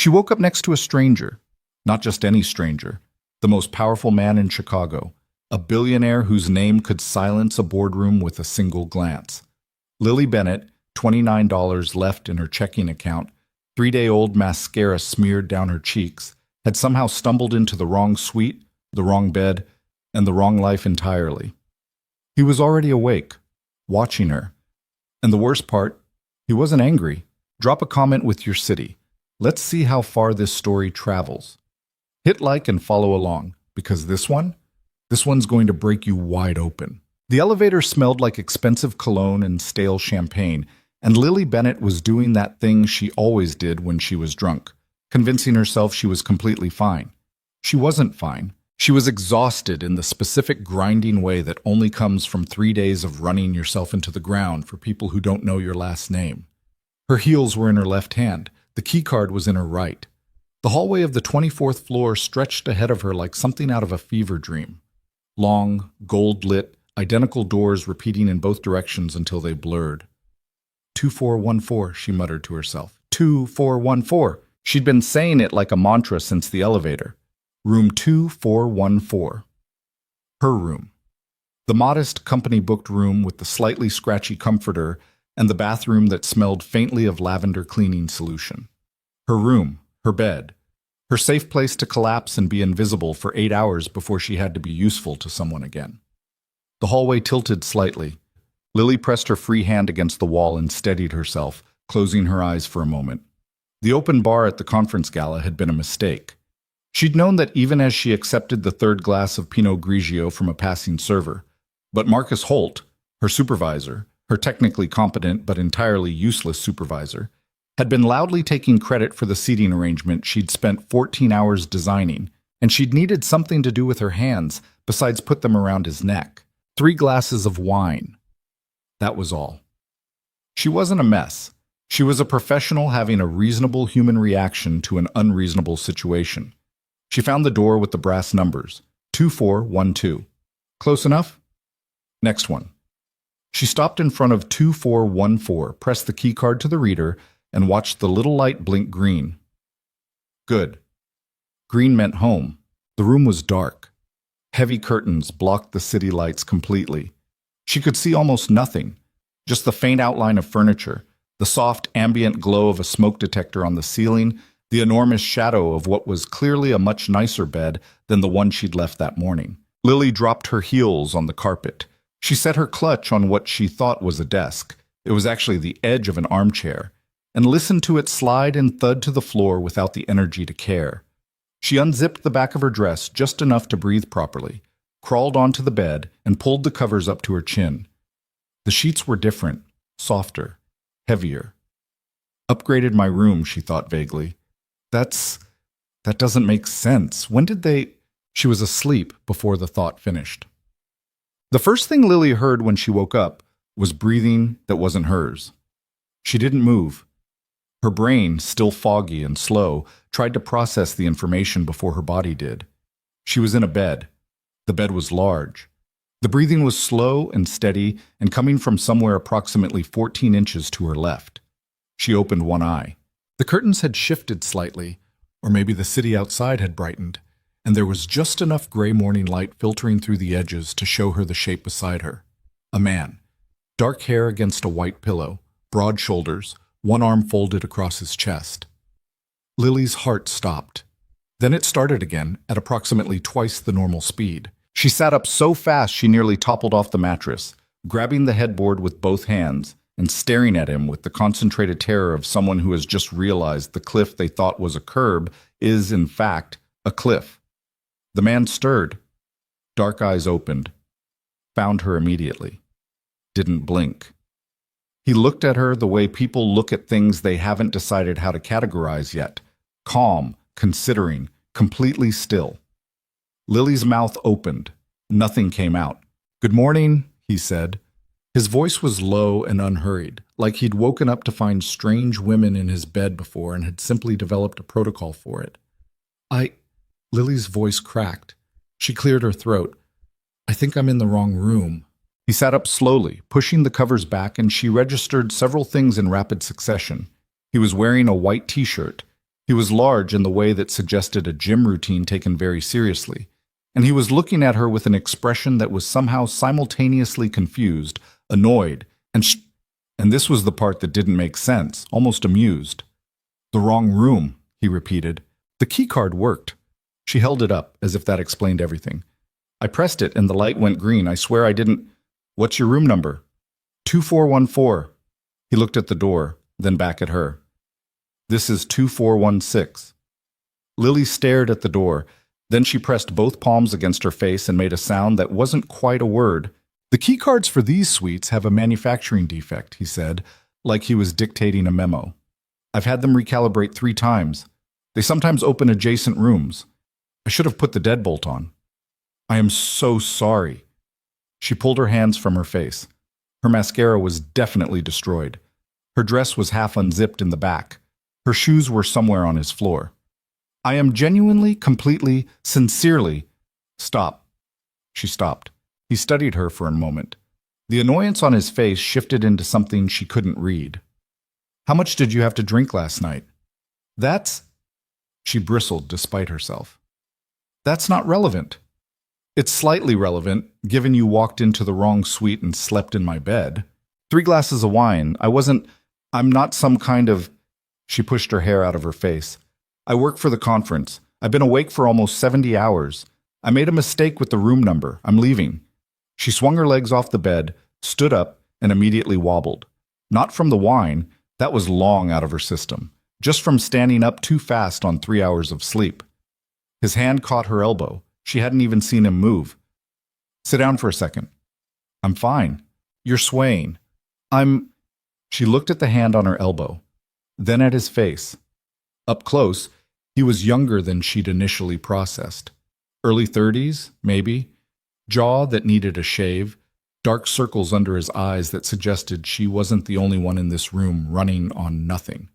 She woke up next to a stranger, not just any stranger, the most powerful man in Chicago, a billionaire whose name could silence a boardroom with a single glance. Lily Bennett, $29 left in her checking account, 3-day-old mascara smeared down her cheeks, had somehow stumbled into the wrong suite, the wrong bed, and the wrong life entirely. He was already awake, watching her. And the worst part, he wasn't angry. Drop a comment with your city. Let's see how far this story travels. Hit like and follow along, because this one's going to break you wide open. The elevator smelled like expensive cologne and stale champagne, and Lily Bennett was doing that thing she always did when she was drunk, convincing herself she was completely fine. She wasn't fine. She was exhausted in the specific grinding way that only comes from 3 days of running yourself into the ground for people who don't know your last name. Her heels were in her left hand. The keycard was in her right. The hallway of the 24th floor stretched ahead of her like something out of a fever dream. Long, gold-lit, identical doors repeating in both directions until they blurred. 2414, she muttered to herself. 2414. She'd been saying it like a mantra since the elevator. Room 2414. Her room. The modest, company-booked room with the slightly scratchy comforter and the bathroom that smelled faintly of lavender cleaning solution. Her room, her bed, her safe place to collapse and be invisible for 8 hours before she had to be useful to someone again. The hallway tilted slightly. Lily pressed her free hand against the wall and steadied herself, closing her eyes for a moment. The open bar at the conference gala had been a mistake. She'd known that even as she accepted the third glass of Pinot Grigio from a passing server. But Marcus Holt, her supervisor, her technically competent but entirely useless supervisor, had been loudly taking credit for the seating arrangement she'd spent 14 hours designing, and she'd needed something to do with her hands besides put them around his neck. 3 glasses of wine. That was all. She wasn't a mess. She was a professional having a reasonable human reaction to an unreasonable situation. She found the door with the brass numbers, 2412. Close enough? Next one. She stopped in front of 2414, pressed the keycard to the reader, and watched the little light blink green. Good. Green meant home. The room was dark. Heavy curtains blocked the city lights completely. She could see almost nothing, just the faint outline of furniture, the soft ambient glow of a smoke detector on the ceiling, the enormous shadow of what was clearly a much nicer bed than the one she'd left that morning. Lily dropped her heels on the carpet. She set her clutch on what she thought was a desk. It was actually the edge of an armchair, and listened to it slide and thud to the floor without the energy to care. She unzipped the back of her dress just enough to breathe properly, crawled onto the bed, and pulled the covers up to her chin. The sheets were different, softer, heavier. Upgraded my room, she thought vaguely. That doesn't make sense. When did they... She was asleep before the thought finished. The first thing Lily heard when she woke up was breathing that wasn't hers. She didn't move. Her brain, still foggy and slow, tried to process the information before her body did. She was in a bed. The bed was large. The breathing was slow and steady and coming from somewhere approximately 14 inches to her left. She opened one eye. The curtains had shifted slightly, or maybe the city outside had brightened, and there was just enough gray morning light filtering through the edges to show her the shape beside her. A man. Dark hair against a white pillow, broad shoulders, one arm folded across his chest. Lily's heart stopped. Then it started again at approximately twice the normal speed. She sat up so fast she nearly toppled off the mattress, grabbing the headboard with both hands and staring at him with the concentrated terror of someone who has just realized the cliff they thought was a curb is, in fact, a cliff. The man stirred. Dark eyes opened. Found her immediately. Didn't blink. He looked at her the way people look at things they haven't decided how to categorize yet. Calm, considering, completely still. Lily's mouth opened. Nothing came out. "Good morning," he said. His voice was low and unhurried, like he'd woken up to find strange women in his bed before and had simply developed a protocol for it. Lily's voice cracked. She cleared her throat. "I think I'm in the wrong room." He sat up slowly, pushing the covers back, and she registered several things in rapid succession. He was wearing a white t-shirt. He was large in the way that suggested a gym routine taken very seriously, and he was looking at her with an expression that was somehow simultaneously confused, annoyed, and this was the part that didn't make sense, almost amused. "The wrong room," he repeated. "The key card worked." She held it up, as if that explained everything. "I pressed it and the light went green. I swear I didn't—" "What's your room number?" 2414. He looked at the door, then back at her. "This is 2416. Lily stared at the door. Then she pressed both palms against her face and made a sound that wasn't quite a word. "The key cards for these suites have a manufacturing defect," he said, like he was dictating a memo. "I've had them recalibrate 3 times. They sometimes open adjacent rooms. I should have put the deadbolt on. I am so sorry." She pulled her hands from her face. Her mascara was definitely destroyed. Her dress was half unzipped in the back. Her shoes were somewhere on his floor. "I am genuinely, completely, sincerely—" "Stop." She stopped. He studied her for a moment. The annoyance on his face shifted into something she couldn't read. "How much did you have to drink last night?" "That's—" She bristled despite herself. "That's not relevant." "It's slightly relevant, given you walked into the wrong suite and slept in my bed. 3 glasses of wine. I'm not some kind of—" She pushed her hair out of her face. "I work for the conference. I've been awake for almost 70 hours. I made a mistake with the room number. I'm leaving." She swung her legs off the bed, stood up, and immediately wobbled. Not from the wine, that was long out of her system, just from standing up too fast on 3 hours of sleep. His hand caught her elbow. She hadn't even seen him move. "Sit down for a second." "I'm fine." "You're swaying." She looked at the hand on her elbow, then at his face. Up close, he was younger than she'd initially processed. Early 30s, maybe. Jaw that needed a shave, dark circles under his eyes that suggested she wasn't the only one in this room running on nothing.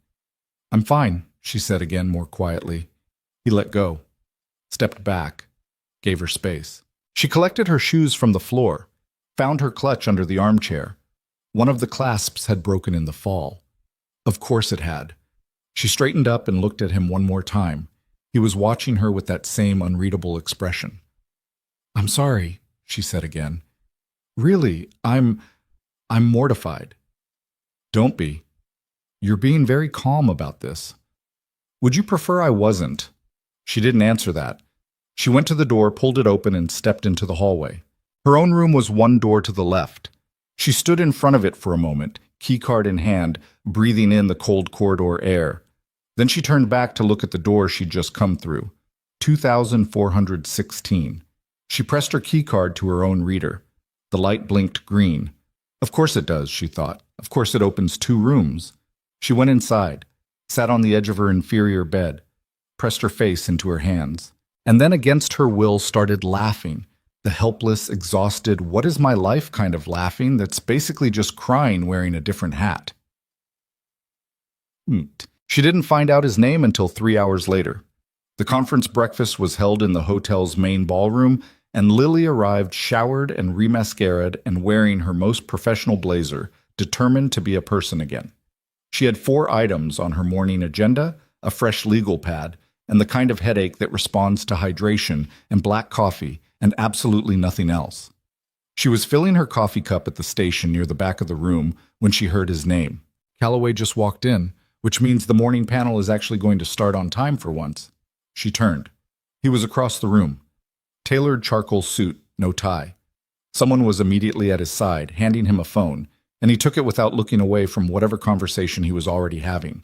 "I'm fine," she said again more quietly. He let go, stepped back, gave her space. She collected her shoes from the floor, found her clutch under the armchair. One of the clasps had broken in the fall. Of course it had. She straightened up and looked at him one more time. He was watching her with that same unreadable expression. "I'm sorry," she said again. "Really, I'm mortified." "Don't be. You're being very calm about this. Would you prefer I wasn't?" She didn't answer that. She went to the door, pulled it open, and stepped into the hallway. Her own room was one door to the left. She stood in front of it for a moment, keycard in hand, breathing in the cold corridor air. Then she turned back to look at the door she'd just come through. 2416. She pressed her keycard to her own reader. The light blinked green. Of course it does, she thought. Of course it opens 2 rooms. She went inside, sat on the edge of her inferior bed, pressed her face into her hands, and then against her will started laughing. The helpless, exhausted, what is my life kind of laughing that's basically just crying wearing a different hat. She didn't find out his name until 3 hours later. The conference breakfast was held in the hotel's main ballroom, and Lily arrived showered and remascaraed and wearing her most professional blazer, determined to be a person again. She had 4 items on her morning agenda, a fresh legal pad, and the kind of headache that responds to hydration, and black coffee, and absolutely nothing else. She was filling her coffee cup at the station near the back of the room when she heard his name. Calloway just walked in, which means the morning panel is actually going to start on time for once. She turned. He was across the room. Tailored charcoal suit, no tie. Someone was immediately at his side, handing him a phone, and he took it without looking away from whatever conversation he was already having.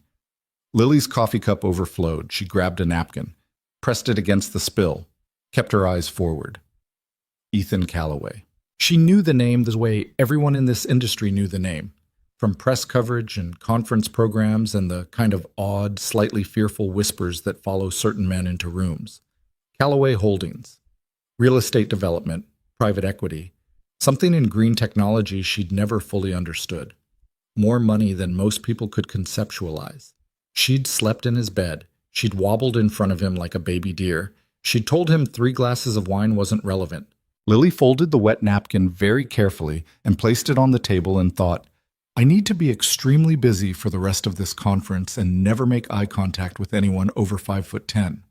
Lily's coffee cup overflowed. She grabbed a napkin, pressed it against the spill, kept her eyes forward. Ethan Calloway. She knew the name the way everyone in this industry knew the name, from press coverage and conference programs and the kind of odd, slightly fearful whispers that follow certain men into rooms. Calloway Holdings. Real estate development, private equity, something in green technology she'd never fully understood. More money than most people could conceptualize. She'd slept in his bed. She'd wobbled in front of him like a baby deer. She'd told him 3 glasses of wine wasn't relevant. Lily folded the wet napkin very carefully and placed it on the table and thought, I need to be extremely busy for the rest of this conference and never make eye contact with anyone over 5'10".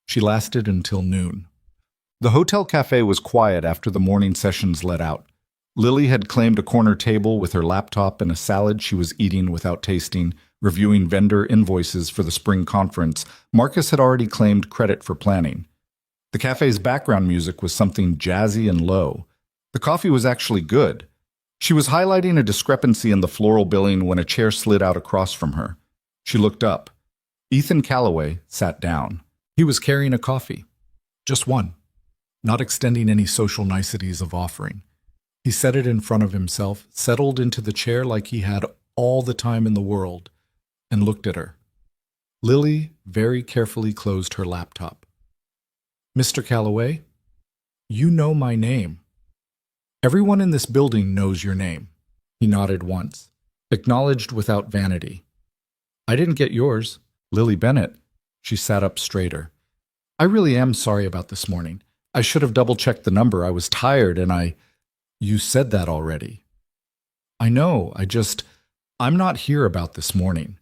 She lasted until noon. The hotel cafe was quiet after the morning sessions let out. Lily had claimed a corner table with her laptop and a salad she was eating without tasting, reviewing vendor invoices for the spring conference. Marcus had already claimed credit for planning. The cafe's background music was something jazzy and low. The coffee was actually good. She was highlighting a discrepancy in the floral billing when a chair slid out across from her. She looked up. Ethan Calloway sat down. He was carrying a coffee. Just one. Not extending any social niceties of offering. He set it in front of himself, settled into the chair like he had all the time in the world, and looked at her. Lily very carefully closed her laptop. "Mr. Calloway, you know my name. Everyone in this building knows your name." He nodded once, acknowledged without vanity. "I didn't get yours." "Lily Bennett." She sat up straighter. "I really am sorry about this morning. I should have double-checked the number. I was tired and You said that already." "I know, I'm not here about this morning."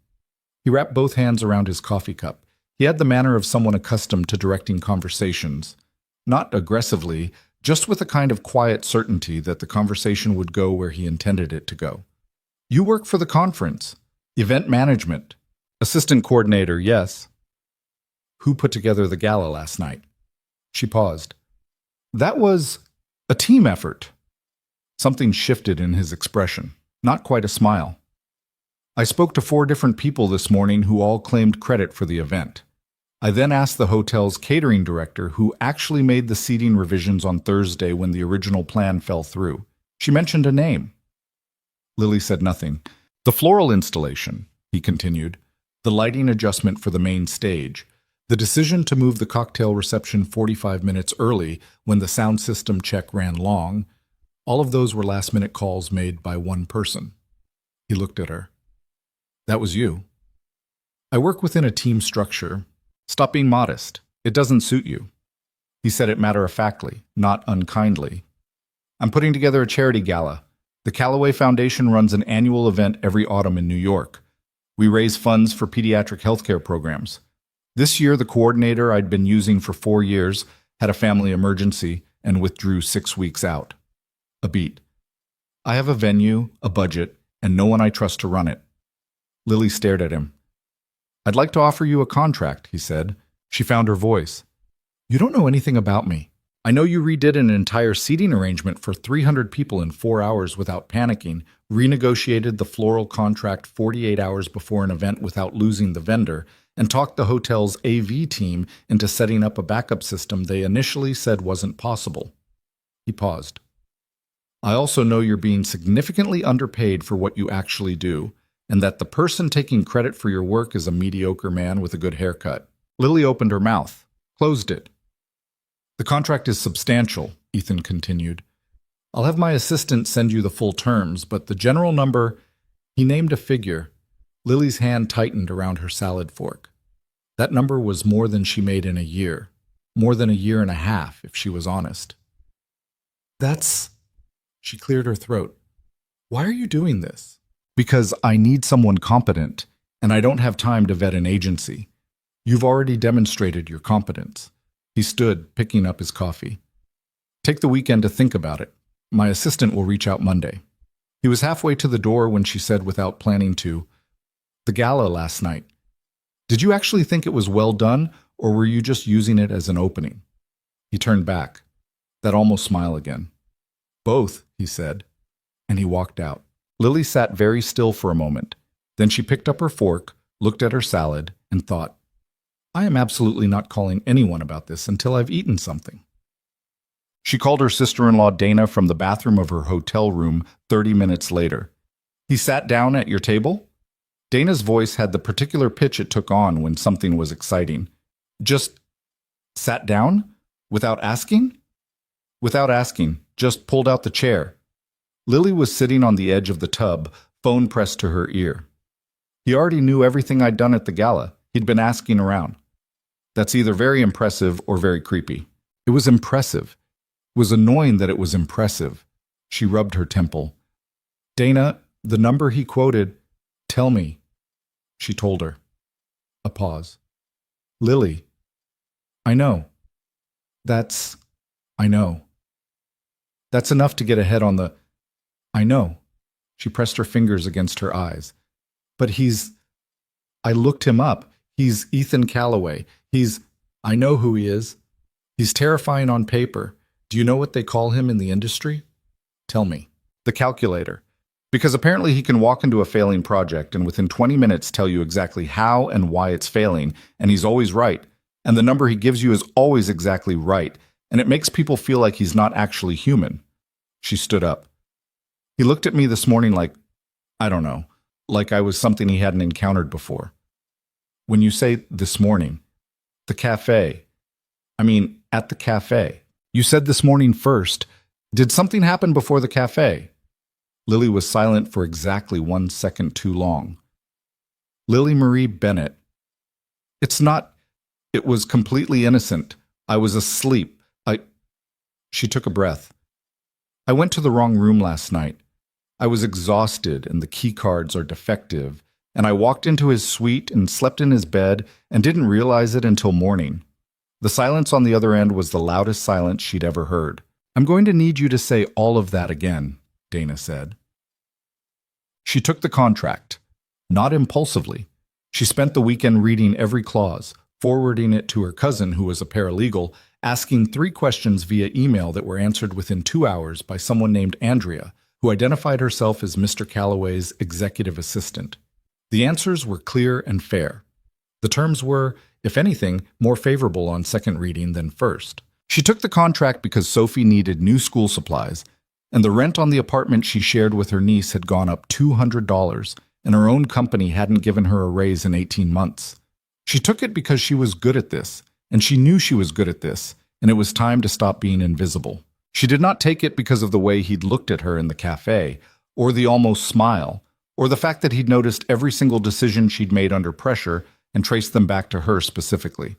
He wrapped both hands around his coffee cup. He had the manner of someone accustomed to directing conversations. Not aggressively, just with a kind of quiet certainty that the conversation would go where he intended it to go. "You work for the conference. Event management. Assistant coordinator, yes." "Who put together the gala last night?" She paused. "That was a team effort." Something shifted in his expression, not quite a smile. "I spoke to 4 different people this morning who all claimed credit for the event. I then asked the hotel's catering director, who actually made the seating revisions on Thursday when the original plan fell through. She mentioned a name." Lily said nothing. "The floral installation," he continued, "the lighting adjustment for the main stage, the decision to move the cocktail reception 45 minutes early when the sound system check ran long, all of those were last-minute calls made by one person." He looked at her. "That was you." "I work within a team structure. Stop being modest. It doesn't suit you." He said it matter-of-factly, not unkindly. "I'm putting together a charity gala. The Calloway Foundation runs an annual event every autumn in New York. We raise funds for pediatric healthcare programs. This year, the coordinator I'd been using for 4 years had a family emergency and withdrew 6 weeks out." A beat. "I have a venue, a budget, and no one I trust to run it." Lily stared at him. "I'd like to offer you a contract," he said. She found her voice. "You don't know anything about me. I know you redid an entire seating arrangement for 300 people in 4 hours without panicking, renegotiated the floral contract 48 hours before an event without losing the vendor, and talked the hotel's AV team into setting up a backup system they initially said wasn't possible." He paused. "I also know you're being significantly underpaid for what you actually do, and that the person taking credit for your work is a mediocre man with a good haircut." Lily opened her mouth, closed it. "The contract is substantial," Ethan continued. "I'll have my assistant send you the full terms, but the general number—" He named a figure. Lily's hand tightened around her salad fork. That number was more than she made in a year, more than a year and a half, if she was honest. "That's—" She cleared her throat. "Why are you doing this?" "Because I need someone competent, and I don't have time to vet an agency. You've already demonstrated your competence." He stood, picking up his coffee. "Take the weekend to think about it. My assistant will reach out Monday." He was halfway to the door when she said without planning to, "The gala last night. Did you actually think it was well done, or were you just using it as an opening?" He turned back. That almost smile again. "Both," he said, and he walked out. Lily sat very still for a moment. Then she picked up her fork, looked at her salad, and thought, "I am absolutely not calling anyone about this until I've eaten something." She called her sister-in-law Dana from the bathroom of her hotel room 30 minutes later. "He sat down at your table?" Dana's voice had the particular pitch it took on when something was exciting. "Just sat down? Without asking?" "Without asking. Just pulled out the chair." Lily was sitting on the edge of the tub, phone pressed to her ear. "He already knew everything I'd done at the gala. He'd been asking around." "That's either very impressive or very creepy." It was impressive. It was annoying that it was impressive. She rubbed her temple. "Dana, The number he quoted. Tell me, she told her. A pause. Lily. I know. That's. I know. That's enough to get ahead on the. I know. She pressed her fingers against her eyes. But he's. I looked him up. He's Ethan Calloway. I know who he is. He's terrifying on paper. Do you know what they call him in the industry? Tell me. The calculator. Because apparently he can walk into a failing project and within 20 minutes tell you exactly how and why it's failing, and he's always right. And the number he gives you is always exactly right, and it makes people feel like he's not actually human. She stood up. He looked at me this morning like, I don't know, like I was something he hadn't encountered before. When you say this morning, the cafe, at the cafe. You said this morning first. Did something happen before the cafe? Lily was silent for exactly 1 second too long. Lily Marie Bennett. It was completely innocent. I was asleep. She took a breath. I went to the wrong room last night. I was exhausted and the key cards are defective, and I walked into his suite and slept in his bed and didn't realize it until morning. The silence on the other end was the loudest silence she'd ever heard. I'm going to need you to say all of that again, Dana said. She took the contract, not impulsively. She spent the weekend reading every clause, forwarding it to her cousin, who was a paralegal, asking 3 questions via email that were answered within 2 hours by someone named Andrea, who identified herself as Mr. Calloway's executive assistant. The answers were clear and fair. The terms were, if anything, more favorable on second reading than first. She took the contract because Sophie needed new school supplies, and the rent on the apartment she shared with her niece had gone up $200, and her own company hadn't given her a raise in 18 months. She took it because she was good at this, and she knew she was good at this, and it was time to stop being invisible. She did not take it because of the way he'd looked at her in the cafe, or the almost smile, or the fact that he'd noticed every single decision she'd made under pressure and traced them back to her specifically.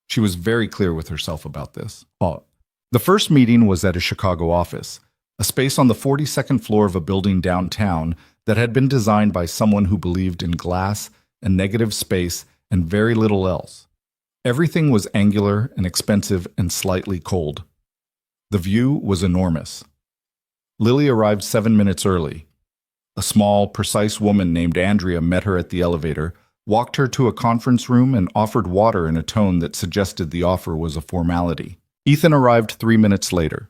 She was very clear with herself about this. The first meeting was at a Chicago office, a space on the 42nd floor of a building downtown that had been designed by someone who believed in glass and negative space and very little else. Everything was angular and expensive and slightly cold. The view was enormous. Lily arrived 7 minutes early. A small, precise woman named Andrea met her at the elevator, walked her to a conference room, and offered water in a tone that suggested the offer was a formality. Ethan arrived 3 minutes later.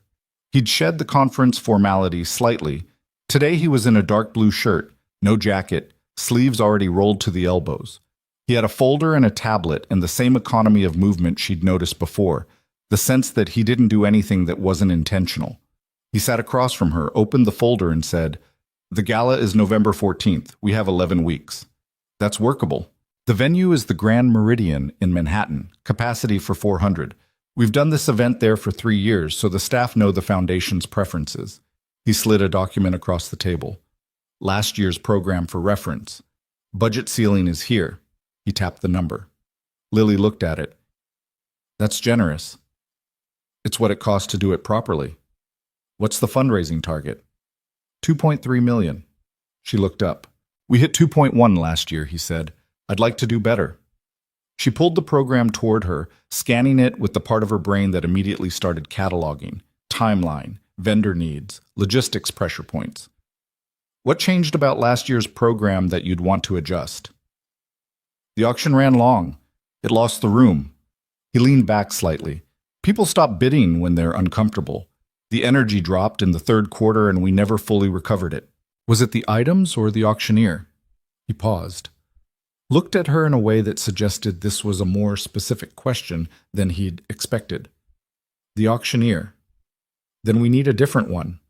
He'd shed the conference formality slightly. Today he was in a dark blue shirt, no jacket, sleeves already rolled to the elbows. He had a folder and a tablet and the same economy of movement she'd noticed before, the sense that he didn't do anything that wasn't intentional. He sat across from her, opened the folder, and said, "The gala is November 14th. We have 11 weeks. That's workable. The venue is the Grand Meridian in Manhattan, capacity for 400. We've done this event there for 3 years, so the staff know the foundation's preferences." He slid a document across the table. Last year's program for reference. Budget ceiling is here. He tapped the number. Lily looked at it. That's generous. It's what it costs to do it properly. What's the fundraising target? 2.3 million. She looked up. We hit 2.1 last year, he said. I'd like to do better. She pulled the program toward her, scanning it with the part of her brain that immediately started cataloging, timeline, vendor needs, logistics pressure points. What changed about last year's program that you'd want to adjust? The auction ran long. It lost the room. He leaned back slightly. People stop bidding when they're uncomfortable. The energy dropped in the third quarter and we never fully recovered it. Was it the items or the auctioneer? He paused. Looked at her in a way that suggested this was a more specific question than he'd expected. The auctioneer. Then we need a different one.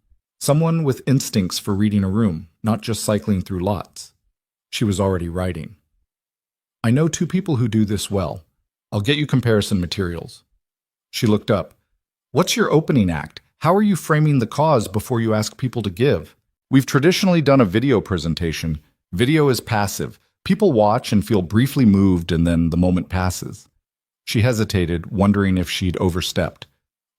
Someone with instincts for reading a room, not just cycling through lots. She was already writing. I know 2 people who do this well. I'll get you comparison materials. She looked up. What's your opening act? How are you framing the cause before you ask people to give? We've traditionally done a video presentation. Video is passive. People watch and feel briefly moved and then the moment passes. She hesitated, wondering if she'd overstepped.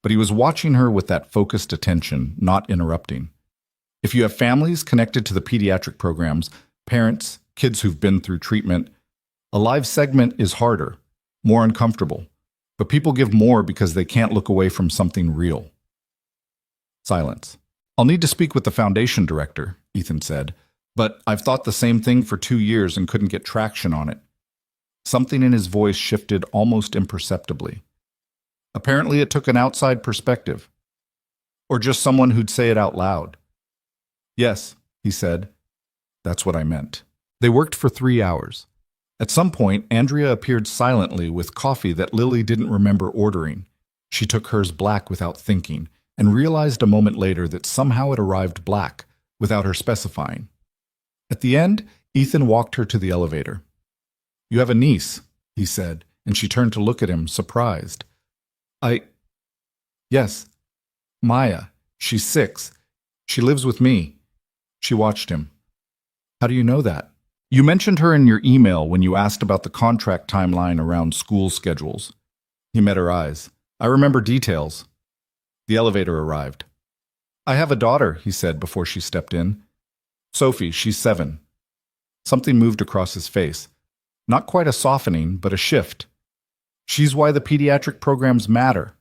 But he was watching her with that focused attention, not interrupting. If you have families connected to the pediatric programs, parents, kids who've been through treatment, a live segment is harder, more uncomfortable. But people give more because they can't look away from something real. Silence. I'll need to speak with the foundation director, Ethan said, but I've thought the same thing for 2 years and couldn't get traction on it. Something in his voice shifted almost imperceptibly. Apparently it took an outside perspective, or just someone who'd say it out loud. Yes, he said. That's what I meant. They worked for 3 hours. At some point, Andrea appeared silently with coffee that Lily didn't remember ordering. She took hers black without thinking, and realized a moment later that somehow it arrived black, without her specifying. At the end, Ethan walked her to the elevator. You have a niece, he said, and she turned to look at him, surprised. Yes, Maya. She's 6. She lives with me. She watched him. How do you know that? You mentioned her in your email when you asked about the contract timeline around school schedules. He met her eyes. I remember details. The elevator arrived. I have a daughter, he said before she stepped in. Sophie, she's 7. Something moved across his face. Not quite a softening, but a shift. She's why the pediatric programs matter.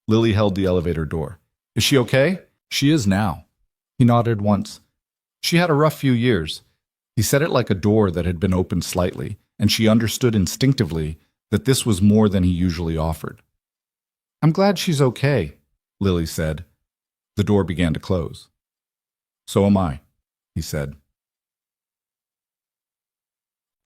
Lily held the elevator door. Is she okay? She is now. He nodded once. She had a rough few years. He said it like a door that had been opened slightly, and she understood instinctively that this was more than he usually offered. I'm glad she's okay, Lily said. The door began to close. So am I, he said.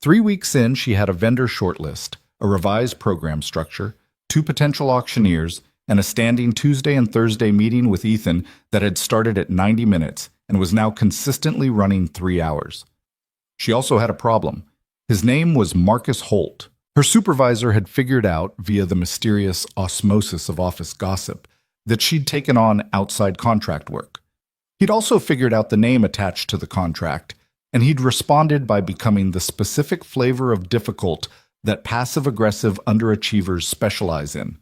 3 weeks in, she had a vendor shortlist, a revised program structure, 2 potential auctioneers, and a standing Tuesday and Thursday meeting with Ethan that had started at 90 minutes and was now consistently running 3 hours. She also had a problem. His name was Marcus Holt. Her supervisor had figured out, via the mysterious osmosis of office gossip, that she'd taken on outside contract work. He'd also figured out the name attached to the contract, and he'd responded by becoming the specific flavor of difficult that passive-aggressive underachievers specialize in,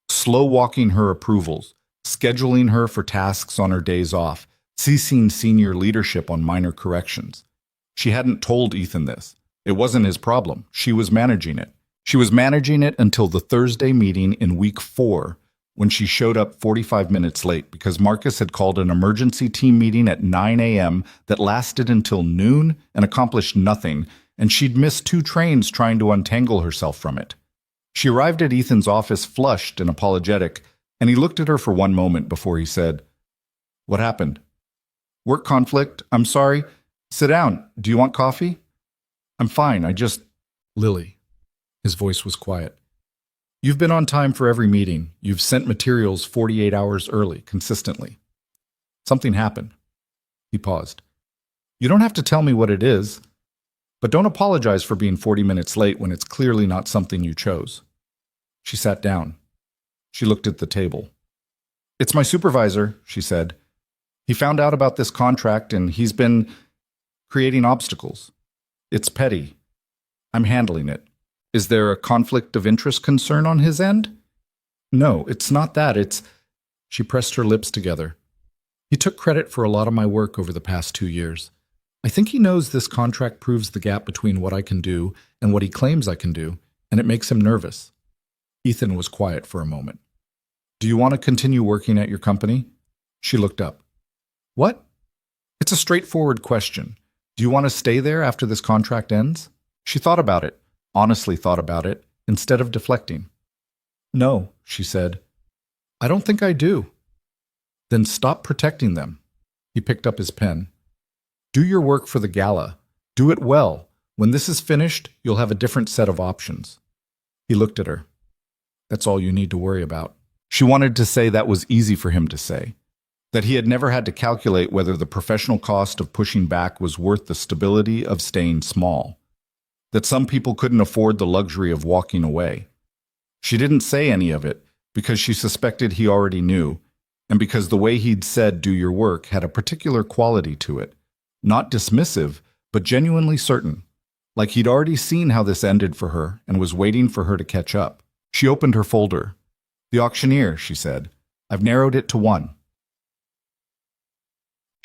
slow-walking her approvals, scheduling her for tasks on her days off, ceasing senior leadership on minor corrections. She hadn't told Ethan this. It wasn't his problem. She was managing it. She was managing it until the Thursday meeting in week 4, when she showed up 45 minutes late because Marcus had called an emergency team meeting at 9 a.m. that lasted until noon and accomplished nothing, and she'd missed 2 trains trying to untangle herself from it. She arrived at Ethan's office flushed and apologetic, and he looked at her for one moment before he said, What happened? Work conflict. I'm sorry. Sit down. Do you want coffee? I'm fine. Lily. His voice was quiet. You've been on time for every meeting. You've sent materials 48 hours early, consistently. Something happened. He paused. You don't have to tell me what it is, but don't apologize for being 40 minutes late when it's clearly not something you chose. She sat down. She looked at the table. It's my supervisor, she said. He found out about this contract and he's been creating obstacles. It's petty. I'm handling it. Is there a conflict of interest concern on his end? No, it's not that. She pressed her lips together. He took credit for a lot of my work over the past 2 years. I think he knows this contract proves the gap between what I can do and what he claims I can do, and it makes him nervous. Ethan was quiet for a moment. Do you want to continue working at your company? She looked up. What? It's a straightforward question. Do you want to stay there after this contract ends? She thought about it, honestly thought about it, instead of deflecting. No, she said. I don't think I do. Then stop protecting them. He picked up his pen. Do your work for the gala. Do it well. When this is finished, you'll have a different set of options. He looked at her. That's all you need to worry about. She wanted to say that was easy for him to say, that he had never had to calculate whether the professional cost of pushing back was worth the stability of staying small, that some people couldn't afford the luxury of walking away. She didn't say any of it because she suspected he already knew, and because the way he'd said do your work had a particular quality to it, not dismissive, but genuinely certain, like he'd already seen how this ended for her and was waiting for her to catch up. She opened her folder. The auctioneer, she said. I've narrowed it to 1.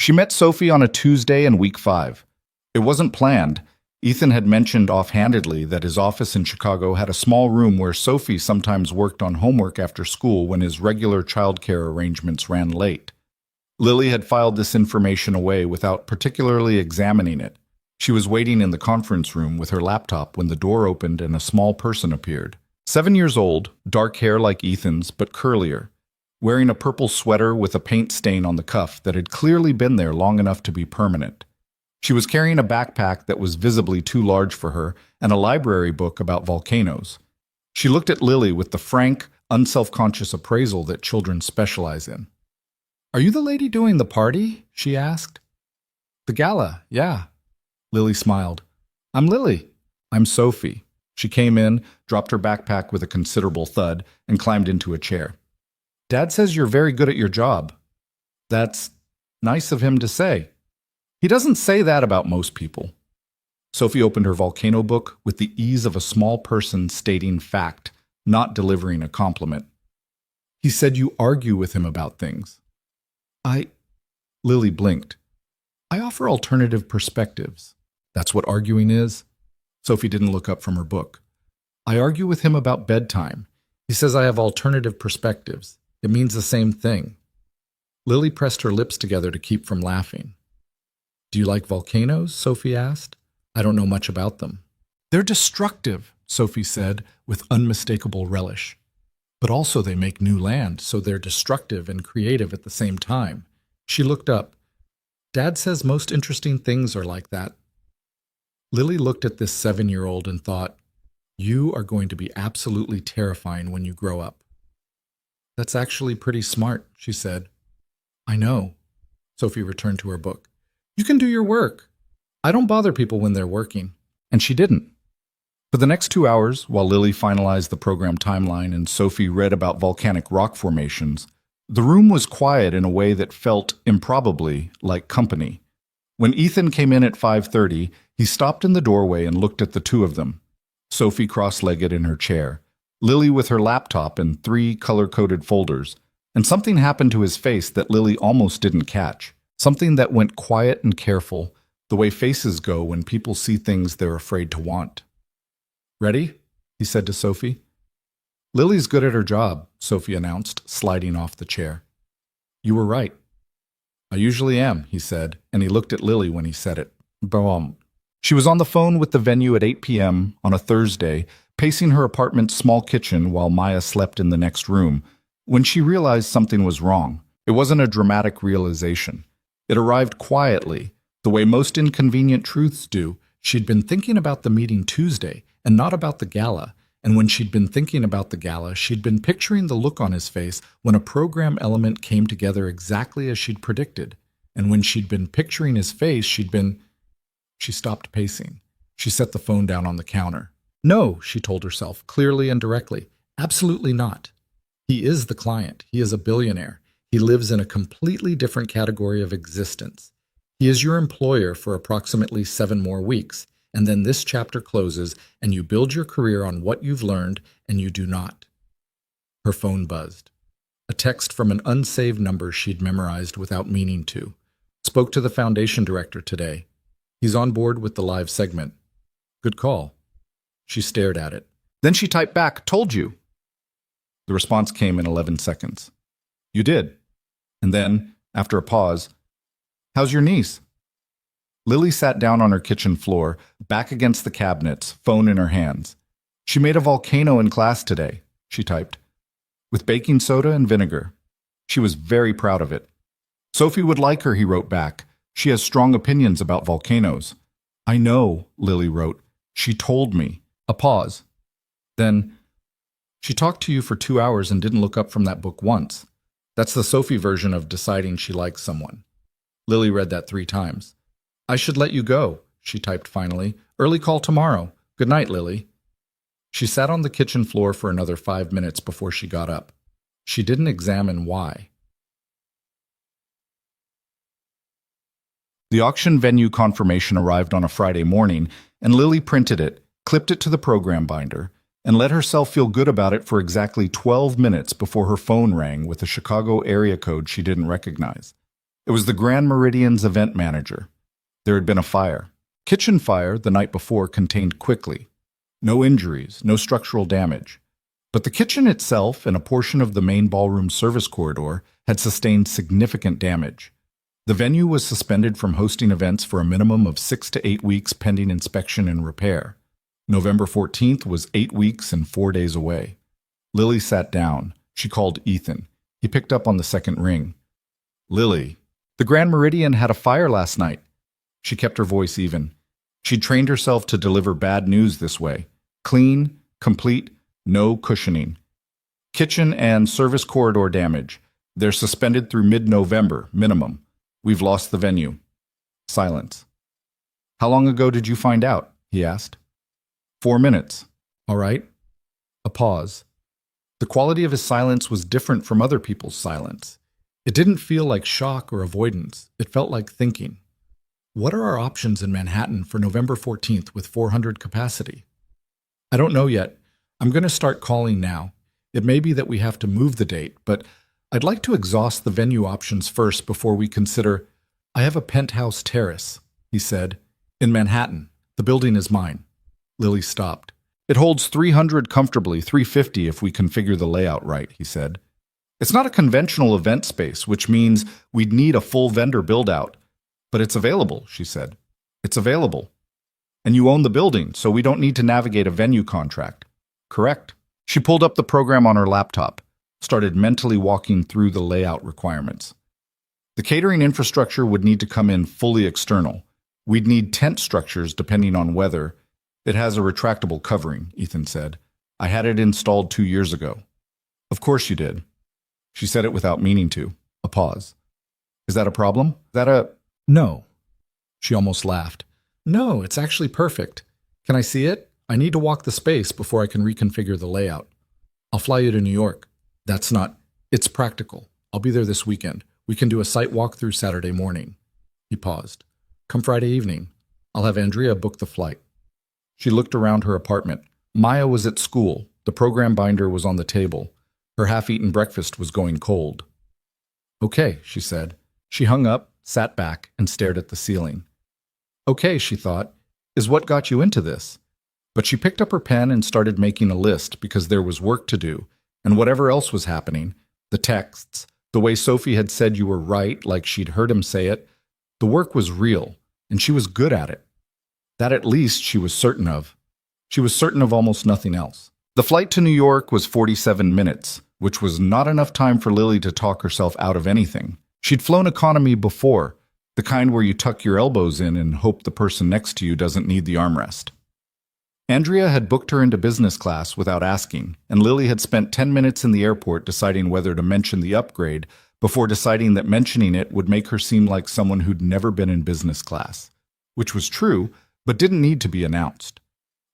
She met Sophie on a Tuesday in week 5. It wasn't planned. Ethan had mentioned offhandedly that his office in Chicago had a small room where Sophie sometimes worked on homework after school when his regular childcare arrangements ran late. Lily had filed this information away without particularly examining it. She was waiting in the conference room with her laptop when the door opened and a small person appeared. 7 years old, dark hair like Ethan's, but curlier, wearing a purple sweater with a paint stain on the cuff that had clearly been there long enough to be permanent. She was carrying a backpack that was visibly too large for her and a library book about volcanoes. She looked at Lily with the frank, unselfconscious appraisal that children specialize in. "Are you the lady doing the party?" she asked. "The gala, yeah." Lily smiled. "I'm Lily." "I'm Sophie." She came in, dropped her backpack with a considerable thud, and climbed into a chair. "Dad says you're very good at your job." "That's nice of him to say." "He doesn't say that about most people." Sophie opened her volcano book with the ease of a small person stating fact, not delivering a compliment. "He said you argue with him about things." Lily blinked. "I offer alternative perspectives." "That's what arguing is?" Sophie didn't look up from her book. "I argue with him about bedtime. He says I have alternative perspectives. It means the same thing." Lily pressed her lips together to keep from laughing. "Do you like volcanoes?" Sophie asked. "I don't know much about them." "They're destructive," Sophie said with unmistakable relish. "But also they make new land, so they're destructive and creative at the same time." She looked up. "Dad says most interesting things are like that." Lily looked at this 7-year-old and thought, "You are going to be absolutely terrifying when you grow up." "That's actually pretty smart," she said. "I know." Sophie returned to her book. "You can do your work. I don't bother people when they're working." And she didn't. For the next 2 hours, while Lily finalized the program timeline and Sophie read about volcanic rock formations, the room was quiet in a way that felt, improbably, like company. When Ethan came in at 5:30, he stopped in the doorway and looked at the two of them. Sophie cross-legged in her chair, Lily with her laptop and 3 color-coded folders, and something happened to his face that Lily almost didn't catch. Something that went quiet and careful, the way faces go when people see things they're afraid to want. "Ready?" he said to Sophie. "Lily's good at her job," Sophie announced, sliding off the chair. "You were right." "I usually am," he said, and he looked at Lily when he said it. Boom. She was on the phone with the venue at 8 p.m. on a Thursday, pacing her apartment's small kitchen while Maya slept in the next room, when she realized something was wrong. It wasn't a dramatic realization. It arrived quietly, the way most inconvenient truths do. She'd been thinking about the meeting Tuesday, and not about the gala, and when she'd been thinking about the gala, she'd been picturing the look on his face when a program element came together exactly as she'd predicted, and when she'd been picturing his face, She stopped pacing. She set the phone down on the counter. "No," she told herself, clearly and directly. "Absolutely not. He is the client. He is a billionaire. He lives in a completely different category of existence. He is your employer for approximately 7 more weeks, and then this chapter closes, and you build your career on what you've learned, and you do not." Her phone buzzed. A text from an unsaved number she'd memorized without meaning to. "Spoke to the foundation director today. He's on board with the live segment." "Good call." She stared at it. Then she typed back, "Told you." The response came in 11 seconds. "You did." And then, after a pause, "How's your niece?" Lily sat down on her kitchen floor, back against the cabinets, phone in her hands. "She made a volcano in class today," she typed, "with baking soda and vinegar. She was very proud of it." "Sophie would like her," he wrote back. "She has strong opinions about volcanoes." "I know," Lily wrote. "She told me." A pause. Then, "She talked to you for 2 hours and didn't look up from that book once." That's the Sophie version of deciding she likes someone. Lily read that 3 times. "I should let you go," she typed finally. "Early call tomorrow. Good night, Lily." She sat on the kitchen floor for another 5 minutes before she got up. She didn't examine why. The auction venue confirmation arrived on a Friday morning, and Lily printed it, clipped it to the program binder, and let herself feel good about it for exactly 12 minutes before her phone rang with a Chicago area code she didn't recognize. It was the Grand Meridian's event manager. There had been a fire. Kitchen fire the night before contained quickly. No injuries, no structural damage. But the kitchen itself and a portion of the main ballroom service corridor had sustained significant damage. The venue was suspended from hosting events for a minimum of 6 to 8 weeks pending inspection and repair. November 14th was 8 weeks and 4 days away. Lily sat down. She called Ethan. He picked up on the second ring. Lily, the Grand Meridian had a fire last night. She kept her voice even. She'd trained herself to deliver bad news this way. Clean, complete, no cushioning. Kitchen and service corridor damage. They're suspended through mid-November, minimum. We've lost the venue. Silence. How long ago did you find out? He asked. 4 minutes. All right. A pause. The quality of his silence was different from other people's silence. It didn't feel like shock or avoidance. It felt like thinking. What are our options in Manhattan for November 14th with 400 capacity? I don't know yet. I'm going to start calling now. It may be that we have to move the date, but I'd like to exhaust the venue options first before we consider. I have a penthouse terrace, he said. In Manhattan. The building is mine. Lily stopped. It holds 300 comfortably, 350 if we configure the layout right, he said. It's not a conventional event space, which means we'd need a full vendor build-out. But it's available, she said. It's available. And you own the building, so we don't need to navigate a venue contract. Correct. She pulled up the program on her laptop, started mentally walking through the layout requirements. The catering infrastructure would need to come in fully external. We'd need tent structures depending on weather. It has a retractable covering, Ethan said. I had it installed 2 years ago. Of course you did. She said it without meaning to. A pause. Is that a problem? Is that a... No. She almost laughed. No, it's actually perfect. Can I see it? I need to walk the space before I can reconfigure the layout. I'll fly you to New York. That's not... It's practical. I'll be there this weekend. We can do a site walkthrough Saturday morning. He paused. Come Friday evening. I'll have Andrea book the flight. She looked around her apartment. Maya was at school. The program binder was on the table. Her half-eaten breakfast was going cold. Okay, she said. She hung up, sat back, and stared at the ceiling. Okay, she thought, is what got you into this? But she picked up her pen and started making a list because there was work to do, and whatever else was happening, the texts, the way Sophie had said you were right, like she'd heard him say it, the work was real, and she was good at it. That at least she was certain of. She was certain of almost nothing else. The flight to New York was 47 minutes, which was not enough time for Lily to talk herself out of anything. She'd flown economy before, the kind where you tuck your elbows in and hope the person next to you doesn't need the armrest. Andrea had booked her into business class without asking, and Lily had spent 10 minutes in the airport deciding whether to mention the upgrade before deciding that mentioning it would make her seem like someone who'd never been in business class, which was true, but didn't need to be announced.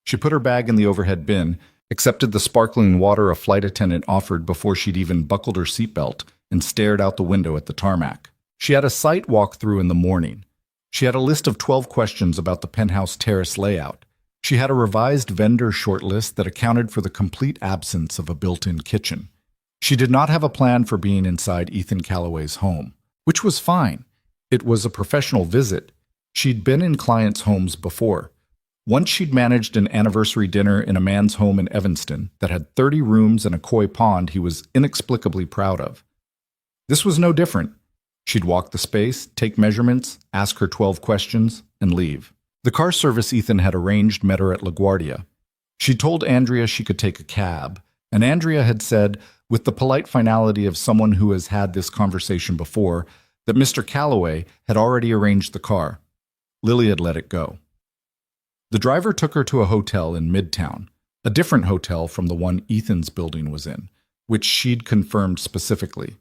She put her bag in the overhead bin, accepted the sparkling water a flight attendant offered before she'd even buckled her seatbelt, and stared out the window at the tarmac. She had a site walkthrough in the morning. She had a list of 12 questions about the penthouse terrace layout. She had a revised vendor shortlist that accounted for the complete absence of a built-in kitchen. She did not have a plan for being inside Ethan Calloway's home, which was fine. It was a professional visit. She'd been in clients' homes before. Once she'd managed an anniversary dinner in a man's home in Evanston that had 30 rooms and a koi pond he was inexplicably proud of. This was no different. She'd walk the space, take measurements, ask her 12 questions, and leave. The car service Ethan had arranged met her at LaGuardia. She told Andrea she could take a cab, and Andrea had said, with the polite finality of someone who has had this conversation before, that Mr. Calloway had already arranged the car. Lily had let it go. The driver took her to a hotel in Midtown, a different hotel from the one Ethan's building was in, which she'd confirmed specifically.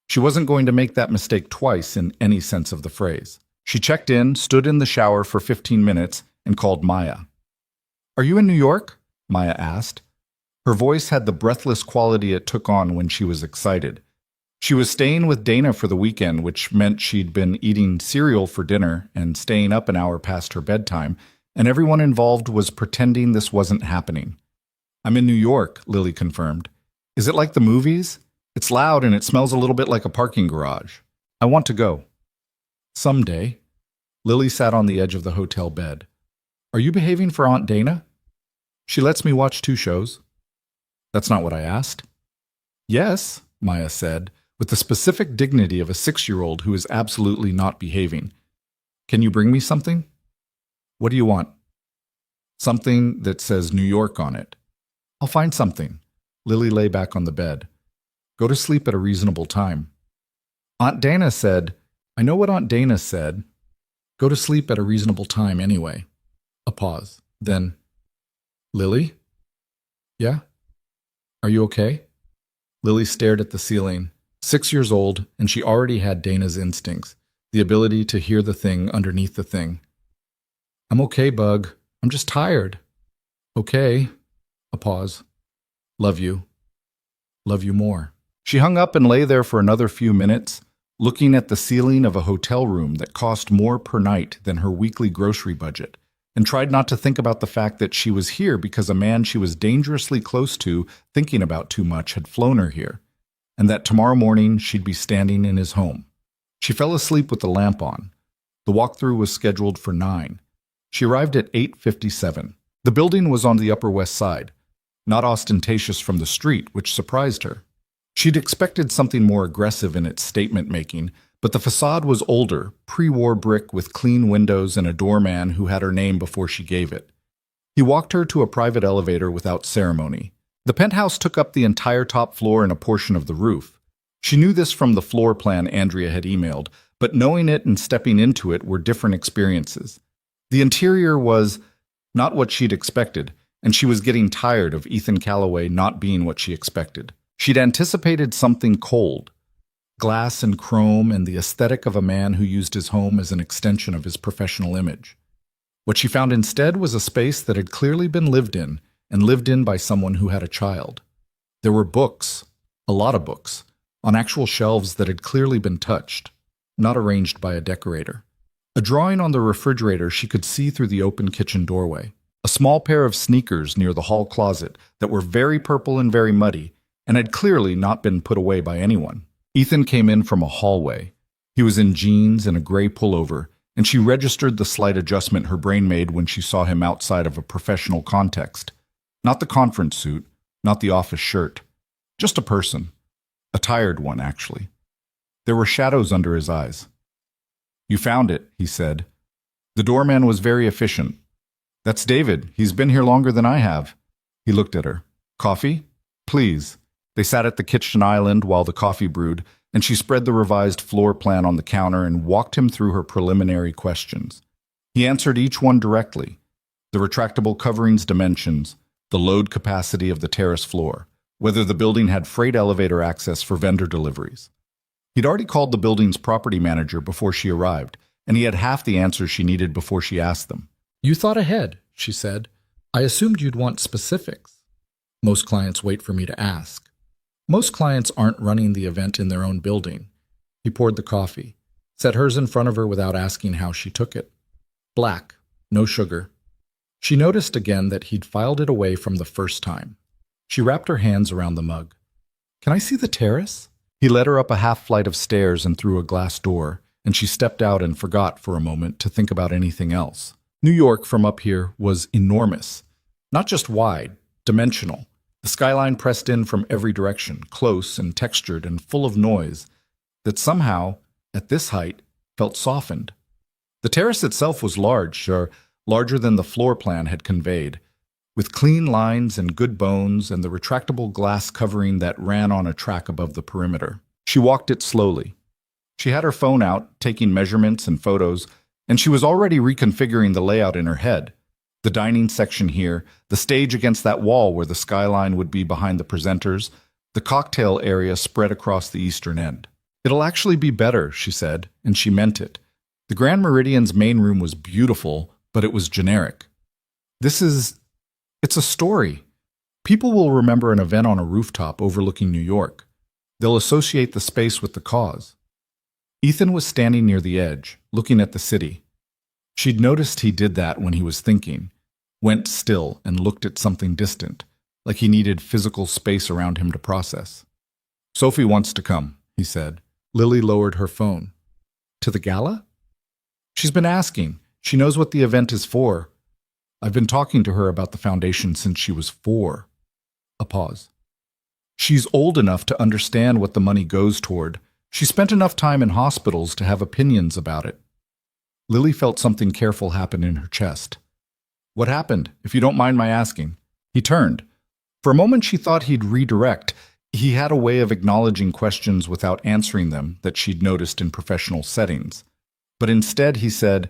She wasn't going to make that mistake twice in any sense of the phrase. She checked in, stood in the shower for 15 minutes, and called Maya. Are you in New York? Maya asked. Her voice had the breathless quality it took on when she was excited. She was staying with Dana for the weekend, which meant she'd been eating cereal for dinner and staying up an hour past her bedtime, and everyone involved was pretending this wasn't happening. I'm in New York, Lily confirmed. Is it like the movies? It's loud and it smells a little bit like a parking garage. I want to go. Someday. Lily sat on the edge of the hotel bed. Are you behaving for Aunt Dana? She lets me watch 2 shows. That's not what I asked. Yes, Maya said, with the specific dignity of a 6-year-old who is absolutely not behaving. Can you bring me something? What do you want? Something that says New York on it. I'll find something. Lily lay back on the bed. Go to sleep at a reasonable time. Aunt Dana said, I know what Aunt Dana said. Go to sleep at a reasonable time anyway. A pause. Then, Lily? Yeah? Are you okay? Lily stared at the ceiling. 6 years old, and she already had Dana's instincts, the ability to hear the thing underneath the thing. I'm okay, Bug. I'm just tired. Okay. A pause. Love you. Love you more. She hung up and lay there for another few minutes, looking at the ceiling of a hotel room that cost more per night than her weekly grocery budget, and tried not to think about the fact that she was here because a man she was dangerously close to, thinking about too much, had flown her here, and that tomorrow morning she'd be standing in his home. She fell asleep with the lamp on. The walkthrough was scheduled for 9. She arrived at 8:57. The building was on the Upper West Side, not ostentatious from the street, which surprised her. She'd expected something more aggressive in its statement-making, but the facade was older, pre-war brick with clean windows and a doorman who had her name before she gave it. He walked her to a private elevator without ceremony. The penthouse took up the entire top floor and a portion of the roof. She knew this from the floor plan Andrea had emailed, but knowing it and stepping into it were different experiences. The interior was not what she'd expected, and she was getting tired of Ethan Calloway not being what she expected. She'd anticipated something cold, glass and chrome and the aesthetic of a man who used his home as an extension of his professional image. What she found instead was a space that had clearly been lived in, and lived in by someone who had a child. There were books, a lot of books, on actual shelves that had clearly been touched, not arranged by a decorator. A drawing on the refrigerator she could see through the open kitchen doorway. A small pair of sneakers near the hall closet that were very purple and very muddy, and had clearly not been put away by anyone. Ethan came in from a hallway. He was in jeans and a gray pullover, and she registered the slight adjustment her brain made when she saw him outside of a professional context. Not the conference suit, not the office shirt. Just a person. A tired one, actually. There were shadows under his eyes. You found it, he said. The doorman was very efficient. That's David. He's been here longer than I have. He looked at her. Coffee? Please. They sat at the kitchen island while the coffee brewed, and she spread the revised floor plan on the counter and walked him through her preliminary questions. He answered each one directly. The retractable covering's dimensions, the load capacity of the terrace floor, whether the building had freight elevator access for vendor deliveries. He'd already called the building's property manager before she arrived, and he had half the answers she needed before she asked them. You thought ahead, she said. I assumed you'd want specifics. Most clients wait for me to ask. Most clients aren't running the event in their own building. He poured the coffee, set hers in front of her without asking how she took it. Black, no sugar. She noticed again that he'd filed it away from the first time. She wrapped her hands around the mug. Can I see the terrace? He led her up a half flight of stairs and through a glass door, and she stepped out and forgot for a moment to think about anything else. New York from up here was enormous. Not just wide, dimensional. The skyline pressed in from every direction, close and textured and full of noise, that somehow, at this height, felt softened. The terrace itself was large, or larger than the floor plan had conveyed, with clean lines and good bones and the retractable glass covering that ran on a track above the perimeter. She walked it slowly. She had her phone out, taking measurements and photos, and she was already reconfiguring the layout in her head. The dining section here, the stage against that wall where the skyline would be behind the presenters, the cocktail area spread across the eastern end. It'll actually be better, she said, and she meant it. The Grand Meridian's main room was beautiful, but it was generic. It's a story. People will remember an event on a rooftop overlooking New York. They'll associate the space with the cause. Ethan was standing near the edge, looking at the city. She'd noticed he did that when he was thinking, went still and looked at something distant, like he needed physical space around him to process. Sophie wants to come, he said. Lily lowered her phone. To the gala? She's been asking. She knows what the event is for. I've been talking to her about the foundation since she was 4. A pause. She's old enough to understand what the money goes toward. She spent enough time in hospitals to have opinions about it. Lily felt something careful happen in her chest. What happened, if you don't mind my asking? He turned. For a moment she thought he'd redirect. He had a way of acknowledging questions without answering them that she'd noticed in professional settings. But instead he said,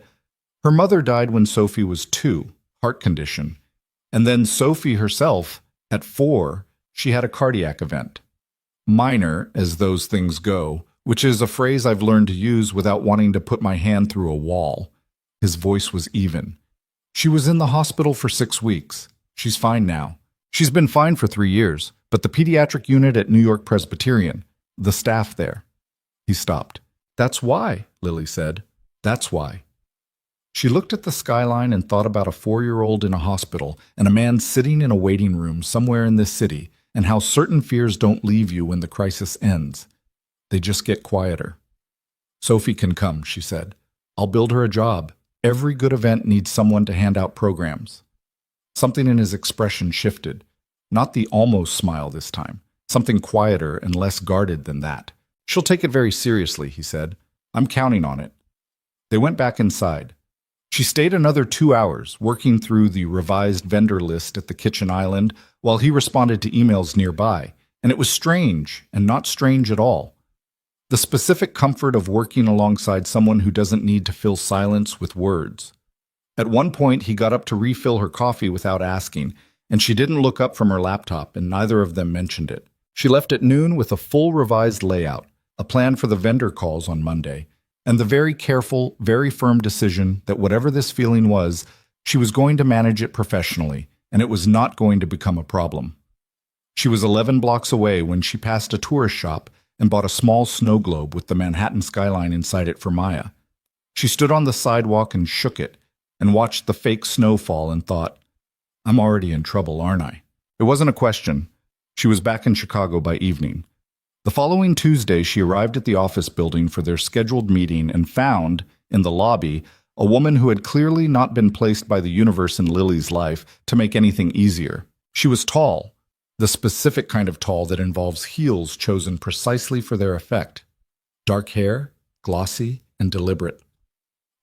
her mother died when Sophie was 2, heart condition. And then Sophie herself, at 4, she had a cardiac event. Minor, as those things go, which is a phrase I've learned to use without wanting to put my hand through a wall. His voice was even. She was in the hospital for 6 weeks. She's fine now. She's been fine for 3 years, but the pediatric unit at New York Presbyterian, the staff there. He stopped. That's why, Lily said. That's why. She looked at the skyline and thought about a 4-year-old in a hospital and a man sitting in a waiting room somewhere in this city, and how certain fears don't leave you when the crisis ends. They just get quieter. Sophie can come, she said. I'll build her a job. Every good event needs someone to hand out programs. Something in his expression shifted. Not the almost smile this time. Something quieter and less guarded than that. She'll take it very seriously, he said. I'm counting on it. They went back inside. She stayed another 2 hours, working through the revised vendor list at the kitchen island while he responded to emails nearby, and it was strange and not strange at all. The specific comfort of working alongside someone who doesn't need to fill silence with words. At one point, he got up to refill her coffee without asking, and she didn't look up from her laptop, and neither of them mentioned it. She left at noon with a full revised layout, a plan for the vendor calls on Monday, and the very careful, very firm decision that whatever this feeling was, she was going to manage it professionally, and it was not going to become a problem. She was 11 blocks away when she passed a tourist shop and bought a small snow globe with the Manhattan skyline inside it for Maya. She stood on the sidewalk and shook it, and watched the fake snow fall and thought, I'm already in trouble, aren't I? It wasn't a question. She was back in Chicago by evening. The following Tuesday, she arrived at the office building for their scheduled meeting and found, in the lobby, a woman who had clearly not been placed by the universe in Lily's life to make anything easier. She was tall, the specific kind of tall that involves heels chosen precisely for their effect. Dark hair, glossy, and deliberate.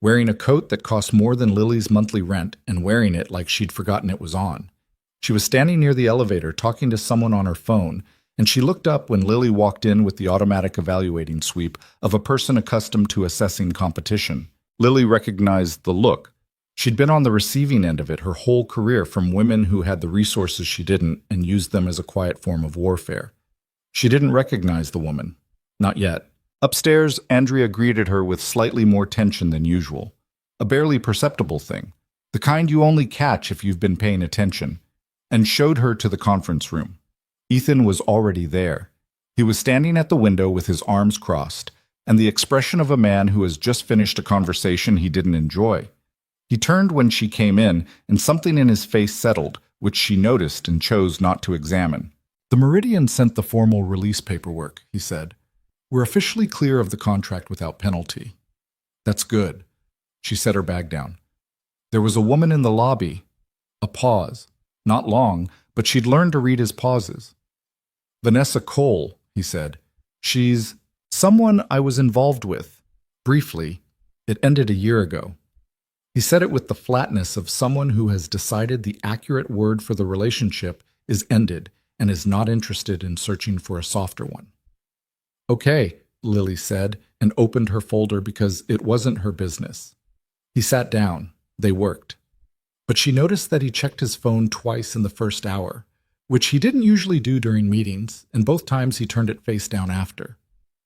Wearing a coat that cost more than Lily's monthly rent and wearing it like she'd forgotten it was on. She was standing near the elevator talking to someone on her phone, and she looked up when Lily walked in with the automatic evaluating sweep of a person accustomed to assessing competition. Lily recognized the look. She'd been on the receiving end of it her whole career from women who had the resources she didn't and used them as a quiet form of warfare. She didn't recognize the woman. Not yet. Upstairs, Andrea greeted her with slightly more tension than usual. A barely perceptible thing, the kind you only catch if you've been paying attention, and showed her to the conference room. Ethan was already there. He was standing at the window with his arms crossed, and the expression of a man who has just finished a conversation he didn't enjoy. He turned when she came in, and something in his face settled, which she noticed and chose not to examine. The Meridian sent the formal release paperwork, he said. We're officially clear of the contract without penalty. That's good. She set her bag down. There was a woman in the lobby. A pause. Not long, but she'd learned to read his pauses. Vanessa Cole, he said. She's someone I was involved with. Briefly. It ended a year ago. He said it with the flatness of someone who has decided the accurate word for the relationship is ended and is not interested in searching for a softer one. Okay, Lily said, and opened her folder because it wasn't her business. He sat down. They worked. But she noticed that he checked his phone twice in the first hour, which he didn't usually do during meetings, and both times he turned it face down after.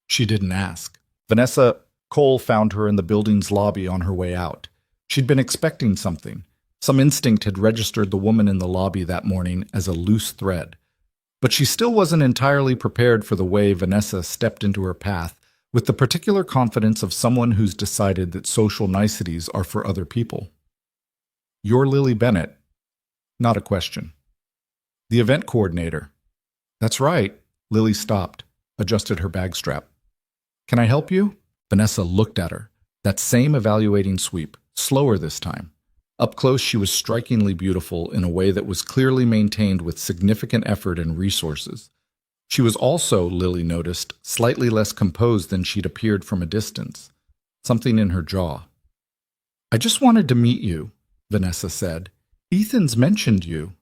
She didn't ask. Vanessa Cole found her in the building's lobby on her way out. She'd been expecting something. Some instinct had registered the woman in the lobby that morning as a loose thread. But she still wasn't entirely prepared for the way Vanessa stepped into her path with the particular confidence of someone who's decided that social niceties are for other people. You're Lily Bennett. Not a question. The event coordinator. That's right. Lily stopped, adjusted her bag strap. Can I help you? Vanessa looked at her. That same evaluating sweep, slower this time. Up close, she was strikingly beautiful in a way that was clearly maintained with significant effort and resources. She was also, Lily noticed, slightly less composed than she'd appeared from a distance. Something in her jaw. "I just wanted to meet you," Vanessa said. "Ethan's mentioned you."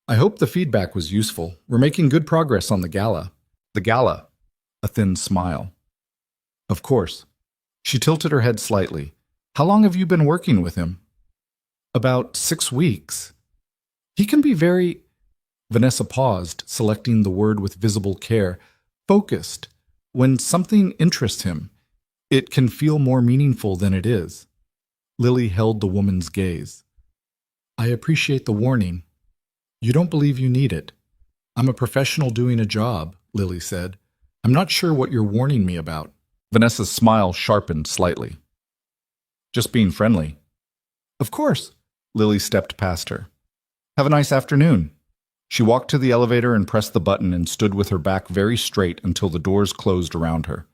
"I hope the feedback was useful. We're making good progress on the gala." "The gala?" A thin smile. "Of course." She tilted her head slightly. "How long have you been working with him?" "About 6 weeks. He can be very—" Vanessa paused, selecting the word with visible care. "Focused. When something interests him, it can feel more meaningful than it is." Lily held the woman's gaze. "I appreciate the warning. You don't believe you need it. I'm a professional doing a job," Lily said. "I'm not sure what you're warning me about." Vanessa's smile sharpened slightly. "Just being friendly." "Of course." Lily stepped past her. "Have a nice afternoon." She walked to the elevator and pressed the button and stood with her back very straight until the doors closed around her.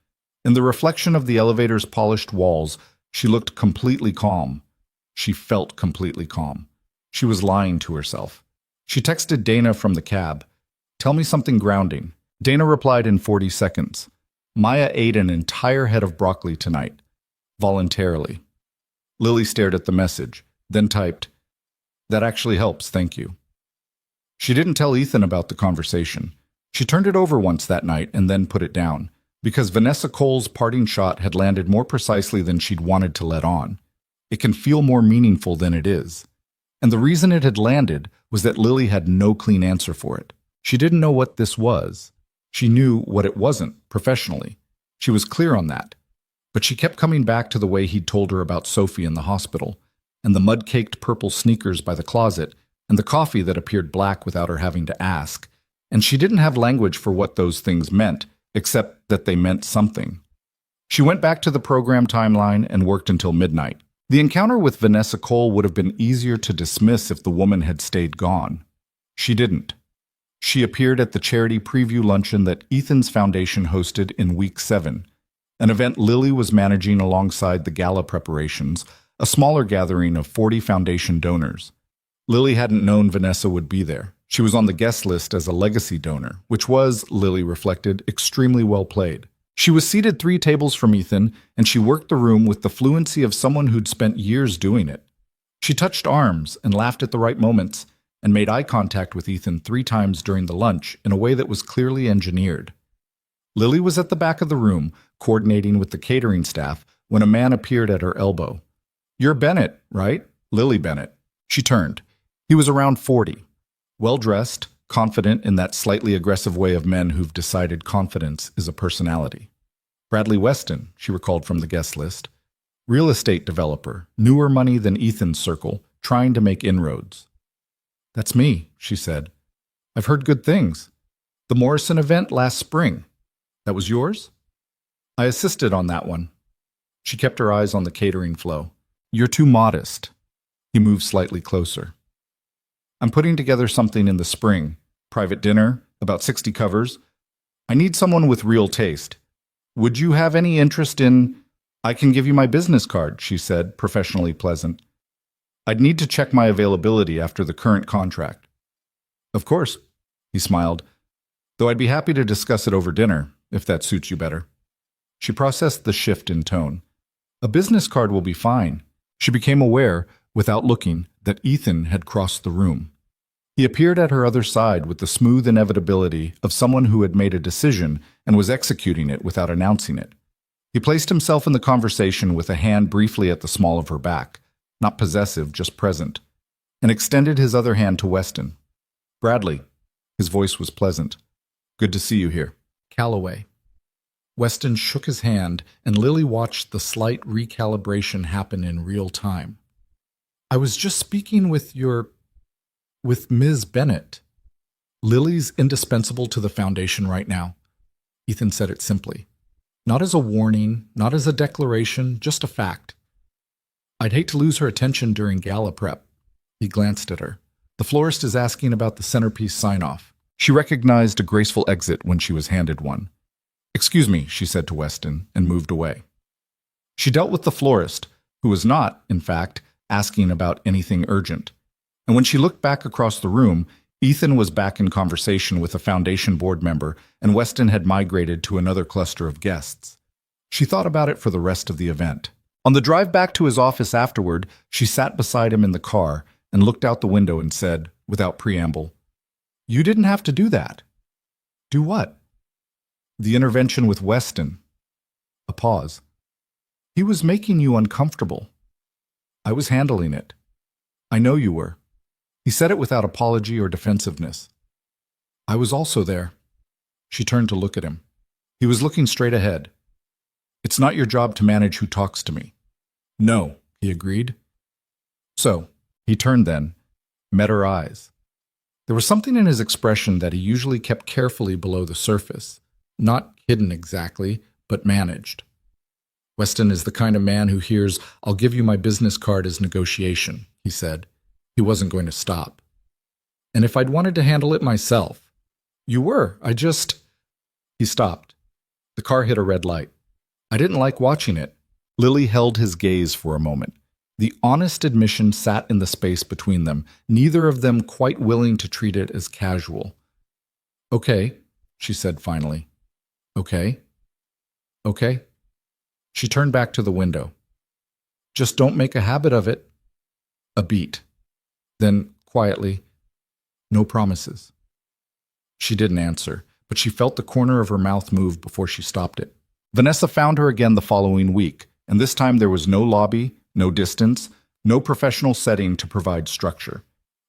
In the reflection of the elevator's polished walls, she looked completely calm. She felt completely calm. She was lying to herself. She texted Dana from the cab. "Tell me something grounding." Dana replied in 40 seconds. "Maya ate an entire head of broccoli tonight. Voluntarily." Lily stared at the message, then typed, "That actually helps, thank you." She didn't tell Ethan about the conversation. She turned it over once that night and then put it down, because Vanessa Cole's parting shot had landed more precisely than she'd wanted to let on. It can feel more meaningful than it is. And the reason it had landed was that Lily had no clean answer for it. She didn't know what this was. She knew what it wasn't, professionally. She was clear on that. But she kept coming back to the way he'd told her about Sophie in the hospital, and the mud-caked purple sneakers by the closet, and the coffee that appeared black without her having to ask. And she didn't have language for what those things meant, except that they meant something. She went back to the program timeline and worked until midnight. The encounter with Vanessa Cole would have been easier to dismiss if the woman had stayed gone. She didn't. She appeared at the charity preview luncheon that Ethan's foundation hosted in week 7, an event Lily was managing alongside the gala preparations, a smaller gathering of 40 foundation donors. Lily hadn't known Vanessa would be there. She was on the guest list as a legacy donor, which was, Lily reflected, extremely well played. She was seated 3 tables from Ethan, and she worked the room with the fluency of someone who'd spent years doing it. She touched arms and laughed at the right moments, and made eye contact with Ethan 3 times during the lunch in a way that was clearly engineered. Lily was at the back of the room, coordinating with the catering staff, when a man appeared at her elbow. "You're Bennett, right? Lily Bennett." She turned. He was around 40. Well-dressed, confident in that slightly aggressive way of men who've decided confidence is a personality. Bradley Weston, she recalled from the guest list. Real estate developer, newer money than Ethan's circle, trying to make inroads. "That's me," she said. "I've heard good things. The Morrison event last spring. That was yours?" "I assisted on that one." She kept her eyes on the catering flow. "You're too modest." He moved slightly closer. "I'm putting together something in the spring. Private dinner, about 60 covers. I need someone with real taste. Would you have any interest in—" "I can give you my business card," she said, professionally pleasant. "I'd need to check my availability after the current contract." "Of course," he smiled, "though I'd be happy to discuss it over dinner, if that suits you better." She processed the shift in tone. "A business card will be fine." She became aware, without looking, that Ethan had crossed the room. He appeared at her other side with the smooth inevitability of someone who had made a decision and was executing it without announcing it. He placed himself in the conversation with a hand briefly at the small of her back, not possessive, just present, and extended his other hand to Weston. "Bradley." His voice was pleasant. "Good to see you here." "Calloway." Weston shook his hand, and Lily watched the slight recalibration happen in real time. "I was just speaking with Ms. Bennett. Lily's indispensable to the foundation right now." Ethan said it simply. Not as a warning, not as a declaration, just a fact. "I'd hate to lose her attention during gala prep." He glanced at her. "The florist is asking about the centerpiece sign-off." She recognized a graceful exit when she was handed one. "Excuse me," she said to Weston, and moved away. She dealt with the florist, who was not, in fact, asking about anything urgent. And when she looked back across the room, Ethan was back in conversation with a foundation board member, and Weston had migrated to another cluster of guests. She thought about it for the rest of the event. On the drive back to his office afterward, she sat beside him in the car and looked out the window and said, without preamble, "You didn't have to do that." "Do what?" "The intervention with Weston." A pause. "He was making you uncomfortable." "I was handling it." "I know you were." He said it without apology or defensiveness. "I was also there." She turned to look at him. He was looking straight ahead. "It's not your job to manage who talks to me." "No," he agreed. So, he turned then, met her eyes. There was something in his expression that he usually kept carefully below the surface, not hidden exactly, but managed. "Weston is the kind of man who hears, 'I'll give you my business card as negotiation,'" he said. He wasn't going to stop. "And if I'd wanted to handle it myself." "You were, I just—" He stopped. The car hit a red light. "I didn't like watching it." Lily held his gaze for a moment. The honest admission sat in the space between them, neither of them quite willing to treat it as casual. "Okay," she said finally. "Okay. Okay." She turned back to the window. "Just don't make a habit of it." A beat. Then, quietly, "No promises." She didn't answer, but she felt the corner of her mouth move before she stopped it. Vanessa found her again the following week, and this time there was no lobby, no distance, no professional setting to provide structure.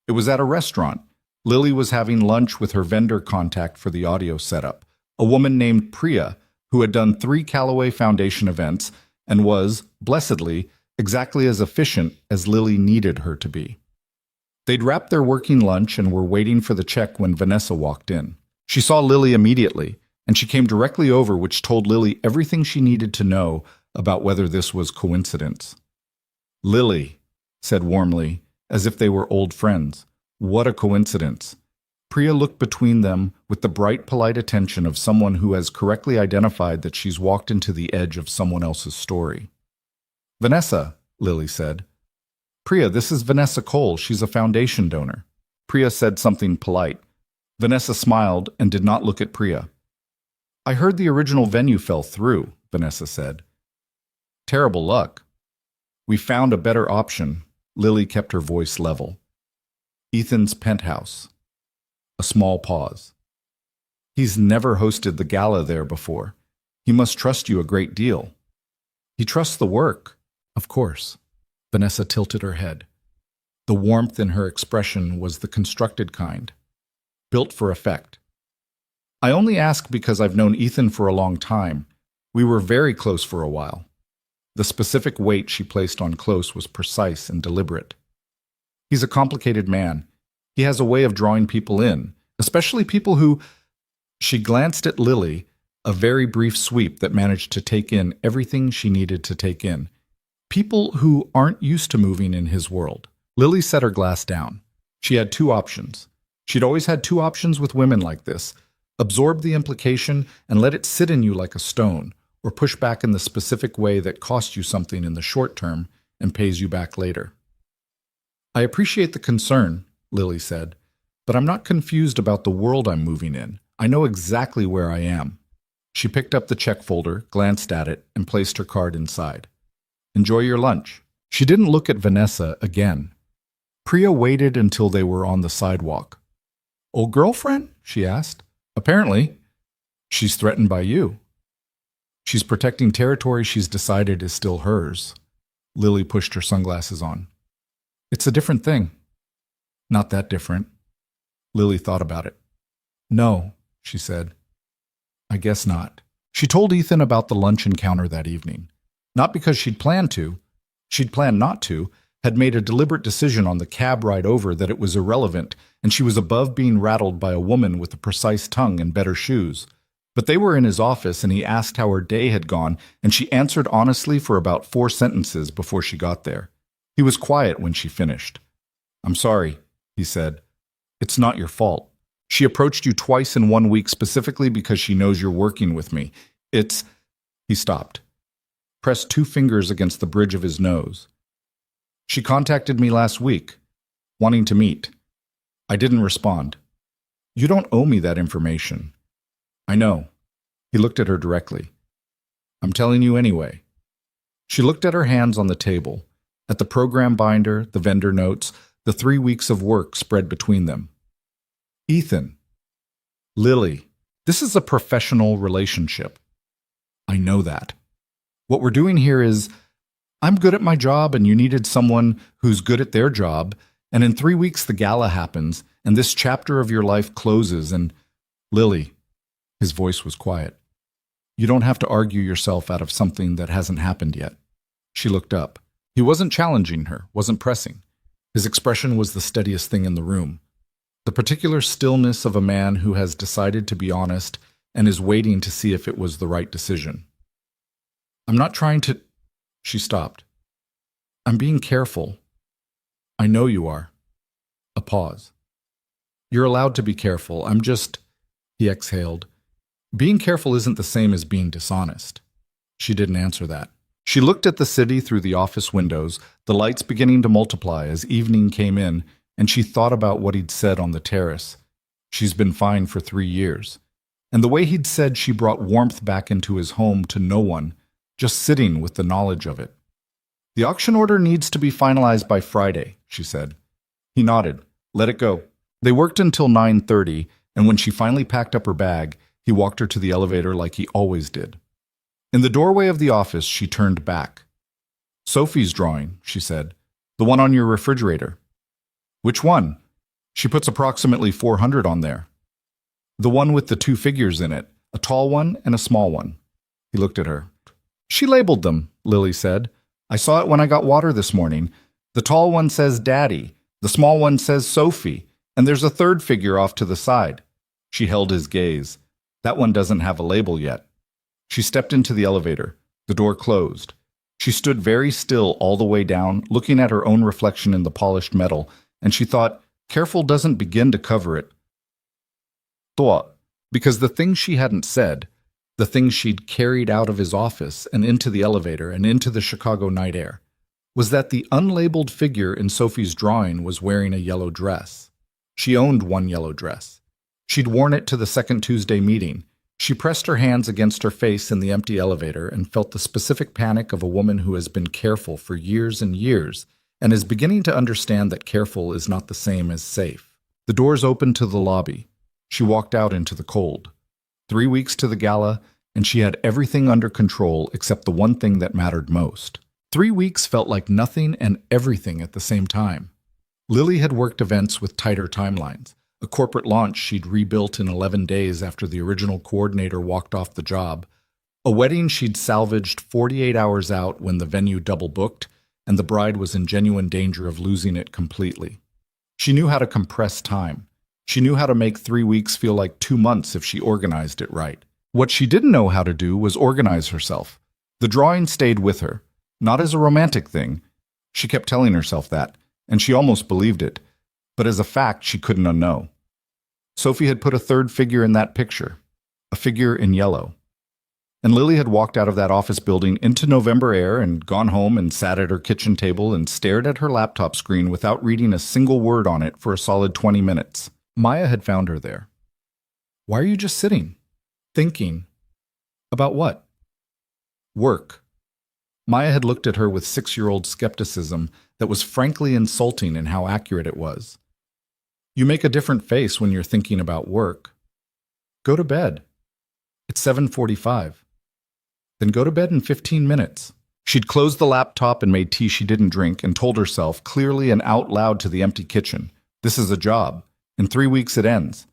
It was at a restaurant. Lily was having lunch with her vendor contact for the audio setup, a woman named Priya, who had done 3 Callaway Foundation events and was, blessedly, exactly as efficient as Lily needed her to be. They'd wrapped their working lunch and were waiting for the check when Vanessa walked in. She saw Lily immediately, and she came directly over, which told Lily everything she needed to know about whether this was coincidence. "Lily," said warmly, as if they were old friends. "What a coincidence." Priya looked between them with the bright, polite attention of someone who has correctly identified that she's walked into the edge of someone else's story. "Vanessa," Lily said. "Priya, this is Vanessa Cole. She's a foundation donor." Priya said something polite. Vanessa smiled and did not look at Priya. "I heard the original venue fell through," Vanessa said. "Terrible luck." "We found a better option." Lily kept her voice level. "Ethan's penthouse." A small pause. "He's never hosted the gala there before. He must trust you a great deal." "He trusts the work." "Of course." Vanessa tilted her head. The warmth in her expression was the constructed kind, built for effect. "I only ask because I've known Ethan for a long time. We were very close for a while." The specific weight she placed on close was precise and deliberate. "He's a complicated man. He has a way of drawing people in, especially people who—" She glanced at Lily, a very brief sweep that managed to take in everything she needed to take in. "People who aren't used to moving in his world." Lily set her glass down. She had 2 options. She'd always had 2 options with women like this: absorb the implication and let it sit in you like a stone, or push back in the specific way that costs you something in the short term and pays you back later. "I appreciate the concern," Lily said, "but I'm not confused about the world I'm moving in. I know exactly where I am." She picked up the check folder, glanced at it, and placed her card inside. "Enjoy your lunch." She didn't look at Vanessa again. Priya waited until they were on the sidewalk. "Old girlfriend?" she asked. "Apparently." "She's threatened by you." "She's protecting territory she's decided is still hers." Lily pushed her sunglasses on. "It's a different thing." "Not that different." Lily thought about it. "No," she said. "I guess not." She told Ethan about the lunch encounter that evening. Not because she'd planned to. She'd planned not to, had made a deliberate decision on the cab ride over that it was irrelevant, and she was above being rattled by a woman with a precise tongue and better shoes. But they were in his office, and he asked how her day had gone, and she answered honestly for about 4 sentences before she got there. He was quiet when she finished. "I'm sorry," he said. "It's not your fault. She approached you twice in 1 week specifically because she knows you're working with me. It's—" He stopped. pressed 2 fingers against the bridge of his nose. She contacted me last week, wanting to meet. I didn't respond. You don't owe me that information. I know. He looked at her directly. I'm telling you anyway. She looked at her hands on the table, at the program binder, the vendor notes, the 3 weeks of work spread between them. Ethan. Lily. This is a professional relationship. I know that. What we're doing here is, I'm good at my job and you needed someone who's good at their job, and in 3 weeks the gala happens, and this chapter of your life closes, and Lily, his voice was quiet. You don't have to argue yourself out of something that hasn't happened yet. She looked up. He wasn't challenging her, wasn't pressing. His expression was the steadiest thing in the room. The particular stillness of a man who has decided to be honest and is waiting to see if it was the right decision. I'm not trying to... She stopped. I'm being careful. I know you are. A pause. You're allowed to be careful. I'm just... He exhaled. Being careful isn't the same as being dishonest. She didn't answer that. She looked at the city through the office windows, the lights beginning to multiply as evening came in, and she thought about what he'd said on the terrace. She's been fine for 3 years. And the way he'd said she brought warmth back into his home to no one, just sitting with the knowledge of it. The auction order needs to be finalized by Friday, she said. He nodded. Let it go. They worked until 9:30, and when she finally packed up her bag, he walked her to the elevator like he always did. In the doorway of the office, she turned back. Sophie's drawing, she said. The one on your refrigerator. Which one? She puts approximately 400 on there. The one with the 2 figures in it, a tall one and a small one. He looked at her. She labeled them, Lily said. I saw it when I got water this morning. The tall one says Daddy, the small one says Sophie, and there's a 3rd figure off to the side. She held his gaze. That one doesn't have a label yet. She stepped into the elevator. The door closed. She stood very still all the way down, looking at her own reflection in the polished metal, and she thought, careful doesn't begin to cover it. Thought, because the things she hadn't said, the things she'd carried out of his office and into the elevator and into the Chicago night air, was that the unlabeled figure in Sophie's drawing was wearing a yellow dress. She owned one yellow dress. She'd worn it to the second Tuesday meeting. She pressed her hands against her face in the empty elevator and felt the specific panic of a woman who has been careful for years and years and is beginning to understand that careful is not the same as safe. The doors opened to the lobby. She walked out into the cold. 3 weeks to the gala, and she had everything under control except the one thing that mattered most. 3 weeks felt like nothing and everything at the same time. Lily had worked events with tighter timelines. A corporate launch she'd rebuilt in 11 days after the original coordinator walked off the job. A wedding she'd salvaged 48 hours out when the venue double-booked, and the bride was in genuine danger of losing it completely. She knew how to compress time. She knew how to make 3 weeks feel like 2 months if she organized it right. What she didn't know how to do was organize herself. The drawing stayed with her, not as a romantic thing. She kept telling herself that, and she almost believed it, but as a fact she couldn't unknow. Sophie had put a 3rd figure in that picture, a figure in yellow. And Lily had walked out of that office building into November air and gone home and sat at her kitchen table and stared at her laptop screen without reading a single word on it for a solid 20 minutes. Maya had found her there. Why are you just sitting? Thinking. About what? Work. Maya had looked at her with 6-year-old skepticism that was frankly insulting in how accurate it was. You make a different face when you're thinking about work. Go to bed. It's 7:45. Then go to bed in 15 minutes. She'd closed the laptop and made tea she didn't drink and told herself clearly and out loud to the empty kitchen, this is a job. In 3 weeks it ends.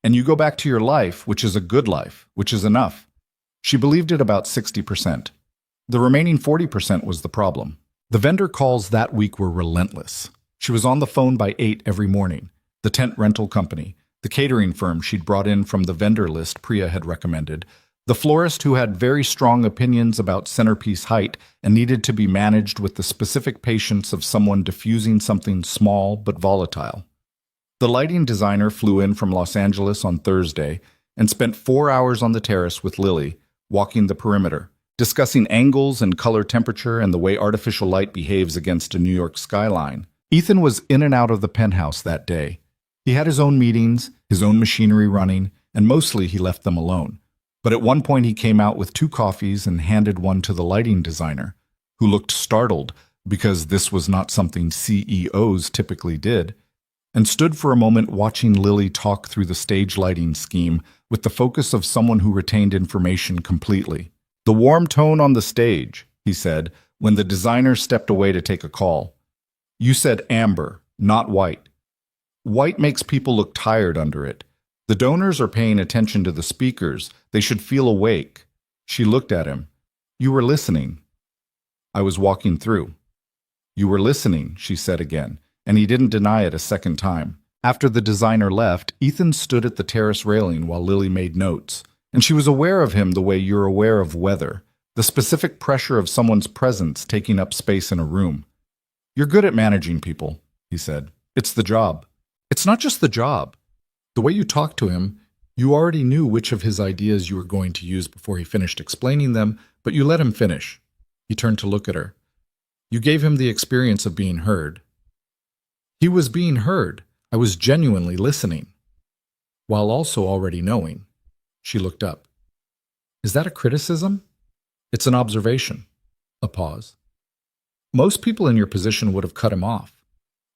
And you go back to your life, which is a good life, which is enough. She believed it about 60%. The remaining 40% was the problem. The vendor calls that week were relentless. She was on the phone by 8 every morning. The tent rental company, the catering firm she'd brought in from the vendor list Priya had recommended, the florist who had very strong opinions about centerpiece height and needed to be managed with the specific patience of someone diffusing something small but volatile. The lighting designer flew in from Los Angeles on Thursday and spent 4 hours on the terrace with Lily, walking the perimeter, discussing angles and color temperature and the way artificial light behaves against a New York skyline. Ethan was in and out of the penthouse that day. He had his own meetings, his own machinery running, and mostly he left them alone. But at one point he came out with 2 coffees and handed one to the lighting designer, who looked startled because this was not something CEOs typically did, and stood for a moment watching Lily talk through the stage lighting scheme with the focus of someone who retained information completely. "The warm tone on the stage," he said, when the designer stepped away to take a call. "You said amber, not white. White makes people look tired under it. The donors are paying attention to the speakers. They should feel awake." She looked at him. "You were listening." "I was walking through." "You were listening," she said again, and he didn't deny it a second time. After the designer left, Ethan stood at the terrace railing while Lily made notes, and she was aware of him the way you're aware of weather, the specific pressure of someone's presence taking up space in a room. "You're good at managing people," he said. "It's the job." "It's not just the job. The way you talked to him, you already knew which of his ideas you were going to use before he finished explaining them, but you let him finish." He turned to look at her. "You gave him the experience of being heard." "He was being heard. I was genuinely listening, while also already knowing." She looked up. "Is that a criticism?" "It's an observation." A pause. "Most people in your position would have cut him off.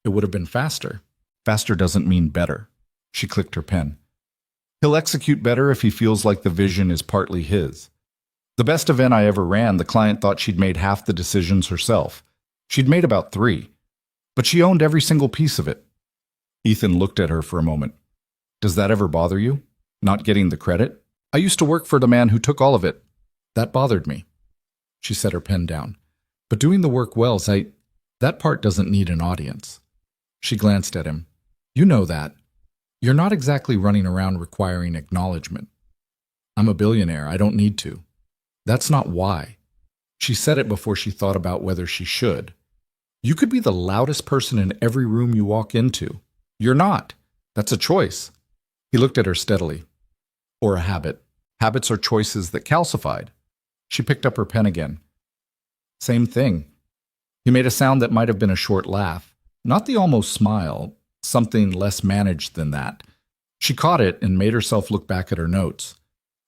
It would have been faster." "Faster doesn't mean better." She clicked her pen. "He'll execute better if he feels like the vision is partly his. The best event I ever ran, the client thought she'd made half the decisions herself. She'd made about 3, but she owned every single piece of it." Ethan looked at her for a moment. "Does that ever bother you? Not getting the credit? I used to work for the man who took all of it. That bothered me." She set her pen down. "But doing the work well, that part doesn't need an audience." She glanced at him. "You know that. You're not exactly running around requiring acknowledgement. I'm a billionaire. I don't need to. That's not why." She said it before she thought about whether she should. "You could be the loudest person in every room you walk into. You're not. That's a choice." He looked at her steadily. "Or a habit. Habits are choices that calcified." She picked up her pen again. "Same thing." He made a sound that might have been a short laugh, not the almost smile, something less managed than that. She caught it and made herself look back at her notes.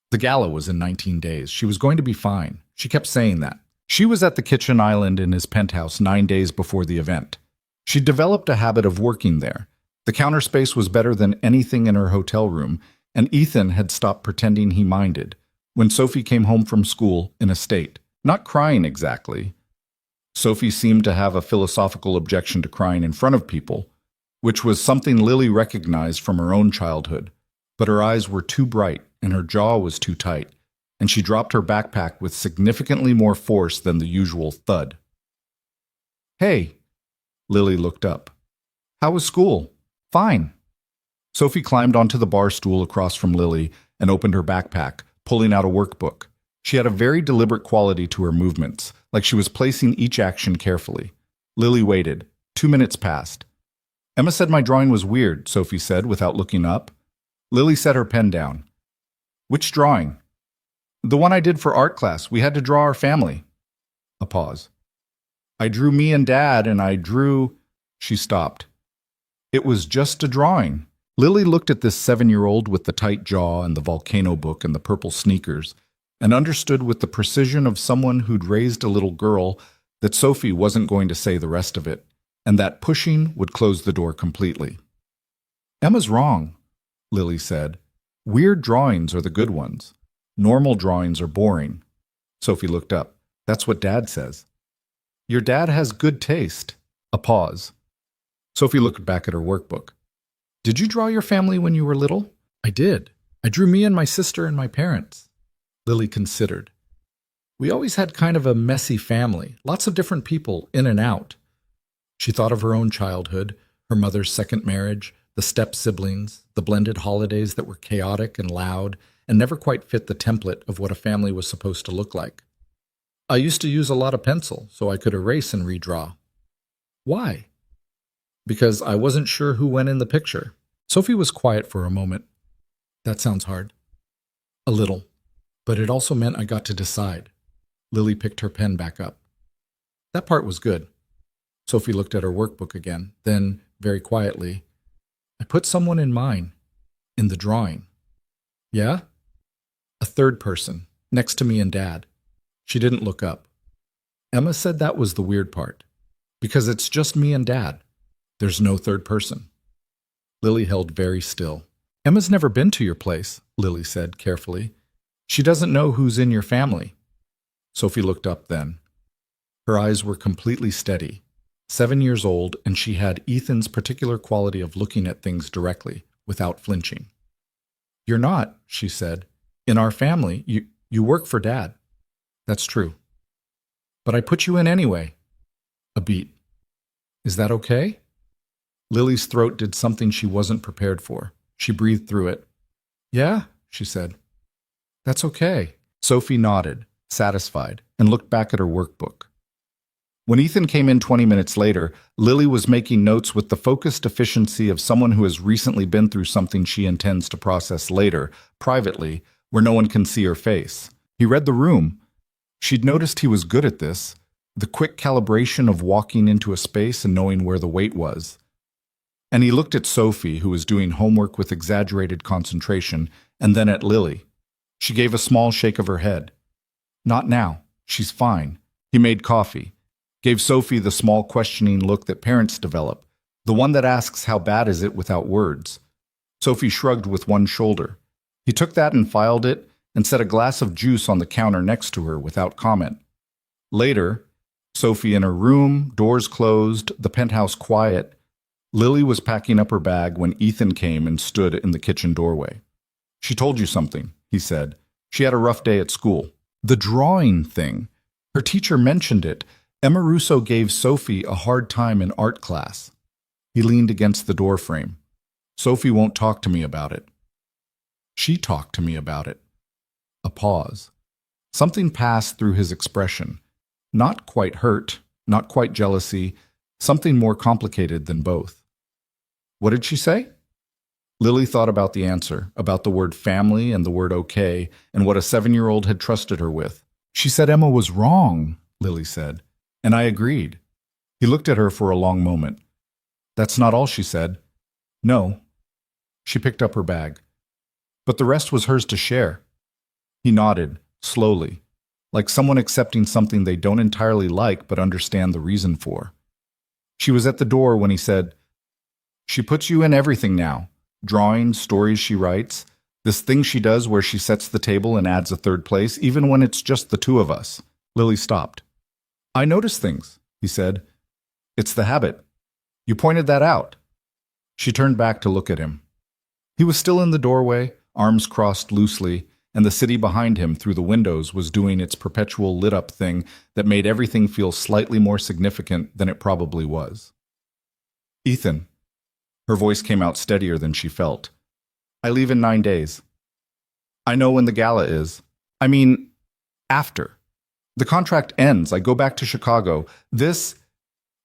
The gala was in 19 days. She was going to be fine. She kept saying that. She was at the kitchen island in his penthouse 9 days before the event. She developed a habit of working there. The counter space was better than anything in her hotel room, and Ethan had stopped pretending he minded when Sophie came home from school in a state. Not crying exactly. Sophie seemed to have a philosophical objection to crying in front of people, which was something Lily recognized from her own childhood. But her eyes were too bright and her jaw was too tight, and she dropped her backpack with significantly more force than the usual thud. "Hey." Lily looked up. "How was school?" "Fine." Sophie climbed onto the bar stool across from Lily and opened her backpack, pulling out a workbook. She had a very deliberate quality to her movements, like she was placing each action carefully. Lily waited. 2 minutes passed. "Emma said my drawing was weird," Sophie said without looking up. Lily set her pen down. "Which drawing?" "The one I did for art class. We had to draw our family." A pause. "I drew me and Dad, and I drew—" She stopped. "It was just a drawing." Lily looked at this 7-year-old with the tight jaw and the volcano book and the purple sneakers, and understood with the precision of someone who'd raised a little girl that Sophie wasn't going to say the rest of it, and that pushing would close the door completely. "Emma's wrong," Lily said. "Weird drawings are the good ones. Normal drawings are boring." Sophie looked up. "That's what Dad says." "Your dad has good taste." A pause. Sophie looked back at her workbook. "Did you draw your family when you were little?" "I did. I drew me and my sister and my parents." Lily considered. "We always had kind of a messy family, lots of different people in and out." She thought of her own childhood, her mother's second marriage, the step-siblings, the blended holidays that were chaotic and loud and never quite fit the template of what a family was supposed to look like. "I used to use a lot of pencil so I could erase and redraw." "Why?" "Because I wasn't sure who went in the picture." Sophie was quiet for a moment. "That sounds hard." "A little. But it also meant I got to decide." Lily picked her pen back up. That part was good. Sophie looked at her workbook again, then, very quietly, I put someone in mine, in the drawing. Yeah? A third person, next to me and Dad. She didn't look up. Emma said that was the weird part. Because it's just me and Dad. There's no third person. Lily held very still. Emma's never been to your place, Lily said carefully. She doesn't know who's in your family. Sophie looked up then. Her eyes were completely steady. 7 years old, and she had Ethan's particular quality of looking at things directly, without flinching. You're not, she said. In our family, you work for Dad. That's true. But I put you in anyway. A beat. Is that okay? Lily's throat did something she wasn't prepared for. She breathed through it. Yeah, she said. That's okay. Sophie nodded, satisfied, and looked back at her workbook. When Ethan came in 20 minutes later, Lily was making notes with the focused efficiency of someone who has recently been through something she intends to process later, privately, where no one can see her face. He read the room. She'd noticed he was good at this, the quick calibration of walking into a space and knowing where the weight was. And he looked at Sophie, who was doing homework with exaggerated concentration, and then at Lily. She gave a small shake of her head. Not now. She's fine. He made coffee. Gave Sophie the small questioning look that parents develop, the one that asks how bad is it without words. Sophie shrugged with one shoulder. He took that and filed it and set a glass of juice on the counter next to her without comment. Later, Sophie in her room, doors closed, the penthouse quiet, Lily was packing up her bag when Ethan came and stood in the kitchen doorway. She told you something, he said. She had a rough day at school. The drawing thing. Her teacher mentioned it. Emma Russo gave Sophie a hard time in art class. He leaned against the doorframe. Sophie won't talk to me about it. She talked to me about it. A pause. Something passed through his expression. Not quite hurt, not quite jealousy, something more complicated than both. What did she say? Lily thought about the answer, about the word family and the word okay, and what a 7-year-old had trusted her with. She said Emma was wrong, Lily said. And I agreed. He looked at her for a long moment. That's not all, she said. No. She picked up her bag. But the rest was hers to share. He nodded, slowly, like someone accepting something they don't entirely like but understand the reason for. She was at the door when he said, She puts you in everything now. Drawings, stories she writes, this thing she does where she sets the table and adds a third place, even when it's just the two of us. Lily stopped. I notice things, he said. It's the habit. You pointed that out. She turned back to look at him. He was still in the doorway, arms crossed loosely, and the city behind him through the windows was doing its perpetual lit-up thing that made everything feel slightly more significant than it probably was. Ethan. Her voice came out steadier than she felt. I leave in 9 days. I know when the gala is. I mean, after. The contract ends. I go back to Chicago.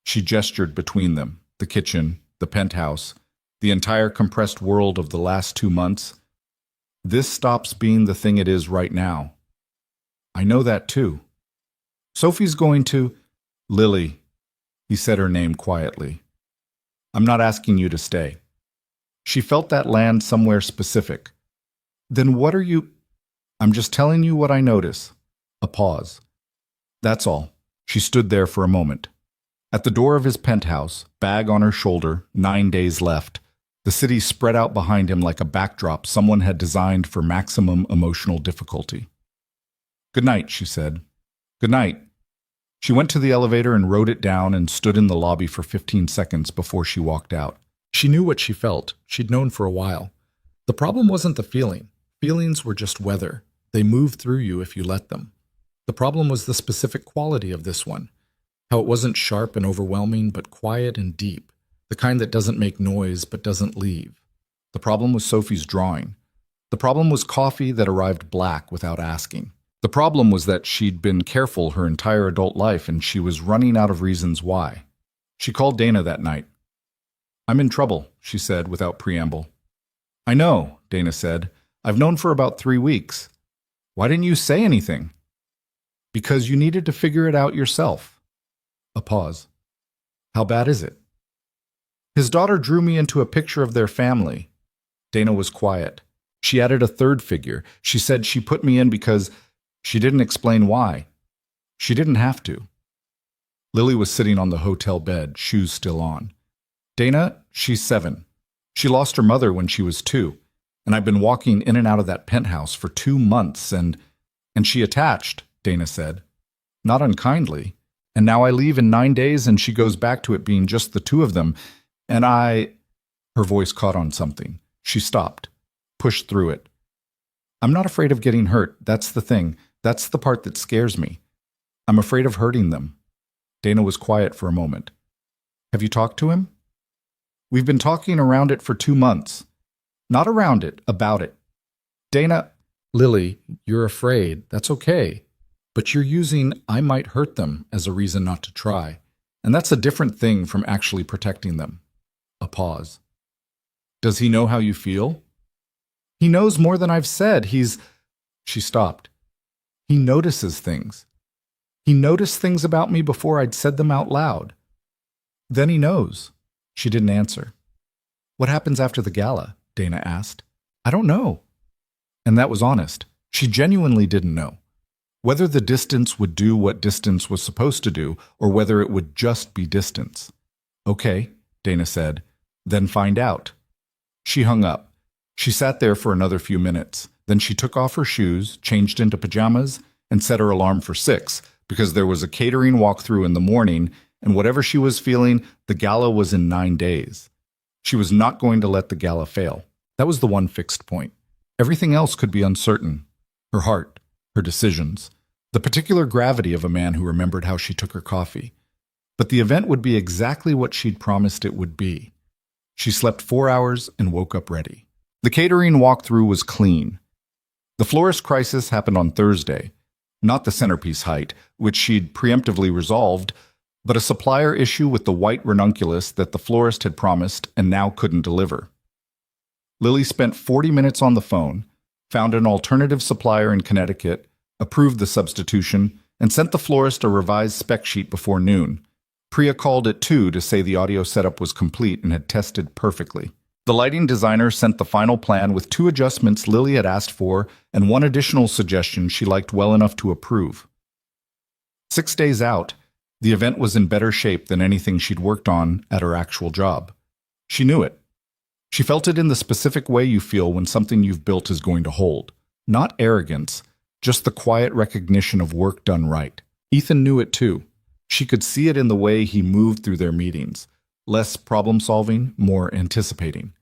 She gestured between them, the kitchen, the penthouse, the entire compressed world of the last 2 months. This stops being the thing it is right now. I know that too. Sophie's going to... Lily. He said her name quietly. I'm not asking you to stay. She felt that land somewhere specific. Then what are you... I'm just telling you what I notice. A pause. That's all. She stood there for a moment. At the door of his penthouse, bag on her shoulder, 9 days left, the city spread out behind him like a backdrop someone had designed for maximum emotional difficulty. Good night, she said. Good night. She went to the elevator and rode it down and stood in the lobby for 15 seconds before she walked out. She knew what she felt. She'd known for a while. The problem wasn't the feeling. Feelings were just weather. They move through you if you let them. The problem was the specific quality of this one, how it wasn't sharp and overwhelming, but quiet and deep, the kind that doesn't make noise but doesn't leave. The problem was Sophie's drawing. The problem was coffee that arrived black without asking. The problem was that she'd been careful her entire adult life and she was running out of reasons why. She called Dana that night. I'm in trouble, she said without preamble. I know, Dana said. I've known for about 3 weeks. Why didn't you say anything? Because you needed to figure it out yourself. A pause. How bad is it? His daughter drew me into a picture of their family. Dana was quiet. She added a third figure. She said she put me in because she didn't explain why. She didn't have to. Lily was sitting on the hotel bed, shoes still on. Dana, she's 7. She lost her mother when she was 2, and I've been walking in and out of that penthouse for 2 months, and she attached, Dana said. Not unkindly. And now I leave in 9 days and she goes back to it being just the two of them, and Her voice caught on something. She stopped, pushed through it. I'm not afraid of getting hurt, that's the thing. That's the part that scares me. I'm afraid of hurting them. Dana was quiet for a moment. Have you talked to him? We've been talking around it for 2 months. Not around it, about it. Dana, Lily, you're afraid. That's okay. But you're using I might hurt them as a reason not to try. And that's a different thing from actually protecting them. A pause. Does he know how you feel? He knows more than I've said. She stopped. He notices things. He noticed things about me before I'd said them out loud. Then he knows. She didn't answer. What happens after the gala? Dana asked. I don't know. And that was honest. She genuinely didn't know. Whether the distance would do what distance was supposed to do, or whether it would just be distance. Okay, Dana said. Then find out. She hung up. She sat there for another few minutes. Then she took off her shoes, changed into pajamas, and set her alarm for 6, because there was a catering walkthrough in the morning, and whatever she was feeling, the gala was in 9 days. She was not going to let the gala fail. That was the one fixed point. Everything else could be uncertain. Her heart, her decisions, the particular gravity of a man who remembered how she took her coffee. But the event would be exactly what she'd promised it would be. She slept 4 hours and woke up ready. The catering walkthrough was clean. The florist crisis happened on Thursday. Not the centerpiece height, which she'd preemptively resolved, but a supplier issue with the white ranunculus that the florist had promised and now couldn't deliver. Lily spent 40 minutes on the phone, found an alternative supplier in Connecticut, approved the substitution, and sent the florist a revised spec sheet before noon. Priya called at 2 to say the audio setup was complete and had tested perfectly. The lighting designer sent the final plan with 2 adjustments Lily had asked for and 1 additional suggestion she liked well enough to approve. 6 days out, the event was in better shape than anything she'd worked on at her actual job. She knew it. She felt it in the specific way you feel when something you've built is going to hold. Not arrogance, just the quiet recognition of work done right. Ethan knew it too. She could see it in the way he moved through their meetings. Less problem-solving, more anticipating.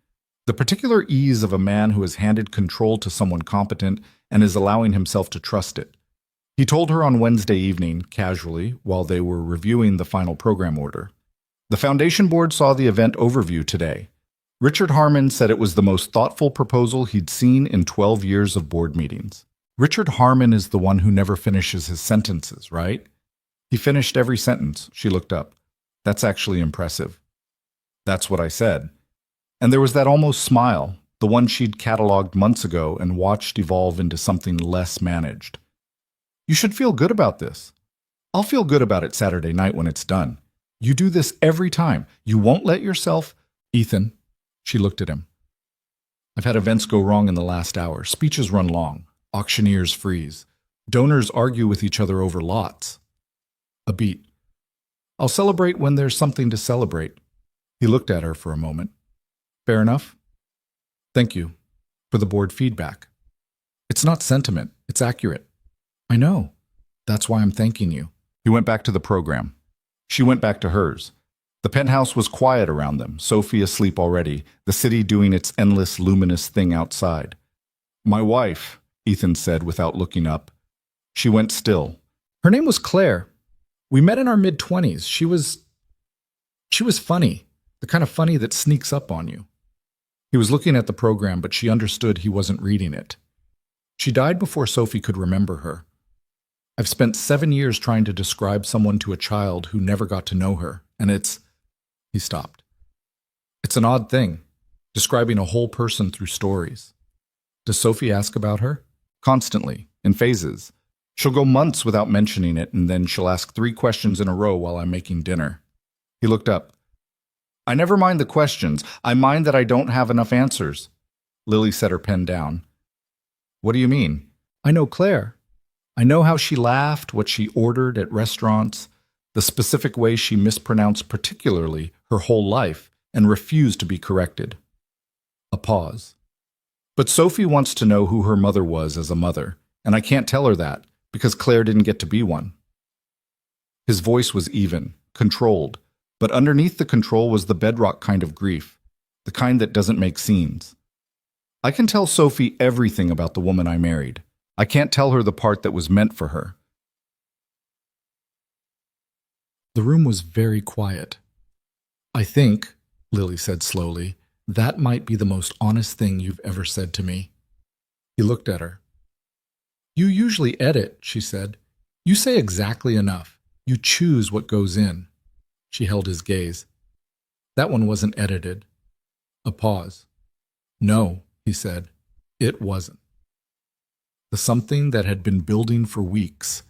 The particular ease of a man who has handed control to someone competent and is allowing himself to trust it. He told her on Wednesday evening, casually, while they were reviewing the final program order. The foundation board saw the event overview today. Richard Harmon said it was the most thoughtful proposal he'd seen in 12 years of board meetings. Richard Harmon is the one who never finishes his sentences, right? He finished every sentence. She looked up. That's actually impressive. That's what I said. And there was that almost smile, the one she'd cataloged months ago and watched evolve into something less managed. You should feel good about this. I'll feel good about it Saturday night when it's done. You do this every time. You won't let yourself... Ethan, she looked at him. I've had events go wrong in the last hour. Speeches run long. Auctioneers freeze. Donors argue with each other over lots. A beat. I'll celebrate when there's something to celebrate. He looked at her for a moment. Fair enough? Thank you for the board feedback. It's not sentiment, it's accurate. I know. That's why I'm thanking you. He went back to the program. She went back to hers. The penthouse was quiet around them, Sophie asleep already, the city doing its endless, luminous thing outside. My wife, Ethan said without looking up. She went still. Her name was Claire. We met in our mid-20s. She was funny, the kind of funny that sneaks up on you. He was looking at the program, but she understood he wasn't reading it. She died before Sophie could remember her. I've spent 7 years trying to describe someone to a child who never got to know her, and it's... He stopped. It's an odd thing, describing a whole person through stories. Does Sophie ask about her? Constantly, in phases. She'll go months without mentioning it, and then she'll ask 3 questions in a row while I'm making dinner. He looked up. I never mind the questions. I mind that I don't have enough answers. Lily set her pen down. What do you mean? I know Claire. I know how she laughed, what she ordered at restaurants, the specific way she mispronounced particularly her whole life and refused to be corrected. A pause. But Sophie wants to know who her mother was as a mother, and I can't tell her that because Claire didn't get to be one. His voice was even, controlled, but underneath the control was the bedrock kind of grief, the kind that doesn't make scenes. I can tell Sophie everything about the woman I married. I can't tell her the part that was meant for her. The room was very quiet. I think, Lily said slowly, that might be the most honest thing you've ever said to me. He looked at her. You usually edit, she said. You say exactly enough. You choose what goes in. She held his gaze. That one wasn't edited. A pause. No, he said. It wasn't. The something that had been building for weeks.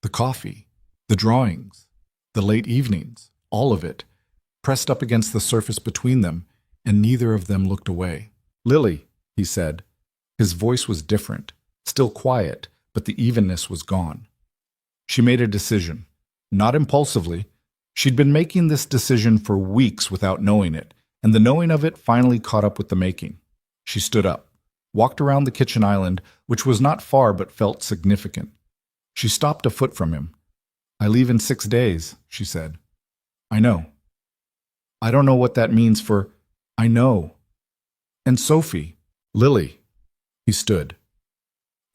The coffee, the drawings, the late evenings, all of it, pressed up against the surface between them, and neither of them looked away. Lily, he said. His voice was different, still quiet, but the evenness was gone. She made a decision, not impulsively. She'd been making this decision for weeks without knowing it, and the knowing of it finally caught up with the making. She stood up, walked around the kitchen island, which was not far but felt significant. She stopped a foot from him. I leave in 6 days, she said. I know. I don't know what that means for... I know. And Sophie. Lily. He stood.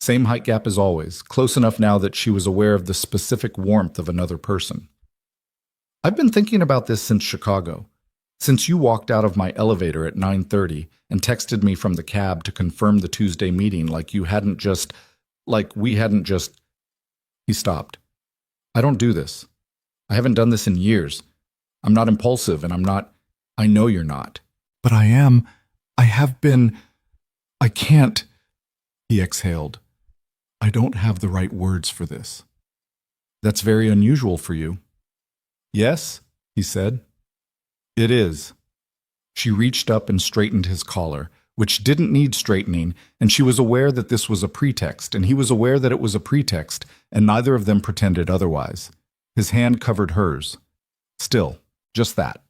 Same height gap as always, close enough now that she was aware of the specific warmth of another person. I've been thinking about this since Chicago. Since you walked out of my elevator at 9:30 and texted me from the cab to confirm the Tuesday meeting like we hadn't just... He stopped. I don't do this. I haven't done this in years. I'm not impulsive and I'm not... I know you're not. But I am. I have been... I can't... He exhaled. I don't have the right words for this. That's very unusual for you. Yes, he said. It is. She reached up and straightened his collar, which didn't need straightening, and she was aware that this was a pretext, and he was aware that it was a pretext, and neither of them pretended otherwise. His hand covered hers. Still, just that.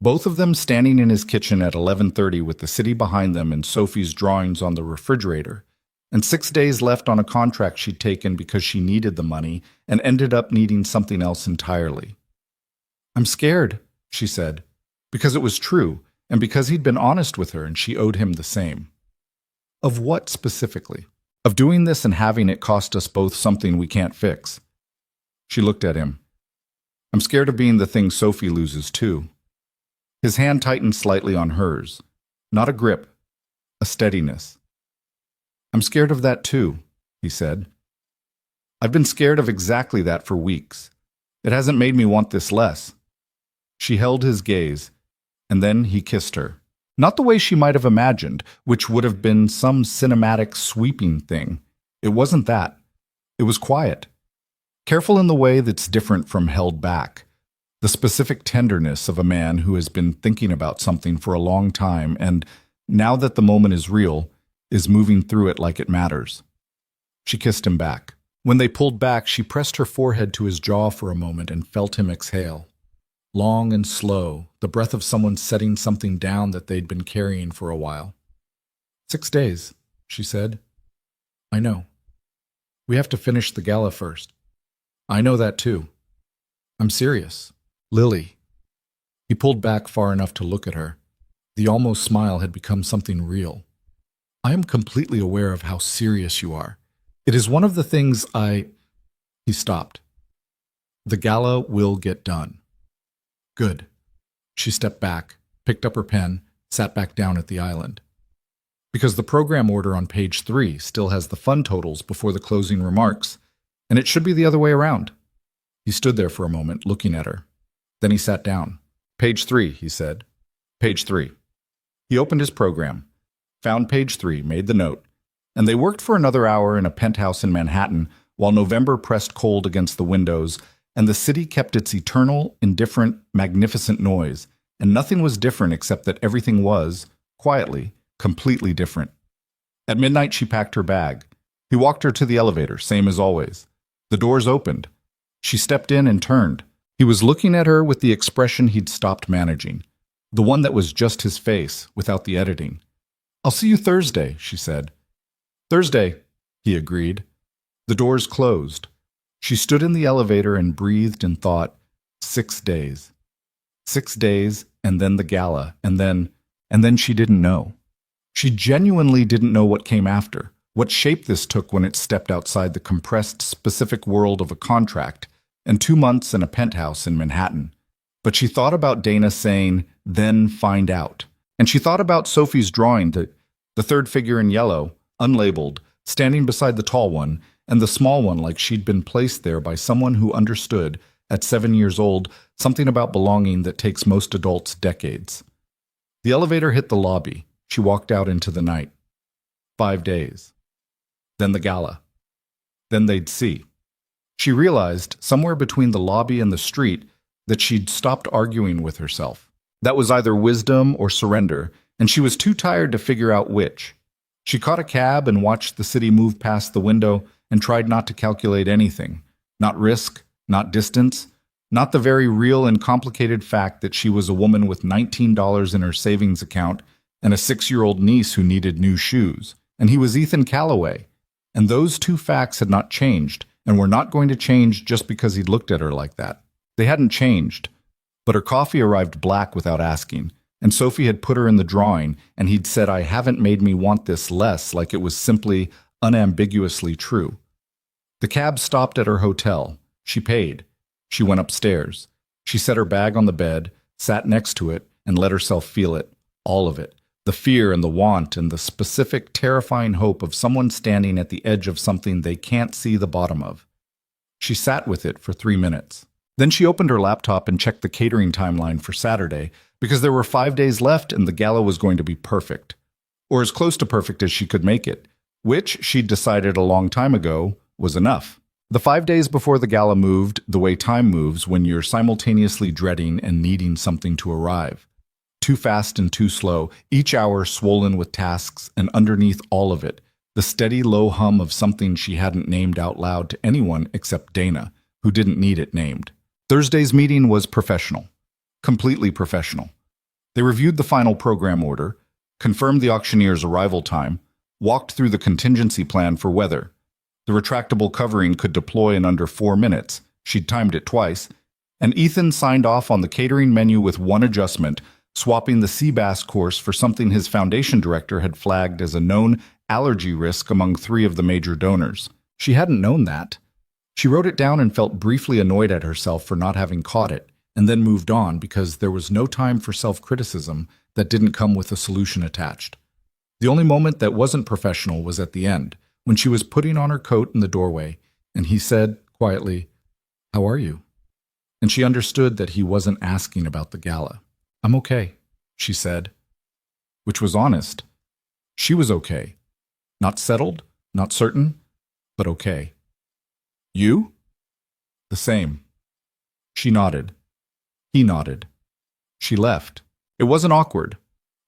Both of them standing in his kitchen at 11:30 with the city behind them and Sophie's drawings on the refrigerator, and 6 days left on a contract she'd taken because she needed the money and ended up needing something else entirely. I'm scared, she said, because it was true, and because he'd been honest with her and she owed him the same. Of what specifically? Of doing this and having it cost us both something we can't fix. She looked at him. I'm scared of being the thing Sophie loses too. His hand tightened slightly on hers. Not a grip, a steadiness. I'm scared of that too, he said. I've been scared of exactly that for weeks. It hasn't made me want this less. She held his gaze, and then he kissed her. Not the way she might have imagined, which would have been some cinematic sweeping thing. It wasn't that. It was quiet. Careful in the way that's different from held back. The specific tenderness of a man who has been thinking about something for a long time and, now that the moment is real, is moving through it like it matters. She kissed him back. When they pulled back, she pressed her forehead to his jaw for a moment and felt him exhale. Long and slow, the breath of someone setting something down that they'd been carrying for a while. 6 days, she said. I know. We have to finish the gala first. I know that too. I'm serious. Lily. He pulled back far enough to look at her. The almost smile had become something real. I am completely aware of how serious you are. It is one of the things He stopped. The gala will get done. Good. She stepped back, picked up her pen, sat back down at the island. Because the program order on page 3 still has the fund totals before the closing remarks, and it should be the other way around. He stood there for a moment, looking at her. Then he sat down. Page 3, he said. Page 3. He opened his program, found page 3, made the note, and they worked for another hour in a penthouse in Manhattan while November pressed cold against the windows, and the city kept its eternal, indifferent, magnificent noise, and nothing was different except that everything was, quietly, completely different. At midnight, she packed her bag. He walked her to the elevator, same as always. The doors opened. She stepped in and turned. He was looking at her with the expression he'd stopped managing, the one that was just his face, without the editing. "I'll see you Thursday," she said. "Thursday," he agreed. The doors closed. She stood in the elevator and breathed and thought, 6 days. 6 days, and then the gala, and then she didn't know. She genuinely didn't know what came after, what shape this took when it stepped outside the compressed, specific world of a contract and 2 months in a penthouse in Manhattan. But she thought about Dana saying, "Then find out." And she thought about Sophie's drawing, the third figure in yellow, unlabeled, standing beside the tall one, and the small one like she'd been placed there by someone who understood, at 7 years old, something about belonging that takes most adults decades. The elevator hit the lobby. She walked out into the night. 5 days. Then the gala. Then they'd see. She realized, somewhere between the lobby and the street, that she'd stopped arguing with herself. That was either wisdom or surrender, and she was too tired to figure out which. She caught a cab and watched the city move past the window and tried not to calculate anything. Not risk, not distance, not the very real and complicated fact that she was a woman with $19 in her savings account and a 6-year-old niece who needed new shoes. And he was Ethan Calloway. And those two facts had not changed, and were not going to change just because he'd looked at her like that. They hadn't changed. But her coffee arrived black without asking, and Sophie had put her in the drawing, and he'd said, "I haven't made me want this less," like it was simply, unambiguously true. The cab stopped at her hotel. She paid. She went upstairs. She set her bag on the bed, sat next to it, and let herself feel it, all of it. The fear and the want and the specific, terrifying hope of someone standing at the edge of something they can't see the bottom of. She sat with it for 3 minutes. Then she opened her laptop and checked the catering timeline for Saturday, because there were 5 days left and the gala was going to be perfect. Or as close to perfect as she could make it, which, she'd decided a long time ago, was enough. The 5 days before the gala moved the way time moves when you're simultaneously dreading and needing something to arrive. Too fast and too slow, each hour swollen with tasks, and underneath all of it, the steady low hum of something she hadn't named out loud to anyone except Dana, who didn't need it named. Thursday's meeting was professional. Completely professional. They reviewed the final program order, confirmed the auctioneer's arrival time, walked through the contingency plan for weather. The retractable covering could deploy in under 4 minutes. She'd timed it twice. And Ethan signed off on the catering menu with one adjustment, swapping the sea bass course for something his foundation director had flagged as a known allergy risk among 3 of the major donors. She hadn't known that. She wrote it down and felt briefly annoyed at herself for not having caught it, and then moved on because there was no time for self-criticism that didn't come with a solution attached. The only moment that wasn't professional was at the end, when she was putting on her coat in the doorway, and he said, quietly, "How are you?" And she understood that he wasn't asking about the gala. "I'm okay," she said. Which was honest. She was okay. Not settled, not certain, but okay. "You?" "The same." She nodded. He nodded. She left. It wasn't awkward.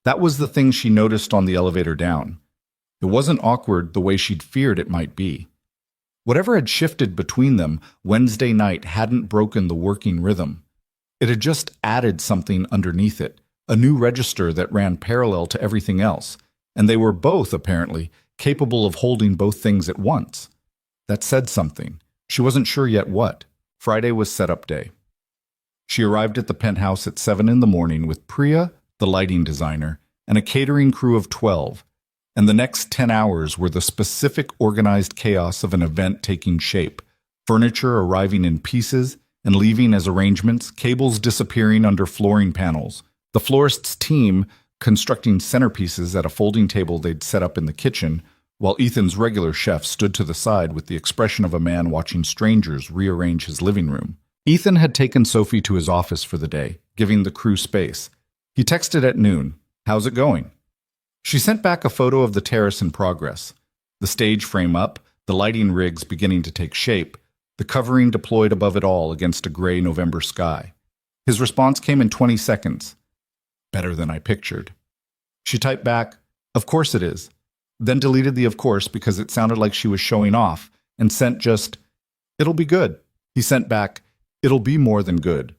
That was the thing she noticed on the elevator down. It wasn't awkward the way she'd feared it might be. Whatever had shifted between them Wednesday night hadn't broken the working rhythm. It had just added something underneath it, a new register that ran parallel to everything else, and they were both, apparently, capable of holding both things at once. That said something. She wasn't sure yet what. Friday was setup day. She arrived at the penthouse at 7 in the morning with Priya, the lighting designer, and a catering crew of 12, and the next 10 hours were the specific organized chaos of an event taking shape, furniture arriving in pieces and leaving as arrangements, cables disappearing under flooring panels, the florist's team constructing centerpieces at a folding table they'd set up in the kitchen, while Ethan's regular chef stood to the side with the expression of a man watching strangers rearrange his living room. Ethan had taken Sophie to his office for the day, giving the crew space. He texted at noon, "How's it going?" She sent back a photo of the terrace in progress. The stage frame up, the lighting rigs beginning to take shape, the covering deployed above it all against a gray November sky. His response came in 20 seconds. Better than I pictured. She typed back, "Of course it is," then deleted the "of course" because it sounded like she was showing off, and sent just, "It'll be good." He sent back, "It'll be more than good."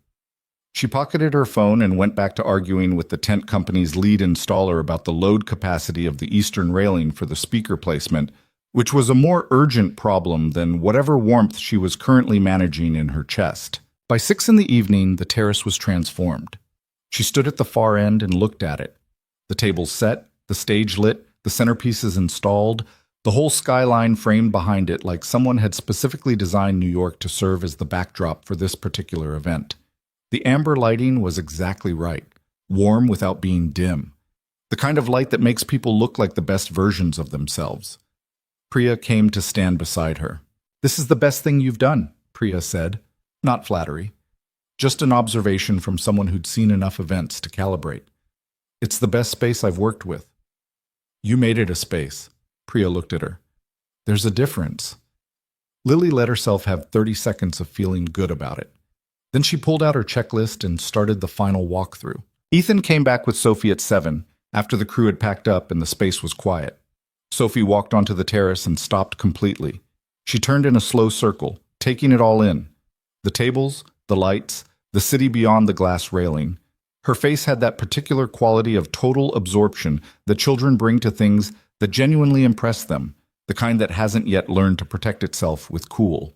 She pocketed her phone and went back to arguing with the tent company's lead installer about the load capacity of the eastern railing for the speaker placement, which was a more urgent problem than whatever warmth she was currently managing in her chest. By 6 in the evening, the terrace was transformed. She stood at the far end and looked at it. The tables set, the stage lit, the centerpieces installed, the whole skyline framed behind it like someone had specifically designed New York to serve as the backdrop for this particular event. The amber lighting was exactly right, warm without being dim, the kind of light that makes people look like the best versions of themselves. Priya came to stand beside her. "This is the best thing you've done," Priya said. Not flattery. Just an observation from someone who'd seen enough events to calibrate. "It's the best space I've worked with." "You made it a space." Priya looked at her. "There's a difference." Lily let herself have 30 seconds of feeling good about it. Then she pulled out her checklist and started the final walkthrough. Ethan came back with Sophie at 7, after the crew had packed up and the space was quiet. Sophie walked onto the terrace and stopped completely. She turned in a slow circle, taking it all in. The tables, the lights, the city beyond the glass railing. Her face had that particular quality of total absorption that children bring to things that genuinely impress them, the kind that hasn't yet learned to protect itself with cool.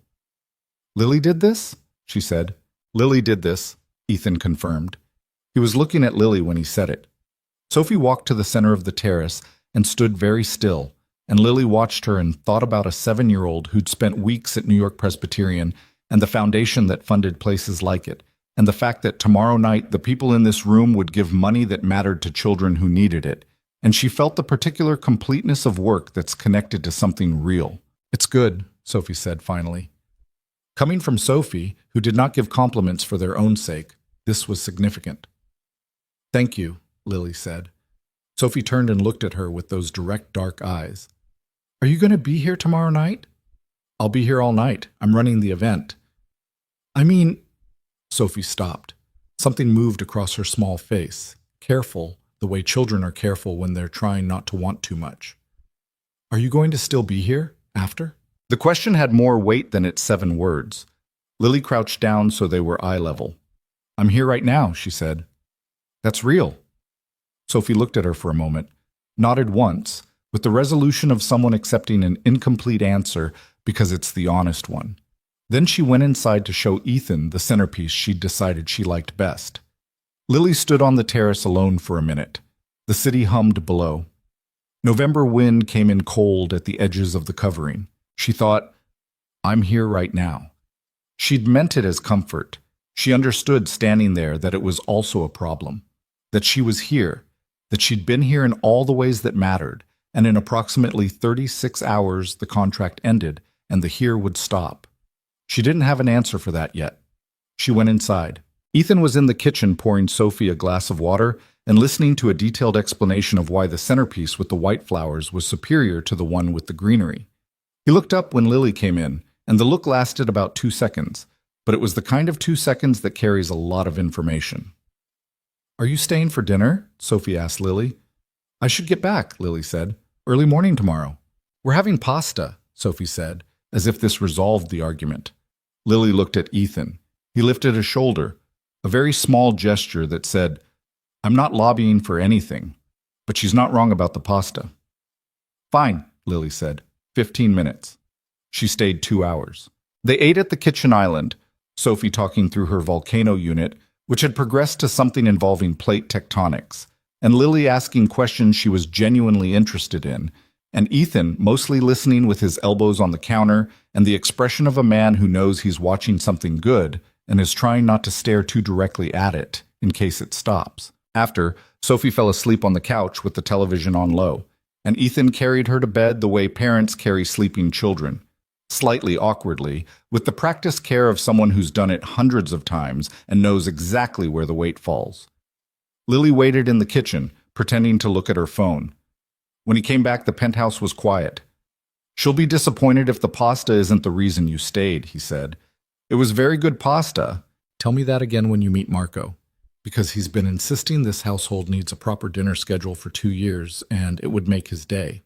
"Lily did this?" she said. "Lily did this," Ethan confirmed. He was looking at Lily when he said it. Sophie walked to the center of the terrace and stood very still, and Lily watched her and thought about a 7-year-old who'd spent weeks at New York Presbyterian and the foundation that funded places like it, and the fact that tomorrow night the people in this room would give money that mattered to children who needed it, and she felt the particular completeness of work that's connected to something real. "It's good," Sophie said finally. Coming from Sophie, who did not give compliments for their own sake, this was significant. "Thank you," Lily said. Sophie turned and looked at her with those direct dark eyes. "Are you going to be here tomorrow night?" "I'll be here all night. I'm running the event." "I mean—" Sophie stopped. Something moved across her small face, careful, the way children are careful when they're trying not to want too much. "Are you going to still be here, after?" The question had more weight than its 7 words. Lily crouched down so they were eye level. "I'm here right now," she said. "That's real." Sophie looked at her for a moment, nodded once, with the resolution of someone accepting an incomplete answer because it's the honest one. Then she went inside to show Ethan the centerpiece she'd decided she liked best. Lily stood on the terrace alone for a minute. The city hummed below. November wind came in cold at the edges of the covering. She thought, "I'm here right now." She'd meant it as comfort. She understood standing there that it was also a problem, that she was here, that she'd been here in all the ways that mattered, and in approximately 36 hours the contract ended and the here would stop. She didn't have an answer for that yet. She went inside. Ethan was in the kitchen pouring Sophie a glass of water and listening to a detailed explanation of why the centerpiece with the white flowers was superior to the one with the greenery. He looked up when Lily came in, and the look lasted about 2 seconds, but it was the kind of 2 seconds that carries a lot of information. "Are you staying for dinner?" Sophie asked Lily. "I should get back," Lily said. "Early morning tomorrow." "We're having pasta," Sophie said, as if this resolved the argument. Lily looked at Ethan. He lifted a shoulder, a very small gesture that said, "I'm not lobbying for anything, but she's not wrong about the pasta." "Fine," Lily said. 15 minutes. She stayed 2 hours. They ate at the kitchen island, Sophie talking through her volcano unit, which had progressed to something involving plate tectonics, and Lily asking questions she was genuinely interested in, and Ethan mostly listening with his elbows on the counter and the expression of a man who knows he's watching something good and is trying not to stare too directly at it in case it stops. After, Sophie fell asleep on the couch with the television on low, and Ethan carried her to bed the way parents carry sleeping children, slightly awkwardly, with the practiced care of someone who's done it hundreds of times and knows exactly where the weight falls. Lily waited in the kitchen, pretending to look at her phone. When he came back, the penthouse was quiet. She'll be disappointed if the pasta isn't the reason you stayed, he said. It was very good pasta. Tell me that again when you meet Marco, because he's been insisting this household needs a proper dinner schedule for 2 years, and it would make his day.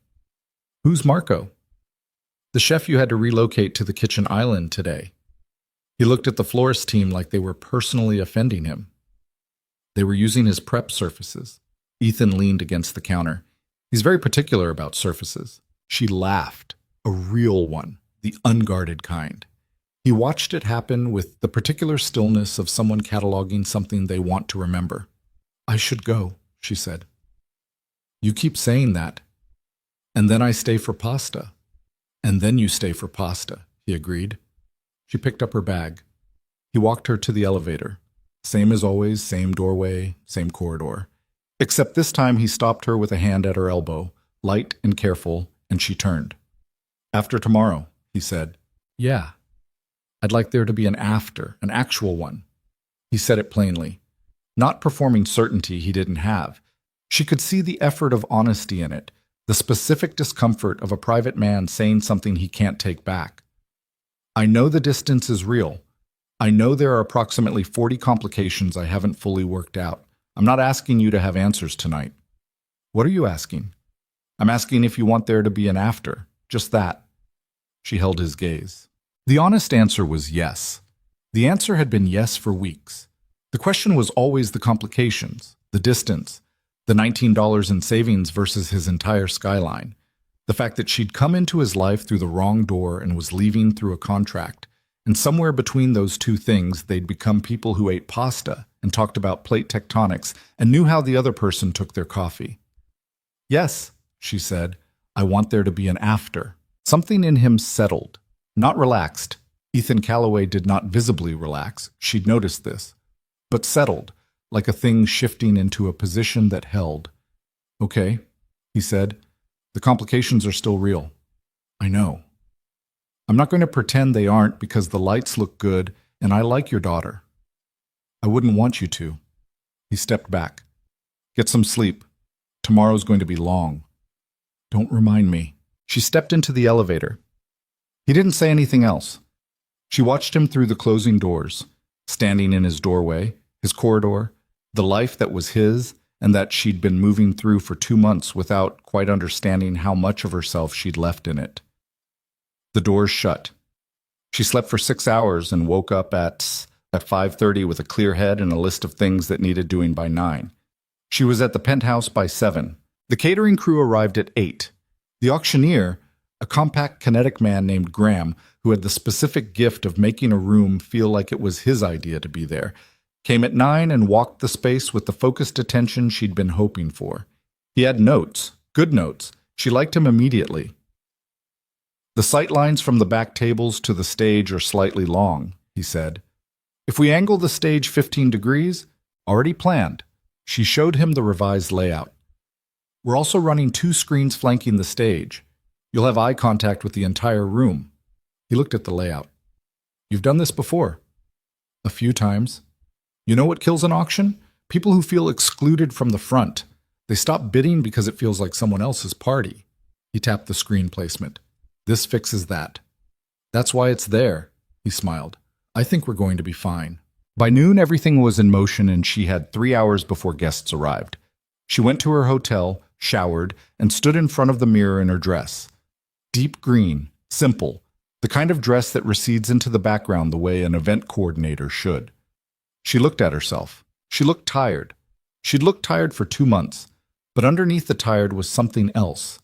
Who's Marco? The chef you had to relocate to the kitchen island today. He looked at the florist team like they were personally offending him. They were using his prep surfaces. Ethan leaned against the counter. He's very particular about surfaces. She laughed. A real one, the unguarded kind. He watched it happen with the particular stillness of someone cataloging something they want to remember. I should go, she said. You keep saying that. And then I stay for pasta. And then you stay for pasta, he agreed. She picked up her bag. He walked her to the elevator. Same as always, same doorway, same corridor. Except this time he stopped her with a hand at her elbow, light and careful, and she turned. After tomorrow, he said. Yeah. I'd like there to be an after, an actual one. He said it plainly. Not performing certainty he didn't have. She could see the effort of honesty in it, the specific discomfort of a private man saying something he can't take back. I know the distance is real. I know there are approximately 40 complications I haven't fully worked out. I'm not asking you to have answers tonight. What are you asking? I'm asking if you want there to be an after. Just that. She held his gaze. The honest answer was yes. The answer had been yes for weeks. The question was always the complications, the distance, the $19 in savings versus his entire skyline, the fact that she'd come into his life through the wrong door and was leaving through a contract, and somewhere between those two things they'd become people who ate pasta and talked about plate tectonics and knew how the other person took their coffee. Yes, she said, I want there to be an after. Something in him settled, not relaxed. Ethan Calloway did not visibly relax, she'd noticed this, but settled, like a thing shifting into a position that held. Okay, he said, the complications are still real. I know. I'm not going to pretend they aren't because the lights look good and I like your daughter. I wouldn't want you to. He stepped back. Get some sleep. Tomorrow's going to be long. Don't remind me. She stepped into the elevator. He didn't say anything else. She watched him through the closing doors, standing in his doorway, his corridor, the life that was his and that she'd been moving through for 2 months without quite understanding how much of herself she'd left in it. The doors shut. She slept for 6 hours and woke up at 5:30 with a clear head and a list of things that needed doing by 9. She was at the penthouse by 7. The catering crew arrived at 8. The auctioneer, a compact kinetic man named Graham, who had the specific gift of making a room feel like it was his idea to be there, came at 9 and walked the space with the focused attention she'd been hoping for. He had notes, good notes. She liked him immediately. The sight lines from the back tables to the stage are slightly long, he said. If we angle the stage 15 degrees, already planned. She showed him the revised layout. We're also running 2 screens flanking the stage. You'll have eye contact with the entire room. He looked at the layout. You've done this before. A few times. You know what kills an auction? People who feel excluded from the front. They stop bidding because it feels like someone else's party. He tapped the screen placement. This fixes that. That's why it's there, he smiled. I think we're going to be fine. By noon, everything was in motion and she had 3 hours before guests arrived. She went to her hotel, showered, and stood in front of the mirror in her dress. Deep green, simple, the kind of dress that recedes into the background the way an event coordinator should. She looked at herself. She looked tired. She'd looked tired for 2 months, but underneath the tired was something else.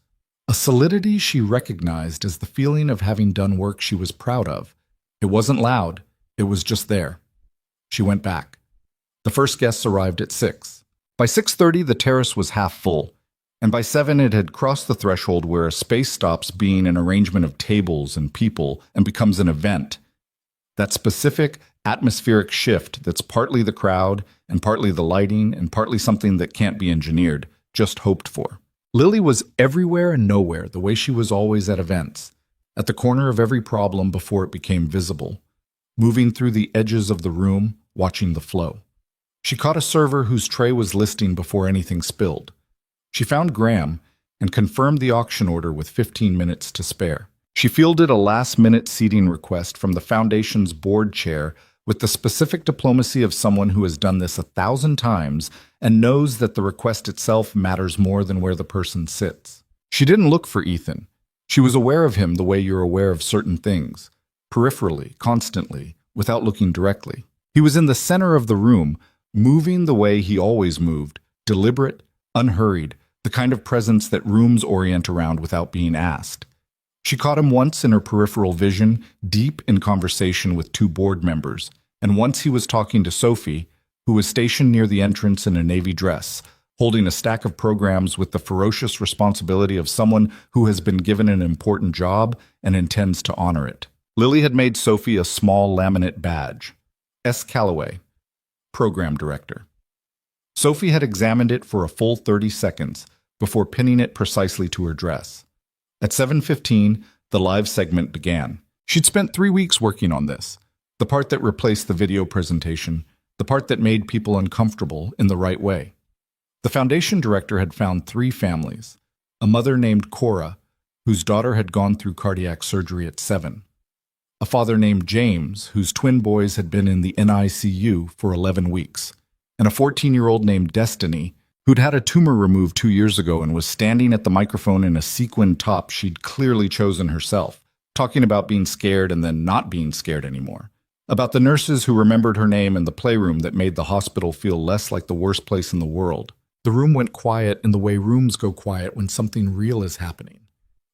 A solidity she recognized as the feeling of having done work she was proud of. It wasn't loud. It was just there. She went back. The first guests arrived at 6. By 6:30, the terrace was half full, and by 7 it had crossed the threshold where a space stops being an arrangement of tables and people and becomes an event. That specific atmospheric shift that's partly the crowd and partly the lighting and partly something that can't be engineered, just hoped for. Lily was everywhere and nowhere the way she was always at events, at the corner of every problem before it became visible, moving through the edges of the room, watching the flow. She caught a server whose tray was listing before anything spilled. She found Graham and confirmed the auction order with 15 minutes to spare. She fielded a last-minute seating request from the foundation's board chair with the specific diplomacy of someone who has done this 1,000 times and knows that the request itself matters more than where the person sits. She didn't look for Ethan. She was aware of him the way you're aware of certain things, peripherally, constantly, without looking directly. He was in the center of the room, moving the way he always moved, deliberate, unhurried, the kind of presence that rooms orient around without being asked. She caught him once in her peripheral vision, deep in conversation with two board members, and once he was talking to Sophie, who was stationed near the entrance in a navy dress, holding a stack of programs with the ferocious responsibility of someone who has been given an important job and intends to honor it. Lily had made Sophie a small laminate badge. S. Calloway, Program Director. Sophie had examined it for a full 30 seconds before pinning it precisely to her dress. At 7:15, the live segment began. She'd spent 3 weeks working on this, the part that replaced the video presentation, the part that made people uncomfortable in the right way. The foundation director had found 3 families, a mother named Cora, whose daughter had gone through cardiac surgery at 7, a father named James, whose twin boys had been in the NICU for 11 weeks, and a 14-year-old named Destiny, who'd had a tumor removed 2 years ago and was standing at the microphone in a sequin top she'd clearly chosen herself, talking about being scared and then not being scared anymore, about the nurses who remembered her name and the playroom that made the hospital feel less like the worst place in the world. The room went quiet in the way rooms go quiet when something real is happening.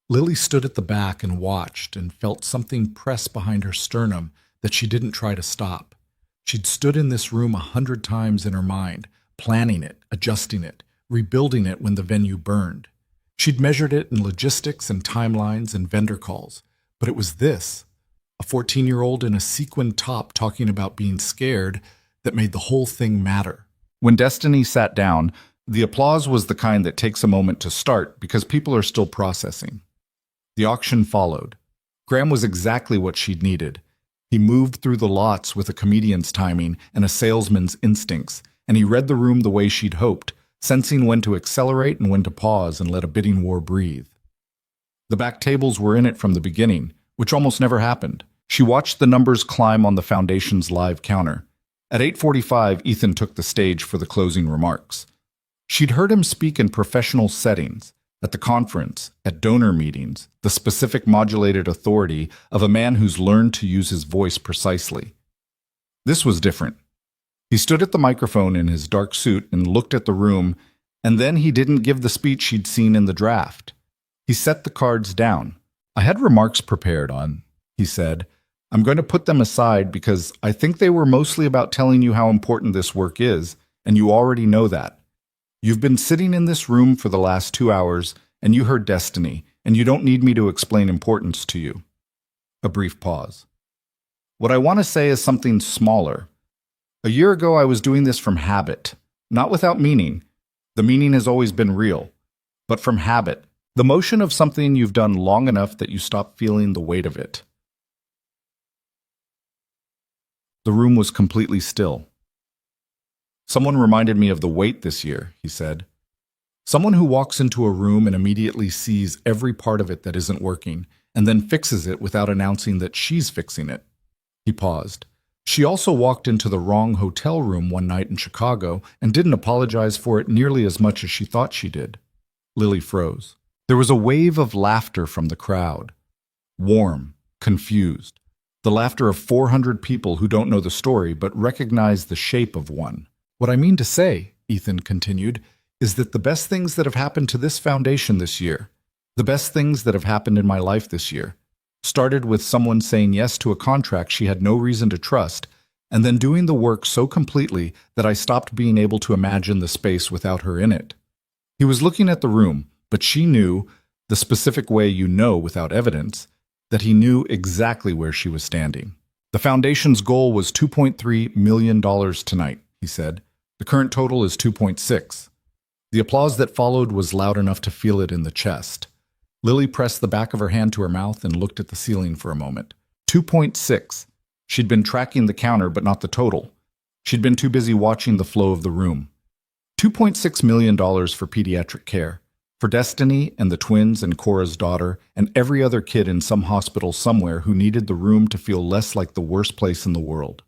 Lily stood at the back and watched and felt something press behind her sternum that she didn't try to stop. She'd stood in this room 100 times in her mind, planning it, adjusting it, rebuilding it when the venue burned. She'd measured it in logistics and timelines and vendor calls, but it was this, a 14-year-old in a sequin top talking about being scared, that made the whole thing matter. When Destiny sat down, the applause was the kind that takes a moment to start because people are still processing. The auction followed. Graham was exactly what she'd needed. He moved through the lots with a comedian's timing and a salesman's instincts, and he read the room the way she'd hoped, sensing when to accelerate and when to pause and let a bidding war breathe. The back tables were in it from the beginning, which almost never happened. She watched the numbers climb on the foundation's live counter. At 8:45, Ethan took the stage for the closing remarks. She'd heard him speak in professional settings, at the conference, at donor meetings, the specific modulated authority of a man who's learned to use his voice precisely. This was different. He stood at the microphone in his dark suit and looked at the room, and then he didn't give the speech she'd seen in the draft. He set the cards down. "I had remarks prepared on," he said. "I'm going to put them aside because I think they were mostly about telling you how important this work is, and you already know that. You've been sitting in this room for the last 2 hours, and you heard Destiny, and you don't need me to explain importance to you." A brief pause. "What I want to say is something smaller. A year ago, I was doing this from habit, not without meaning. The meaning has always been real, but from habit, the motion of something you've done long enough that you stop feeling the weight of it." The room was completely still. "Someone reminded me of the weight this year," he said. "Someone who walks into a room and immediately sees every part of it that isn't working, and then fixes it without announcing that she's fixing it." He paused. "She also walked into the wrong hotel room one night in Chicago and didn't apologize for it nearly as much as she thought she did." Lily froze. There was a wave of laughter from the crowd. Warm, confused. The laughter of 400 people who don't know the story but recognize the shape of one. "What I mean to say," Ethan continued, "is that the best things that have happened to this foundation this year, the best things that have happened in my life this year, started with someone saying yes to a contract she had no reason to trust, and then doing the work so completely that I stopped being able to imagine the space without her in it." He was looking at the room, but she knew, the specific way you know without evidence, that he knew exactly where she was standing. "The foundation's goal was $2.3 million tonight," he said. "The current total is 2.6. The applause that followed was loud enough to feel it in the chest. Lily pressed the back of her hand to her mouth and looked at the ceiling for a moment. 2.6. She'd been tracking the counter, but not the total. She'd been too busy watching the flow of the room. $2.6 million for pediatric care, For Destiny and the twins and Cora's daughter and every other kid in some hospital somewhere who needed the room to feel less like the worst place in the world.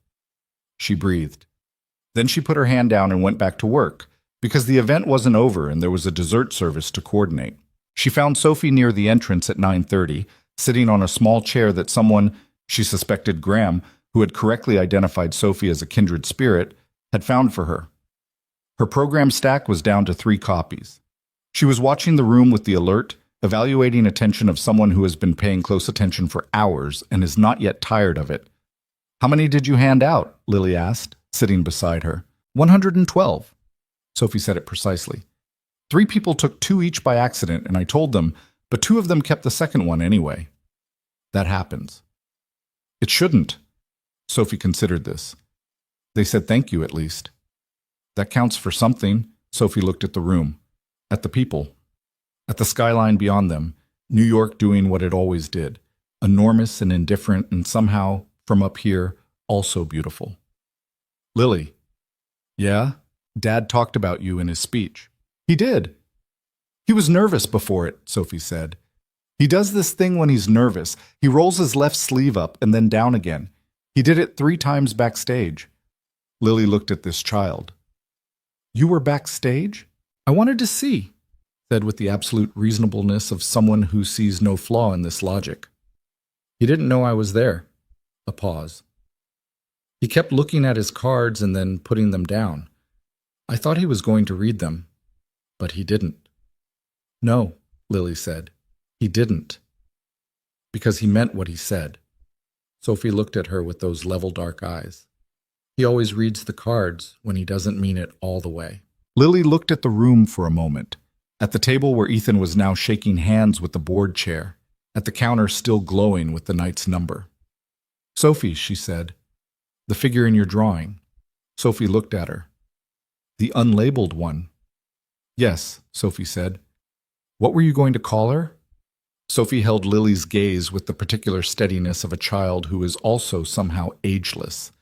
She breathed. Then she put her hand down and went back to work, because the event wasn't over and there was a dessert service to coordinate. She found Sophie near the entrance at 9:30, sitting on a small chair that someone, she suspected Graham, who had correctly identified Sophie as a kindred spirit, had found for her. Her program stack was down to 3 copies. She was watching the room with the alert, evaluating attention of someone who has been paying close attention for hours and is not yet tired of it. "How many did you hand out?" Lily asked, sitting beside her. 112. Sophie said it precisely. 3 people took 2 each by accident, and I told them, but 2 of them kept the second one anyway. That happens. It shouldn't. Sophie considered this. They said thank you, at least. That counts for something. Sophie looked at the room, at the people, at the skyline beyond them, New York doing what it always did, enormous and indifferent and somehow, from up here, also beautiful. Lily. Yeah? Dad talked about you in his speech. He did. He was nervous before it, Sophie said. He does this thing when he's nervous. He rolls his left sleeve up and then down again. He did it 3 times backstage. Lily looked at this child. You were backstage? I wanted to see, said with the absolute reasonableness of someone who sees no flaw in this logic. He didn't know I was there. A pause. He kept looking at his cards and then putting them down. I thought he was going to read them, but he didn't. No, Lily said. He didn't. Because he meant what he said. Sophie looked at her with those level dark eyes. He always reads the cards when he doesn't mean it all the way. Lily looked at the room for a moment, at the table where Ethan was now shaking hands with the board chair, at the counter still glowing with the night's number. Sophie, she said, the figure in your drawing. Sophie looked at her. The unlabeled one. Yes, Sophie said. What were you going to call her? Sophie held Lily's gaze with the particular steadiness of a child who is also somehow ageless.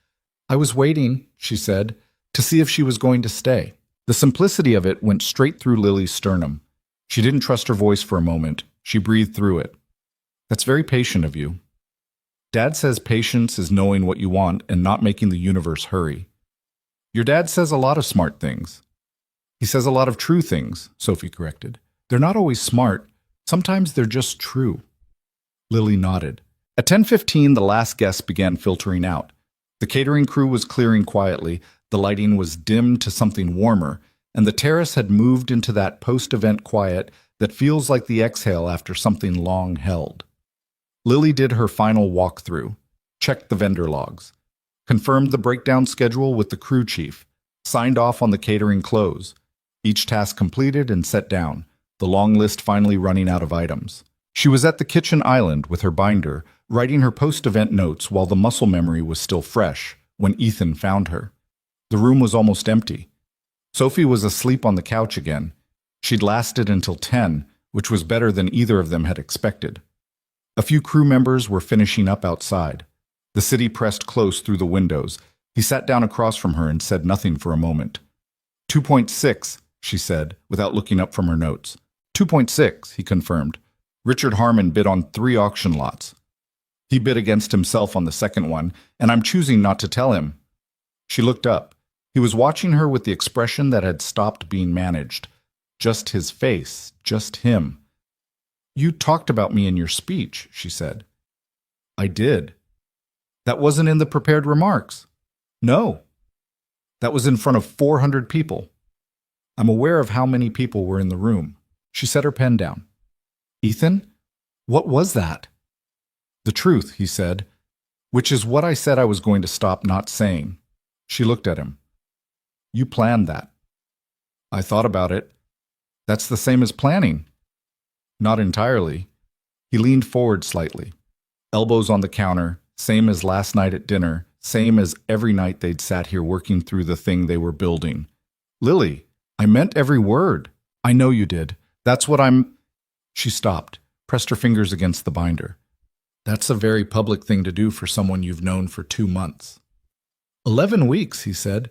I was waiting, she said, to see if she was going to stay. The simplicity of it went straight through Lily's sternum. She didn't trust her voice for a moment. She breathed through it. That's very patient of you. Dad says patience is knowing what you want and not making the universe hurry. Your dad says a lot of smart things. He says a lot of true things, Sophie corrected. They're not always smart. Sometimes they're just true. Lily nodded. At 10:15, the last guests began filtering out. The catering crew was clearing quietly, the lighting was dimmed to something warmer, and the terrace had moved into that post-event quiet that feels like the exhale after something long held. Lily did her final walkthrough, checked the vendor logs, confirmed the breakdown schedule with the crew chief, signed off on the catering close. Each task completed and set down, the long list finally running out of items. She was at the kitchen island with her binder, writing her post-event notes while the muscle memory was still fresh, when Ethan found her. The room was almost empty. Sophie was asleep on the couch again. She'd lasted until 10, which was better than either of them had expected. A few crew members were finishing up outside. The city pressed close through the windows. He sat down across from her and said nothing for a moment. 2.6, she said, without looking up from her notes. 2.6, he confirmed. Richard Harmon bid on 3 auction lots. He bid against himself on the second one, and I'm choosing not to tell him. She looked up. He was watching her with the expression that had stopped being managed. Just his face, just him. You talked about me in your speech, she said. I did. That wasn't in the prepared remarks. No. That was in front of 400 people. I'm aware of how many people were in the room. She set her pen down. Ethan, what was that? The truth, he said, which is what I said I was going to stop not saying. She looked at him. You planned that. I thought about it. That's the same as planning. Not entirely. He leaned forward slightly. Elbows on the counter, same as last night at dinner, same as every night they'd sat here working through the thing they were building. Lily, I meant every word. I know you did. That's what I'm... She stopped, pressed her fingers against the binder. That's a very public thing to do for someone you've known for 2 months. 11 weeks, he said,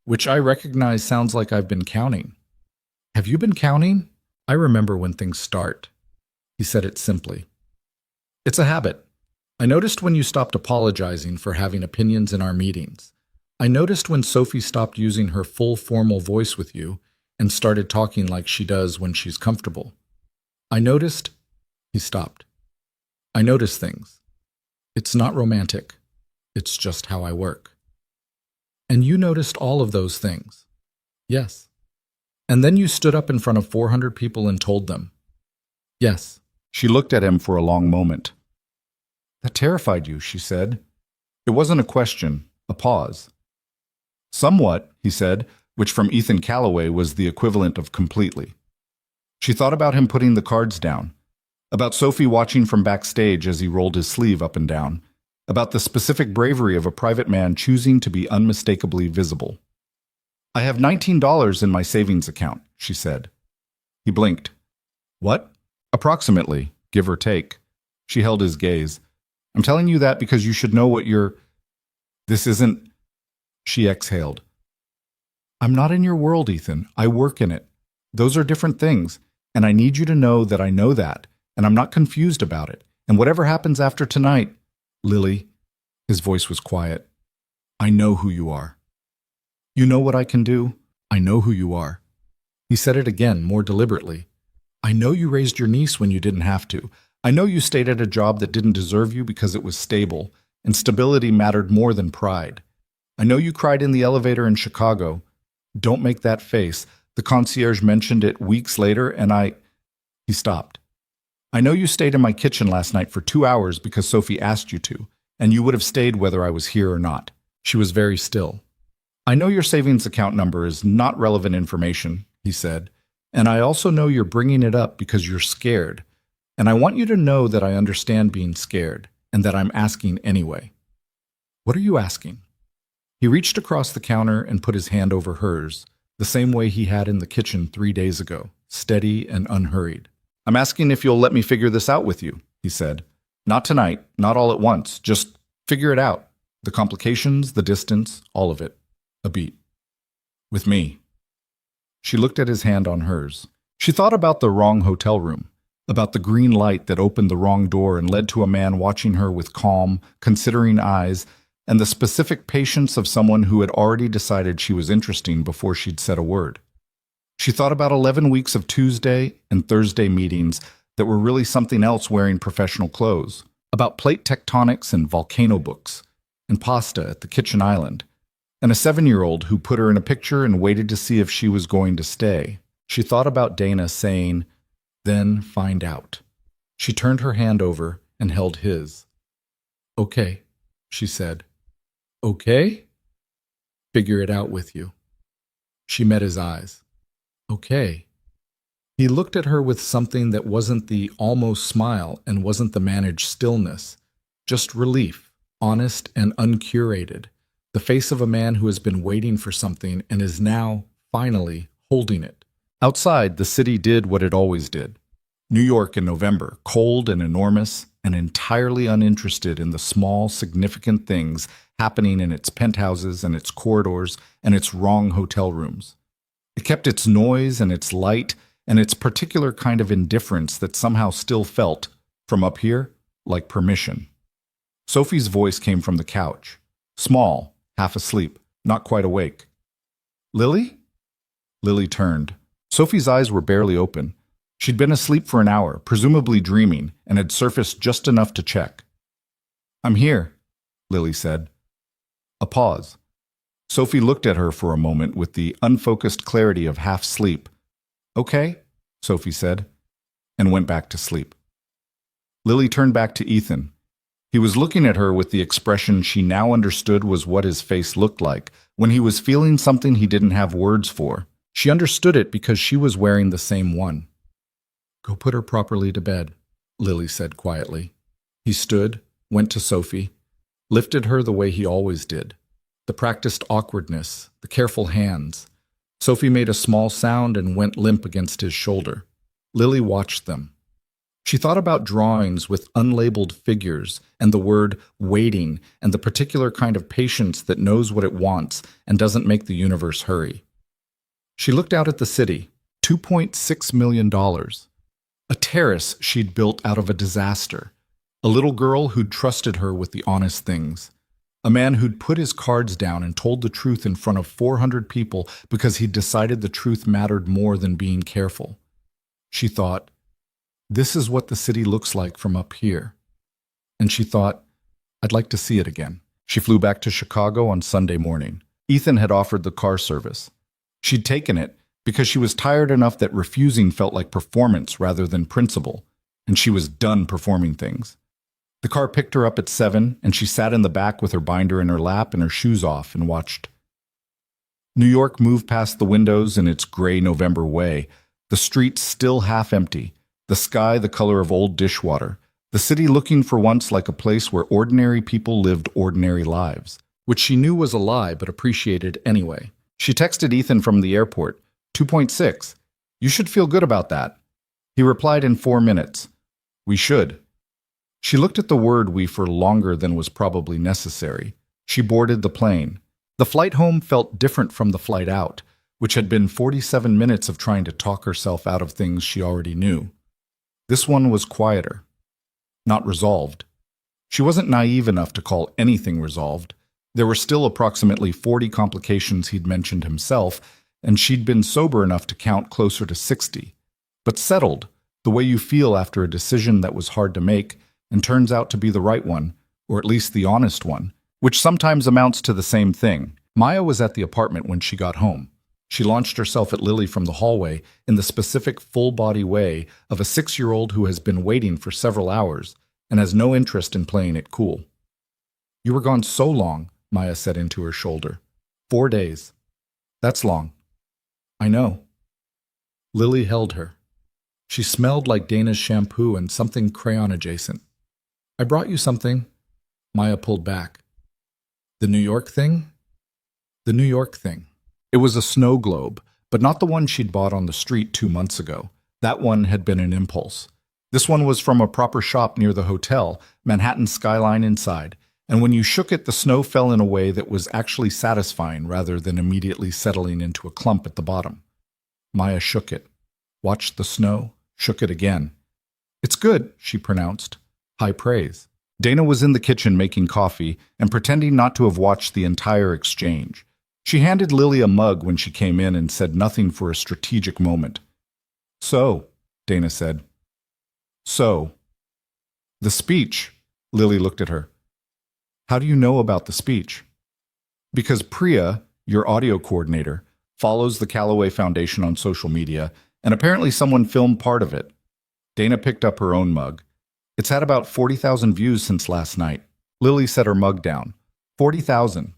which I recognize sounds like I've been counting. Have you been counting? I remember when things start. He said it simply. It's a habit. I noticed when you stopped apologizing for having opinions in our meetings. I noticed when Sophie stopped using her full formal voice with you and started talking like she does when she's comfortable. I noticed. He stopped. I notice things. It's not romantic. It's just how I work. And you noticed all of those things. Yes. And then you stood up in front of 400 people and told them. Yes. She looked at him for a long moment. That terrified you, she said. It wasn't a question, a pause. Somewhat, he said, which from Ethan Calloway was the equivalent of completely. She thought about him putting the cards down, about Sophie watching from backstage as he rolled his sleeve up and down, about the specific bravery of a private man choosing to be unmistakably visible. I have $19 in my savings account, she said. He blinked. What? Approximately, give or take. She held his gaze. I'm telling you that because you should know what you're... This isn't... She exhaled. I'm not in your world, Ethan. I work in it. Those are different things, and I need you to know that I know that, and I'm not confused about it. And whatever happens after tonight, Lily, his voice was quiet, I know who you are. You know what I can do? I know who you are. He said it again, more deliberately. I know you raised your niece when you didn't have to. I know you stayed at a job that didn't deserve you because it was stable, and stability mattered more than pride. I know you cried in the elevator in Chicago. Don't make that face. The concierge mentioned it weeks later, and He stopped. I know you stayed in my kitchen last night for 2 hours because Sophie asked you to, and you would have stayed whether I was here or not. She was very still. I know your savings account number is not relevant information, he said, and I also know you're bringing it up because you're scared, and I want you to know that I understand being scared, and that I'm asking anyway. What are you asking? He reached across the counter and put his hand over hers, the same way he had in the kitchen 3 days ago, steady and unhurried. I'm asking if you'll let me figure this out with you, he said. Not tonight, not all at once, just figure it out. The complications, the distance, all of it. A beat. With me. She looked at his hand on hers. She thought about the wrong hotel room, about the green light that opened the wrong door and led to a man watching her with calm, considering eyes, and the specific patience of someone who had already decided she was interesting before she'd said a word. She thought about 11 weeks of Tuesday and Thursday meetings that were really something else wearing professional clothes, about plate tectonics and volcano books, and pasta at the kitchen island, and a 7-year-old who put her in a picture and waited to see if she was going to stay. She thought about Dana saying, "Then find out." She turned her hand over and held his. "Okay," she said. "Okay?" "Figure it out with you." She met his eyes. "Okay." He looked at her with something that wasn't the almost smile and wasn't the managed stillness, just relief, honest and uncurated, the face of a man who has been waiting for something and is now, finally, holding it. Outside, the city did what it always did. New York in November, cold and enormous, and entirely uninterested in the small, significant things happening in its penthouses and its corridors and its wrong hotel rooms. It kept its noise and its light and its particular kind of indifference that somehow still felt, from up here, like permission. Sophie's voice came from the couch, small, half asleep, not quite awake. "Lily?" Lily turned. Sophie's eyes were barely open. She'd been asleep for an hour, presumably dreaming, and had surfaced just enough to check. "I'm here," Lily said. A pause. Sophie looked at her for a moment with the unfocused clarity of half sleep. "Okay," Sophie said, and went back to sleep. Lily turned back to Ethan. He was looking at her with the expression she now understood was what his face looked like when he was feeling something he didn't have words for. She understood it because she was wearing the same one. "Go put her properly to bed," Lily said quietly. He stood, went to Sophie, lifted her the way he always did. The practiced awkwardness, the careful hands. Sophie made a small sound and went limp against his shoulder. Lily watched them. She thought about drawings with unlabeled figures and the word waiting and the particular kind of patience that knows what it wants and doesn't make the universe hurry. She looked out at the city, $2.6 million. A terrace she'd built out of a disaster. A little girl who'd trusted her with the honest things. A man who'd put his cards down and told the truth in front of 400 people because he'd decided the truth mattered more than being careful. She thought, this is what the city looks like from up here. And she thought, I'd like to see it again. She flew back to Chicago on Sunday morning. Ethan had offered the car service. She'd taken it because she was tired enough that refusing felt like performance rather than principle, and she was done performing things. The car picked her up at 7, and she sat in the back with her binder in her lap and her shoes off and watched. New York moved past the windows in its gray November way, the streets still half empty, the sky the color of old dishwater, the city looking for once like a place where ordinary people lived ordinary lives, which she knew was a lie but appreciated anyway. She texted Ethan from the airport, 2.6. You should feel good about that. He replied in 4 minutes. We should. She looked at the word we for longer than was probably necessary. She boarded the plane. The flight home felt different from the flight out, which had been 47 minutes of trying to talk herself out of things she already knew. This one was quieter. Not resolved. She wasn't naive enough to call anything resolved. There were still approximately 40 complications he'd mentioned himself, and she'd been sober enough to count closer to 60. But settled, the way you feel after a decision that was hard to make and turns out to be the right one, or at least the honest one, which sometimes amounts to the same thing. Maya was at the apartment when she got home. She launched herself at Lily from the hallway in the specific full-body way of a 6-year-old who has been waiting for several hours and has no interest in playing it cool. You were gone so long, Maya said into her shoulder. 4 days. That's long. I know. Lily held her. She smelled like Dana's shampoo and something crayon-adjacent. I brought you something. Maya pulled back. The New York thing? The New York thing. It was a snow globe, but not the one she'd bought on the street 2 months ago. That one had been an impulse. This one was from a proper shop near the hotel, Manhattan skyline inside, and when you shook it, the snow fell in a way that was actually satisfying rather than immediately settling into a clump at the bottom. Maya shook it, watched the snow, shook it again. It's good, she pronounced. High praise. Dana was in the kitchen making coffee and pretending not to have watched the entire exchange. She handed Lily a mug when she came in and said nothing for a strategic moment. So, Dana said. So. The speech. Lily looked at her. How do you know about the speech? Because Priya, your audio coordinator, follows the Callaway Foundation on social media, and apparently someone filmed part of it. Dana picked up her own mug. It's had about 40,000 views since last night. Lily set her mug down. 40,000.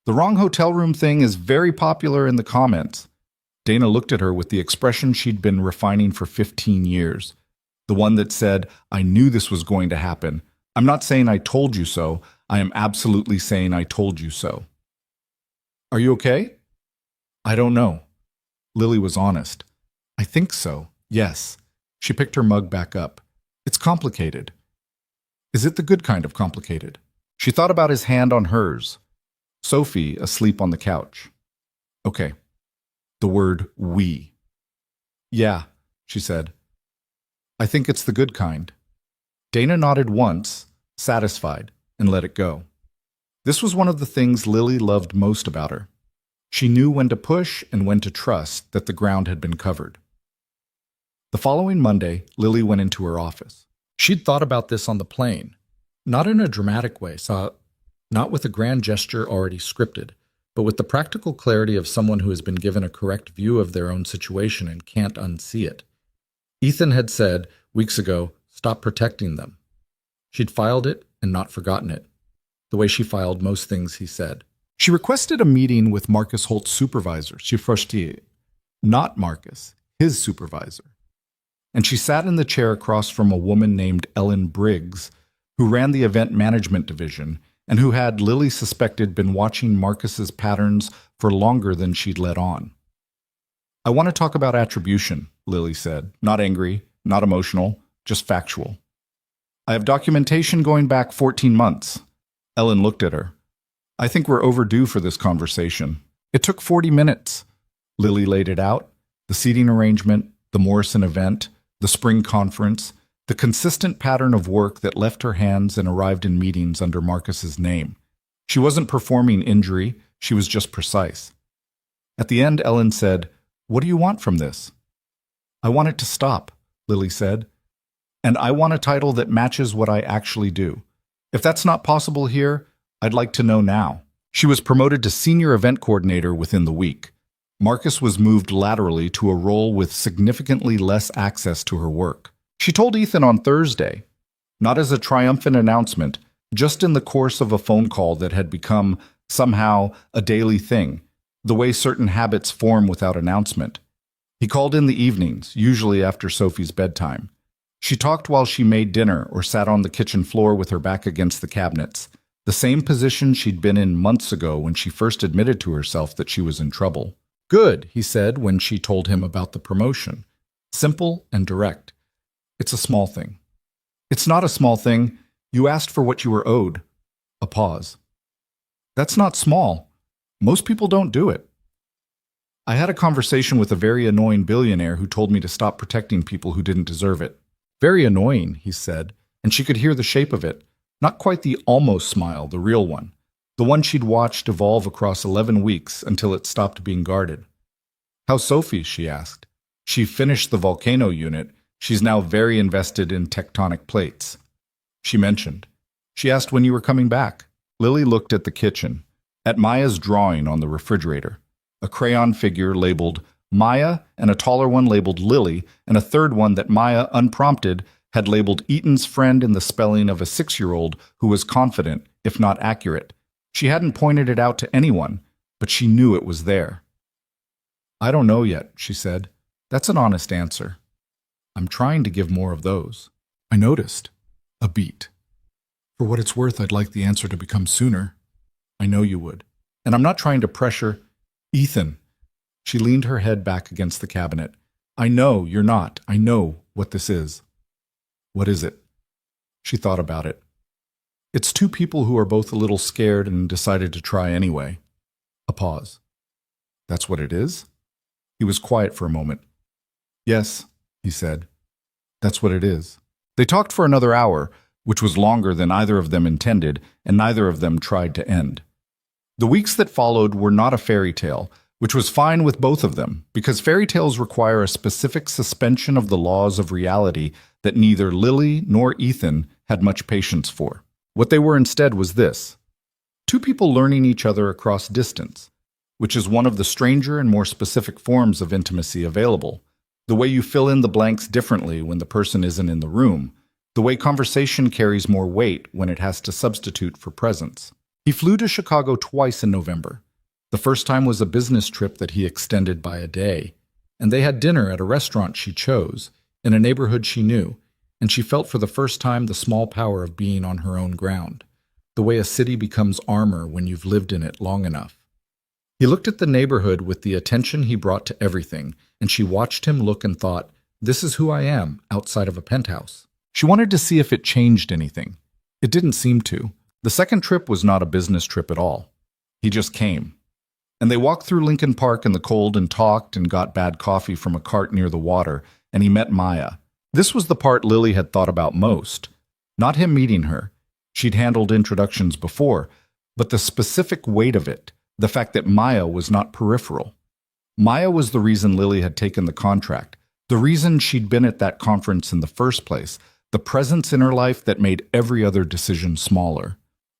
The wrong hotel room thing is very popular in the comments. Dana looked at her with the expression she'd been refining for 15 years. The one that said, I knew this was going to happen. I'm not saying I told you so. I am absolutely saying I told you so. Are you okay? I don't know. Lily was honest. I think so, yes. She picked her mug back up. It's complicated. Is it the good kind of complicated? She thought about his hand on hers. Sophie asleep on the couch. Okay. The word we. Yeah, she said. I think it's the good kind. Dana nodded once, satisfied, and let it go. This was one of the things Lily loved most about her. She knew when to push and when to trust that the ground had been covered. The following Monday, Lily went into her office. She'd thought about this on the plane, not in a dramatic way, not with a grand gesture already scripted, but with the practical clarity of someone who has been given a correct view of their own situation and can't unsee it. Ethan had said, weeks ago, stop protecting them. She'd filed it and not forgotten it, the way she filed most things he said. She requested a meeting with Marcus Holt's supervisor, not Marcus, his supervisor. And she sat in the chair across from a woman named Ellen Briggs, who ran the event management division and who had, Lily suspected, been watching Marcus's patterns for longer than she'd let on. I want to talk about attribution, Lily said, not angry, not emotional, just factual. I have documentation going back 14 months. Ellen looked at her. I think we're overdue for this conversation. It took 40 minutes. Lily laid it out, The seating arrangement, the Morrison event, the spring conference, the consistent pattern of work that left her hands and arrived in meetings under Marcus's name. She wasn't performing injury, she was just precise. At the end, Ellen said, "What do you want from this?" "I want it to stop," Lily said. "And I want a title that matches what I actually do. If that's not possible here, I'd like to know now." She was promoted to senior event coordinator within the week. Marcus was moved laterally to a role with significantly less access to her work. She told Ethan on Thursday, not as a triumphant announcement, just in the course of a phone call that had become, somehow, a daily thing, the way certain habits form without announcement. He called in the evenings, usually after Sophie's bedtime. She talked while she made dinner or sat on the kitchen floor with her back against the cabinets, the same position she'd been in months ago when she first admitted to herself that she was in trouble. "Good," he said when she told him about the promotion. Simple and direct. "It's a small thing." "It's not a small thing. You asked for what you were owed." A pause. "That's not small. Most people don't do it." "I had a conversation with a very annoying billionaire who told me to stop protecting people who didn't deserve it." "Very annoying," he said, and she could hear the shape of it. Not quite the almost smile, the real one. The one she'd watched evolve across 11 weeks until it stopped being guarded. "How's Sophie?" she asked. "She finished the volcano unit. She's now very invested in tectonic plates." She mentioned. She asked when you were coming back. Lily looked at the kitchen, at Maya's drawing on the refrigerator. A crayon figure labeled Maya and a taller one labeled Lily, and a third one that Maya, unprompted, had labeled Eaton's friend in the spelling of a 6-year-old who was confident, if not accurate. She hadn't pointed it out to anyone, but she knew it was there. "I don't know yet," she said. "That's an honest answer. I'm trying to give more of those." I noticed. A beat. "For what it's worth, I'd like the answer to become sooner." "I know you would. And I'm not trying to pressure—" "Ethan." She leaned her head back against the cabinet. "I know you're not. I know what this is." "What is it?" She thought about it. "It's two people who are both a little scared and decided to try anyway." A pause. "That's what it is?" He was quiet for a moment. "Yes," he said. "That's what it is." They talked for another hour, which was longer than either of them intended, and neither of them tried to end. The weeks that followed were not a fairy tale, which was fine with both of them, because fairy tales require a specific suspension of the laws of reality that neither Lily nor Ethan had much patience for. What they were instead was this: two people learning each other across distance, which is one of the stranger and more specific forms of intimacy available. The way you fill in the blanks differently when the person isn't in the room. The way conversation carries more weight when it has to substitute for presence. He flew to Chicago twice in November. The first time was a business trip that he extended by a day, and they had dinner at a restaurant she chose, in a neighborhood she knew, and she felt for the first time the small power of being on her own ground, the way a city becomes armor when you've lived in it long enough. He looked at the neighborhood with the attention he brought to everything, and she watched him look and thought, "This is who I am, outside of a penthouse." She wanted to see if it changed anything. It didn't seem to. The second trip was not a business trip at all. He just came. And they walked through Lincoln Park in the cold and talked and got bad coffee from a cart near the water, and he met Maya. This was the part Lily had thought about most. Not him meeting her. She'd handled introductions before, but the specific weight of it, the fact that Maya was not peripheral. Maya was the reason Lily had taken the contract, the reason she'd been at that conference in the first place, the presence in her life that made every other decision smaller.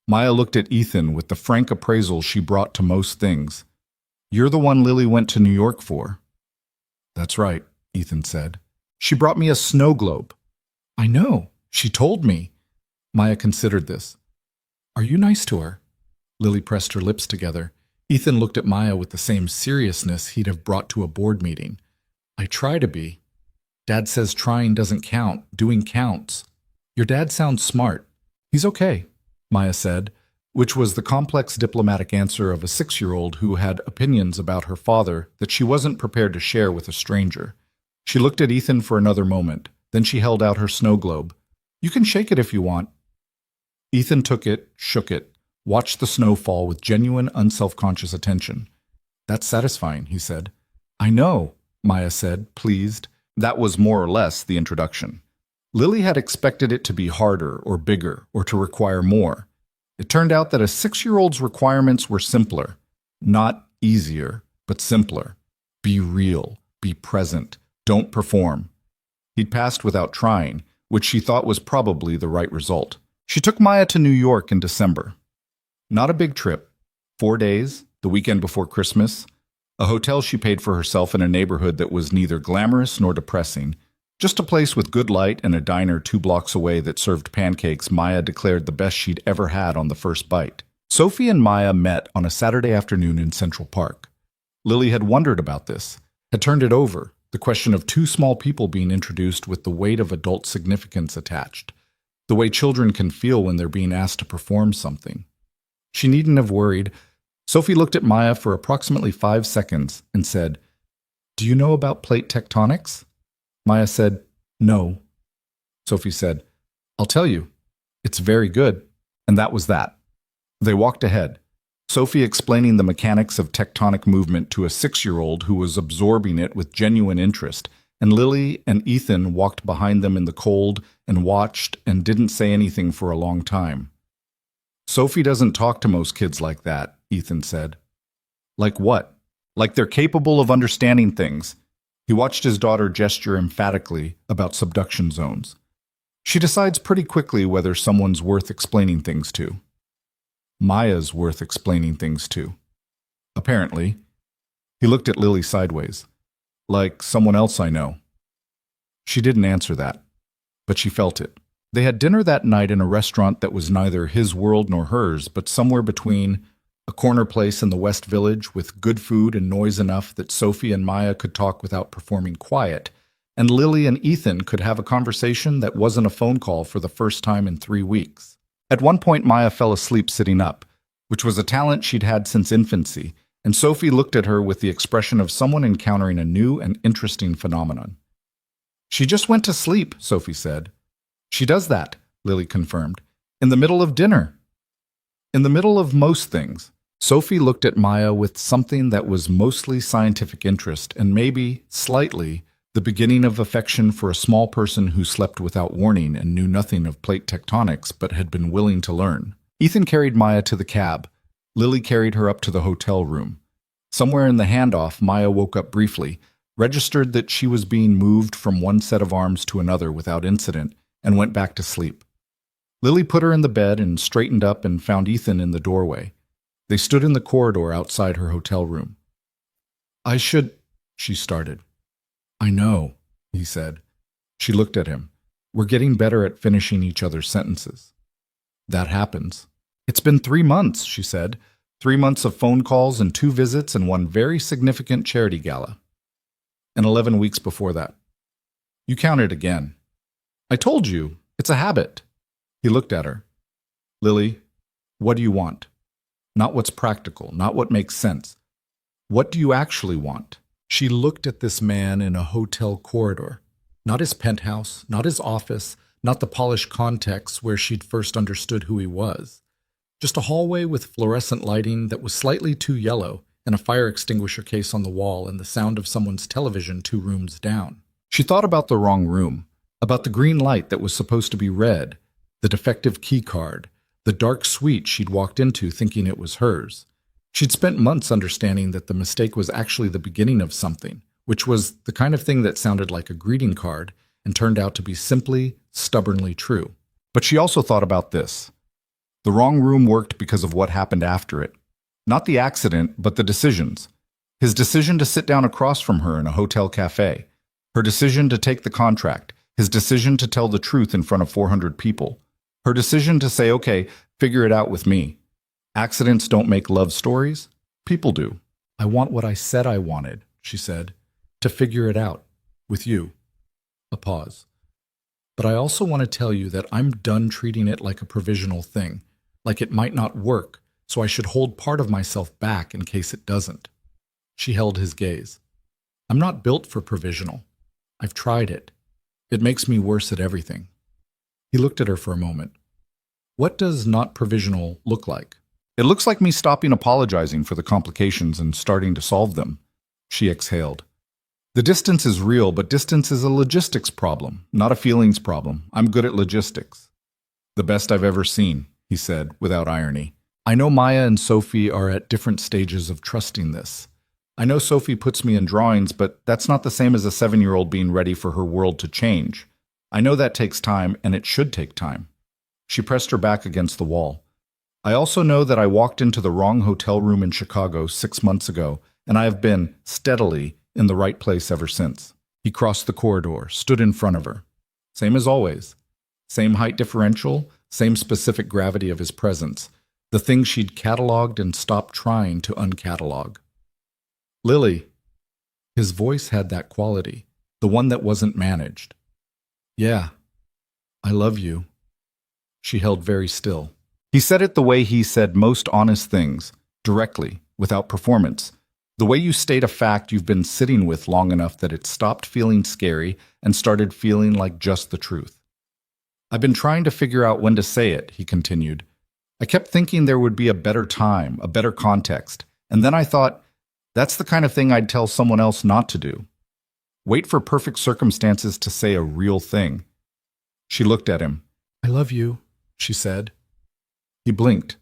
Maya looked at Ethan with the frank appraisal she brought to most things. "You're the one Lily went to New York for." "That's right," Ethan said. "She brought me a snow globe." "I know. She told me." Maya considered this. "Are you nice to her?" Lily pressed her lips together. Ethan looked at Maya with the same seriousness he'd have brought to a board meeting. "I try to be. Dad says trying doesn't count. Doing counts." "Your dad sounds smart." "He's okay," Maya said, which was the complex diplomatic answer of a 6-year-old who had opinions about her father that she wasn't prepared to share with a stranger. She looked at Ethan for another moment. Then she held out her snow globe. "You can shake it if you want." Ethan took it, shook it, watched the snow fall with genuine, unselfconscious attention. "That's satisfying," he said. "I know," Maya said, pleased. That was more or less the introduction. Lily had expected it to be harder or bigger or to require more. It turned out that a 6-year-old's requirements were simpler. Not easier, but simpler. Be real. Be present. Don't perform. He'd passed without trying, which she thought was probably the right result. She took Maya to New York in December. Not a big trip. 4 days, the weekend before Christmas. A hotel she paid for herself in a neighborhood that was neither glamorous nor depressing. Just a place with good light and a diner 2 blocks away that served pancakes Maya declared the best she'd ever had on the first bite. Sophie and Maya met on a Saturday afternoon in Central Park. Lily had wondered about this, had turned it over, the question of 2 small people being introduced with the weight of adult significance attached, the way children can feel when they're being asked to perform something. She needn't have worried. Sophie looked at Maya for approximately 5 seconds and said, "Do you know about plate tectonics?" Maya said, "No." Sophie said, "I'll tell you. It's very good." And that was that. They walked ahead, Sophie explaining the mechanics of tectonic movement to a 6-year-old who was absorbing it with genuine interest, and Lily and Ethan walked behind them in the cold and watched and didn't say anything for a long time. "Sophie doesn't talk to most kids like that," Ethan said. "Like what?" "Like they're capable of understanding things." He watched his daughter gesture emphatically about subduction zones. She decides pretty quickly whether someone's worth explaining things to. Maya's worth explaining things to. Apparently. He looked at Lily sideways. "Like someone else I know." She didn't answer that, but she felt it. They had dinner that night in a restaurant that was neither his world nor hers, but somewhere between, a corner place in the West Village with good food and noise enough that Sophie and Maya could talk without performing quiet, and Lily and Ethan could have a conversation that wasn't a phone call for the first time in 3 weeks. At one point, Maya fell asleep sitting up, which was a talent she'd had since infancy, and Sophie looked at her with the expression of someone encountering a new and interesting phenomenon. "She just went to sleep," Sophie said. "She does that," Lily confirmed. "In the middle of dinner." In the middle of most things. Sophie looked at Maya with something that was mostly scientific interest and maybe, slightly, the beginning of affection for a small person who slept without warning and knew nothing of plate tectonics but had been willing to learn. Ethan carried Maya to the cab. Lily carried her up to the hotel room. Somewhere in the handoff, Maya woke up briefly, registered that she was being moved from one set of arms to another without incident, and went back to sleep. Lily put her in the bed and straightened up and found Ethan in the doorway. They stood in the corridor outside her hotel room. "I should," she started. "I know," he said. She looked at him. "We're getting better at finishing each other's sentences." "That happens." "It's been 3 months," she said. 3 months of phone calls and 2 visits and 1 very significant charity gala. And 11 weeks before that. You counted again. "I told you, it's a habit." He looked at her. "Lily, what do you want? Not what's practical, not what makes sense. What do you actually want?" She looked at this man in a hotel corridor. Not his penthouse, not his office, not the polished context where she'd first understood who he was. Just a hallway with fluorescent lighting that was slightly too yellow, and a fire extinguisher case on the wall and the sound of someone's television 2 rooms down. She thought about the wrong room, about the green light that was supposed to be red, the defective key card, the dark suite she'd walked into thinking it was hers. She'd spent months understanding that the mistake was actually the beginning of something, which was the kind of thing that sounded like a greeting card and turned out to be simply, stubbornly true. But she also thought about this. The wrong room worked because of what happened after it. Not the accident, but the decisions. His decision to sit down across from her in a hotel cafe. Her decision to take the contract. His decision to tell the truth in front of 400 people. Her decision to say, "Okay, figure it out with me." Accidents don't make love stories. People do. "I want what I said I wanted," she said. "To figure it out. With you." A pause. "But I also want to tell you that I'm done treating it like a provisional thing, like it might not work, so I should hold part of myself back in case it doesn't." She held his gaze. "I'm not built for provisional. I've tried it. It makes me worse at everything." He looked at her for a moment. "What does not provisional look like?" "It looks like me stopping apologizing for the complications and starting to solve them." She exhaled. The distance is real, but distance is a logistics problem, not a feelings problem. I'm good at logistics. The best I've ever seen, he said, without irony. I know Maya and Sophie are at different stages of trusting this. I know Sophie puts me in drawings, but that's not the same as a 7-year-old being ready for her world to change. I know that takes time, and it should take time. She pressed her back against the wall. I also know that I walked into the wrong hotel room in Chicago 6 months ago, and I have been, steadily, in the right place ever since. He crossed the corridor, stood in front of her. Same as always. Same height differential, same specific gravity of his presence. The thing she'd cataloged and stopped trying to uncatalog. Lily. His voice had that quality, the one that wasn't managed. Yeah, I love you. She held very still. He said it the way he said most honest things, directly, without performance. The way you state a fact you've been sitting with long enough that it stopped feeling scary and started feeling like just the truth. I've been trying to figure out when to say it, he continued. I kept thinking there would be a better time, a better context, and then I thought, that's the kind of thing I'd tell someone else not to do. Wait for perfect circumstances to say a real thing. She looked at him. I love you, she said. He blinked,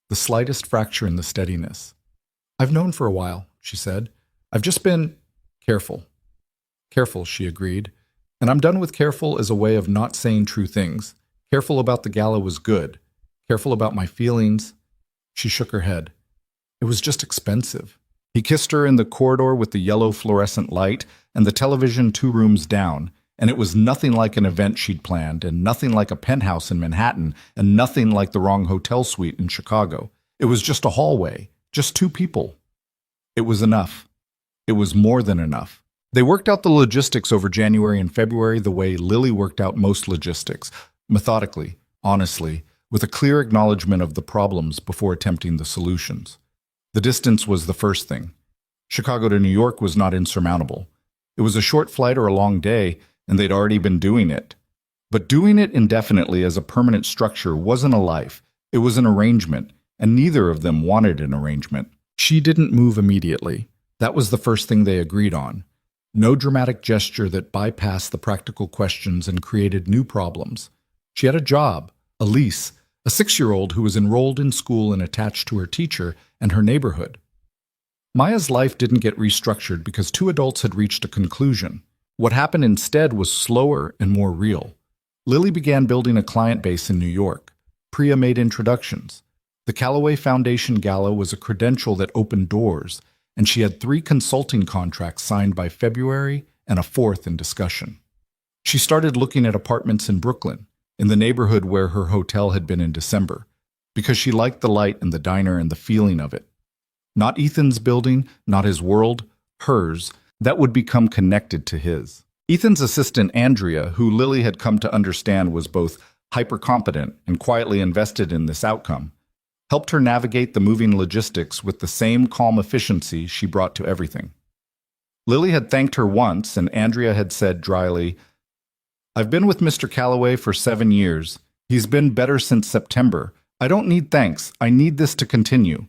the slightest fracture in the steadiness. I've known for a while, she said. I've just been careful. Careful, she agreed. And I'm done with careful as a way of not saying true things. Careful about the gala was good. Careful about my feelings. She shook her head. It was just expensive. He kissed her in the corridor with the yellow fluorescent light and the television 2 rooms down, and it was nothing like an event she'd planned, and nothing like a penthouse in Manhattan, and nothing like the wrong hotel suite in Chicago. It was just a hallway, just 2 people. It was enough. It was more than enough. They worked out the logistics over January and February the way Lily worked out most logistics, methodically, honestly, with a clear acknowledgement of the problems before attempting the solutions. The distance was the first thing. Chicago to New York was not insurmountable. It was a short flight or a long day, and they'd already been doing it. But doing it indefinitely as a permanent structure wasn't a life. It was an arrangement, and neither of them wanted an arrangement. She didn't move immediately. That was the first thing they agreed on. No dramatic gesture that bypassed the practical questions and created new problems. She had a job, a lease, a 6-year-old who was enrolled in school and attached to her teacher and her neighborhood. Maya's life didn't get restructured because 2 adults had reached a conclusion. What happened instead was slower and more real. Lily began building a client base in New York. Priya made introductions. The Callaway Foundation Gala was a credential that opened doors, and she had 3 consulting contracts signed by February and a 4th in discussion. She started looking at apartments in Brooklyn, in the neighborhood where her hotel had been in December, because she liked the light and the diner and the feeling of it. Not Ethan's building, not his world, hers, that would become connected to his. Ethan's assistant, Andrea, who Lily had come to understand was both hyper-competent and quietly invested in this outcome, helped her navigate the moving logistics with the same calm efficiency she brought to everything. Lily had thanked her once, and Andrea had said dryly, I've been with Mr. Callaway for 7 years. He's been better since September. I don't need thanks. I need this to continue.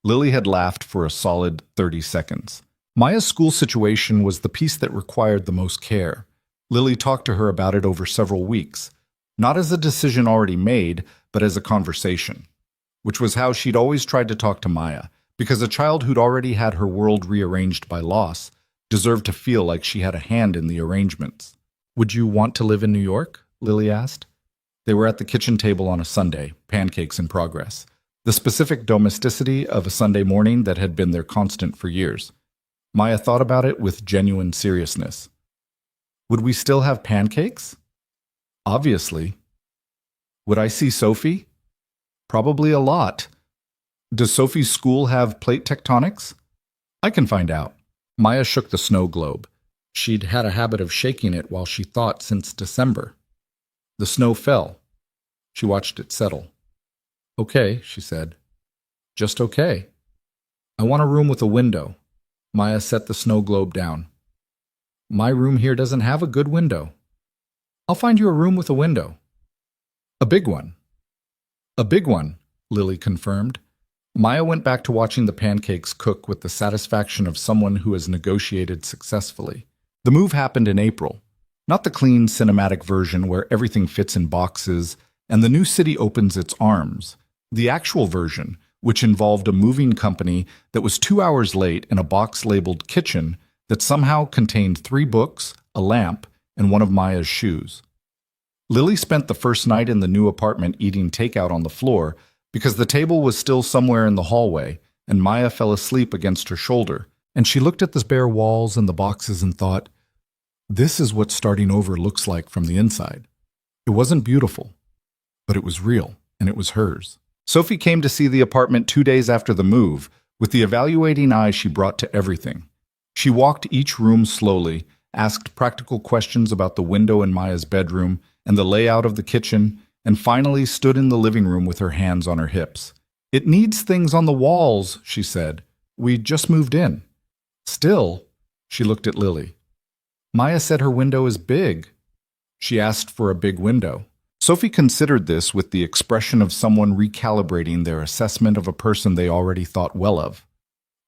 Lily had laughed for a solid 30 seconds. Maya's school situation was the piece that required the most care. Lily talked to her about it over several weeks, not as a decision already made, but as a conversation, which was how she'd always tried to talk to Maya, because a child who'd already had her world rearranged by loss deserved to feel like she had a hand in the arrangements. Would you want to live in New York? Lily asked. They were at the kitchen table on a Sunday, pancakes in progress, the specific domesticity of a Sunday morning that had been their constant for years. Maya thought about it with genuine seriousness. Would we still have pancakes? Obviously. Would I see Sophie? Probably a lot. Does Sophie's school have plate tectonics? I can find out. Maya shook the snow globe. She'd had a habit of shaking it while she thought since December. The snow fell. She watched it settle. Okay, she said. Just okay. I want a room with a window. Maya set the snow globe down. My room here doesn't have a good window. I'll find you a room with a window. A big one. A big one, Lily confirmed. Maya went back to watching the pancakes cook with the satisfaction of someone who has negotiated successfully. The move happened in April, not the clean cinematic version where everything fits in boxes and the new city opens its arms. The actual version, which involved a moving company that was 2 hours late in a box labeled kitchen that somehow contained 3 books, a lamp, and one of Maya's shoes. Lily spent the first night in the new apartment eating takeout on the floor because the table was still somewhere in the hallway, and Maya fell asleep against her shoulder, and she looked at the bare walls and the boxes and thought, this is what starting over looks like from the inside. It wasn't beautiful, but it was real, and it was hers. Sophie came to see the apartment 2 days after the move, with the evaluating eye she brought to everything. She walked each room slowly, asked practical questions about the window in Maya's bedroom and the layout of the kitchen, and finally stood in the living room with her hands on her hips. It needs things on the walls, she said. We just moved in. Still, she looked at Lily. Maya said her window is big. She asked for a big window. Sophie considered this with the expression of someone recalibrating their assessment of a person they already thought well of.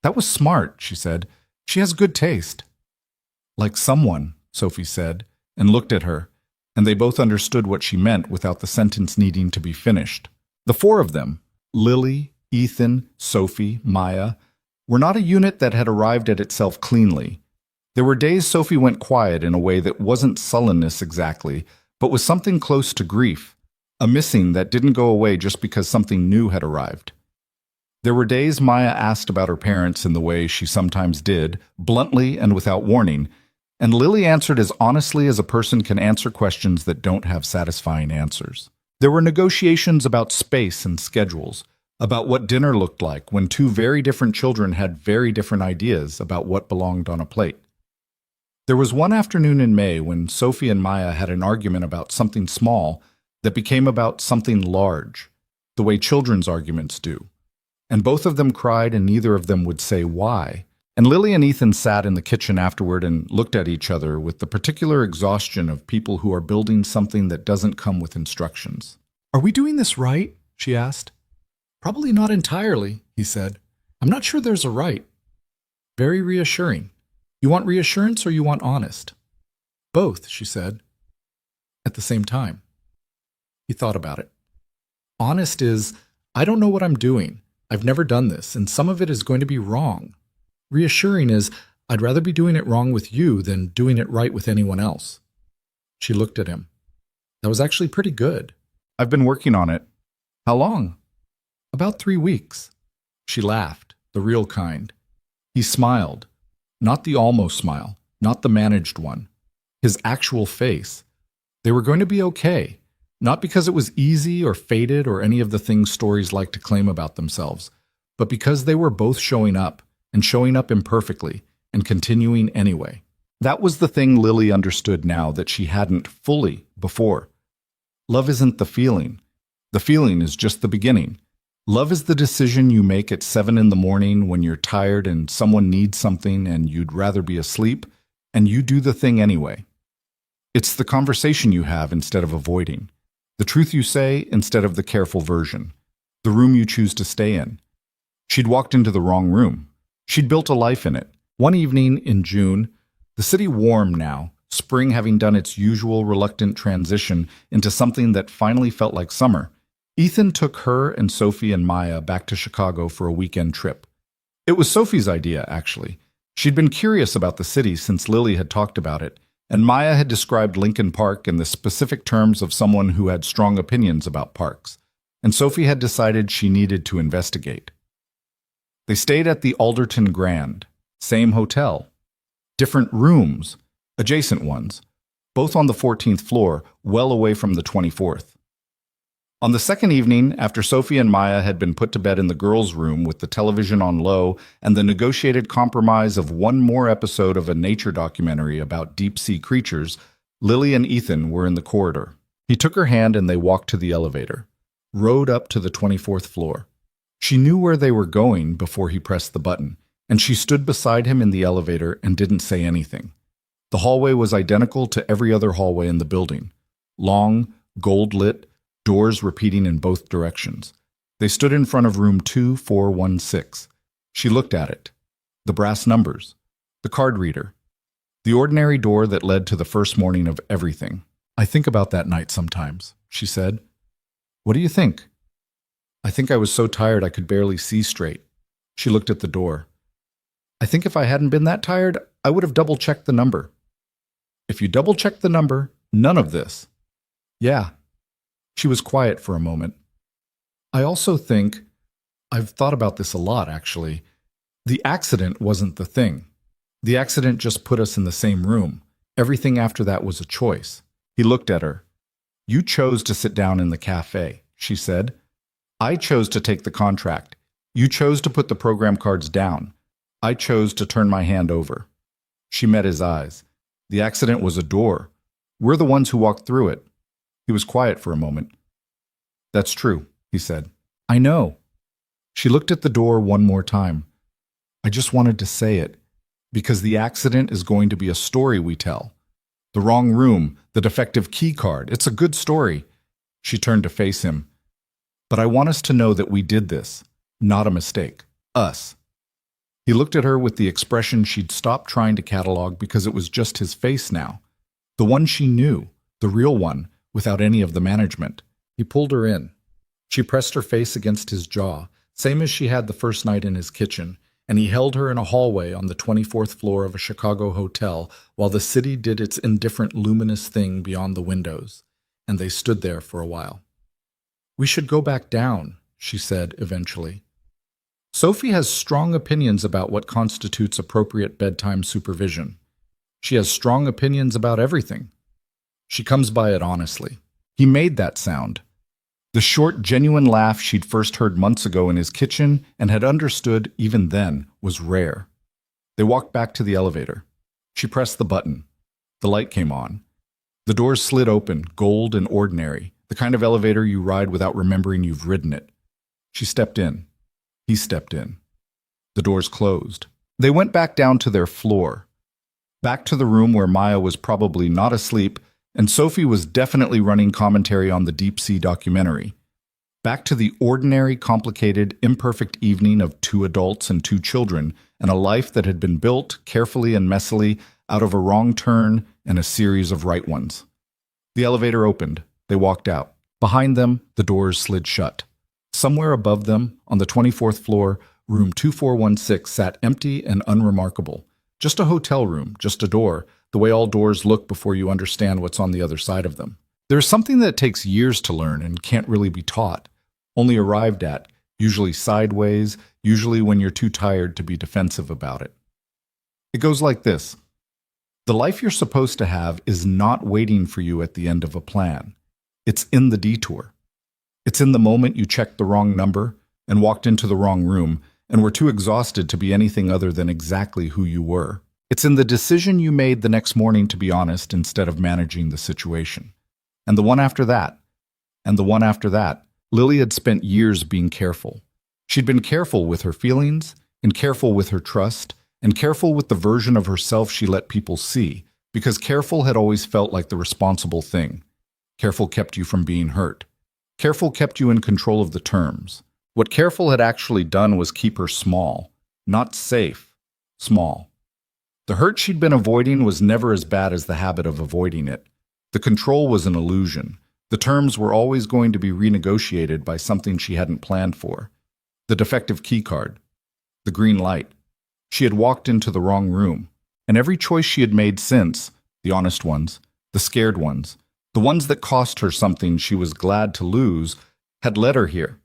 That was smart, she said. She has good taste. Like someone, Sophie said, and looked at her, and they both understood what she meant without the sentence needing to be finished. The 4 of them, Lily, Ethan, Sophie, Maya, were not a unit that had arrived at itself cleanly. There were days Sophie went quiet in a way that wasn't sullenness exactly, but was something close to grief, a missing that didn't go away just because something new had arrived. There were days Maya asked about her parents in the way she sometimes did, bluntly and without warning, and Lily answered as honestly as a person can answer questions that don't have satisfying answers. There were negotiations about space and schedules, about what dinner looked like when 2 very different children had very different ideas about what belonged on a plate. There was one afternoon in May when Sophie and Maya had an argument about something small that became about something large, the way children's arguments do. And both of them cried and neither of them would say why. And Lily and Ethan sat in the kitchen afterward and looked at each other with the particular exhaustion of people who are building something that doesn't come with instructions. Are we doing this right? She asked. Probably not entirely, he said. I'm not sure there's a right. Very reassuring. You want reassurance or you want honest? Both, she said. At the same time. He thought about it. Honest is, I don't know what I'm doing. I've never done this, and some of it is going to be wrong. Reassuring is, I'd rather be doing it wrong with you than doing it right with anyone else. She looked at him. That was actually pretty good. I've been working on it. How long? About 3 weeks. She laughed, the real kind. He smiled. Not the almost smile, not the managed one. His actual face. They were going to be okay, not because it was easy or fated or any of the things stories like to claim about themselves, but because they were both showing up, and showing up imperfectly, and continuing anyway. That was the thing Lily understood now that she hadn't fully before. Love isn't the feeling. The feeling is just the beginning. Love is the decision you make at 7 in the morning when you're tired and someone needs something and you'd rather be asleep, and you do the thing anyway. It's the conversation you have instead of avoiding, the truth you say instead of the careful version, the room you choose to stay in. She'd walked into the wrong room. She'd built a life in it. One evening in June, the city warm now, spring having done its usual reluctant transition into something that finally felt like summer, Ethan took her and Sophie and Maya back to Chicago for a weekend trip. It was Sophie's idea, actually. She'd been curious about the city since Lily had talked about it, and Maya had described Lincoln Park in the specific terms of someone who had strong opinions about parks, and Sophie had decided she needed to investigate. They stayed at the Alderton Grand, same hotel, different rooms, adjacent ones, both on the 14th floor, well away from the 24th. On the second evening, after Sophie and Maya had been put to bed in the girls' room with the television on low and the negotiated compromise of one more episode of a nature documentary about deep-sea creatures, Lily and Ethan were in the corridor. He took her hand and they walked to the elevator, rode up to the 24th floor. She knew where they were going before he pressed the button, and she stood beside him in the elevator and didn't say anything. The hallway was identical to every other hallway in the building. Long, gold-lit, doors repeating in both directions. They stood in front of room 2416. She looked at it. The brass numbers. The card reader. The ordinary door that led to the first morning of everything. I think about that night sometimes, she said. What do you think? I think I was so tired I could barely see straight. She looked at the door. I think if I hadn't been that tired, I would have double-checked the number. If you double-checked the number, none of this. Yeah. She was quiet for a moment. I also think, I've thought about this a lot actually, the accident wasn't the thing. The accident just put us in the same room. Everything after that was a choice. He looked at her. You chose to sit down in the cafe, she said. I chose to take the contract. You chose to put the program cards down. I chose to turn my hand over. She met his eyes. The accident was a door. We're the ones who walked through it. He was quiet for a moment. That's true, he said. I know. She looked at the door one more time. I just wanted to say it, because the accident is going to be a story we tell. The wrong room, the defective key card, it's a good story. She turned to face him. But I want us to know that we did this, not a mistake. Us. He looked at her with the expression she'd stopped trying to catalog because it was just his face now. The one she knew, the real one, without any of the management. He pulled her in. She pressed her face against his jaw, same as she had the first night in his kitchen, and he held her in a hallway on the 24th floor of a Chicago hotel while the city did its indifferent luminous thing beyond the windows, and they stood there for a while. We should go back down, she said eventually. Sophie has strong opinions about what constitutes appropriate bedtime supervision. She has strong opinions about everything. She comes by it honestly. He made that sound. The short, genuine laugh she'd first heard months ago in his kitchen and had understood even then was rare. They walked back to the elevator. She pressed the button. The light came on. The doors slid open, gold and ordinary, the kind of elevator you ride without remembering you've ridden it. She stepped in. He stepped in. The doors closed. They went back down to their floor, back to the room where Maya was probably not asleep, and Sophie was definitely running commentary on the deep-sea documentary. Back to the ordinary, complicated, imperfect evening of 2 adults and 2 children, and a life that had been built, carefully and messily, out of a wrong turn and a series of right ones. The elevator opened. They walked out. Behind them, the doors slid shut. Somewhere above them, on the 24th floor, room 2416 sat empty and unremarkable. Just a hotel room, just a door, the way all doors look before you understand what's on the other side of them. There's something that takes years to learn and can't really be taught, only arrived at, usually sideways, usually when you're too tired to be defensive about it. It goes like this. The life you're supposed to have is not waiting for you at the end of a plan. It's in the detour. It's in the moment you checked the wrong number and walked into the wrong room and were too exhausted to be anything other than exactly who you were. It's in the decision you made the next morning to be honest instead of managing the situation. And the one after that, and the one after that, Lily had spent years being careful. She'd been careful with her feelings, and careful with her trust, and careful with the version of herself she let people see, because careful had always felt like the responsible thing. Careful kept you from being hurt. Careful kept you in control of the terms. What careful had actually done was keep her small, not safe, small. The hurt she'd been avoiding was never as bad as the habit of avoiding it. The control was an illusion. The terms were always going to be renegotiated by something she hadn't planned for. The defective key card. The green light. She had walked into the wrong room. And every choice she had made since, the honest ones, the scared ones, the ones that cost her something she was glad to lose, had led her here.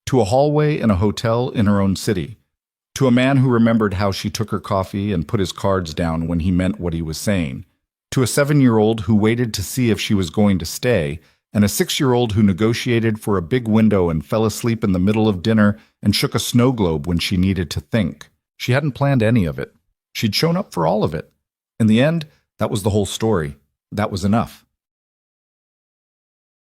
To a hallway in a hotel in her own city. To a man who remembered how she took her coffee and put his cards down when he meant what he was saying. To a 7-year-old who waited to see if she was going to stay, and a 6-year-old who negotiated for a big window and fell asleep in the middle of dinner and shook a snow globe when she needed to think. She hadn't planned any of it. She'd shown up for all of it. In the end, that was the whole story. That was enough.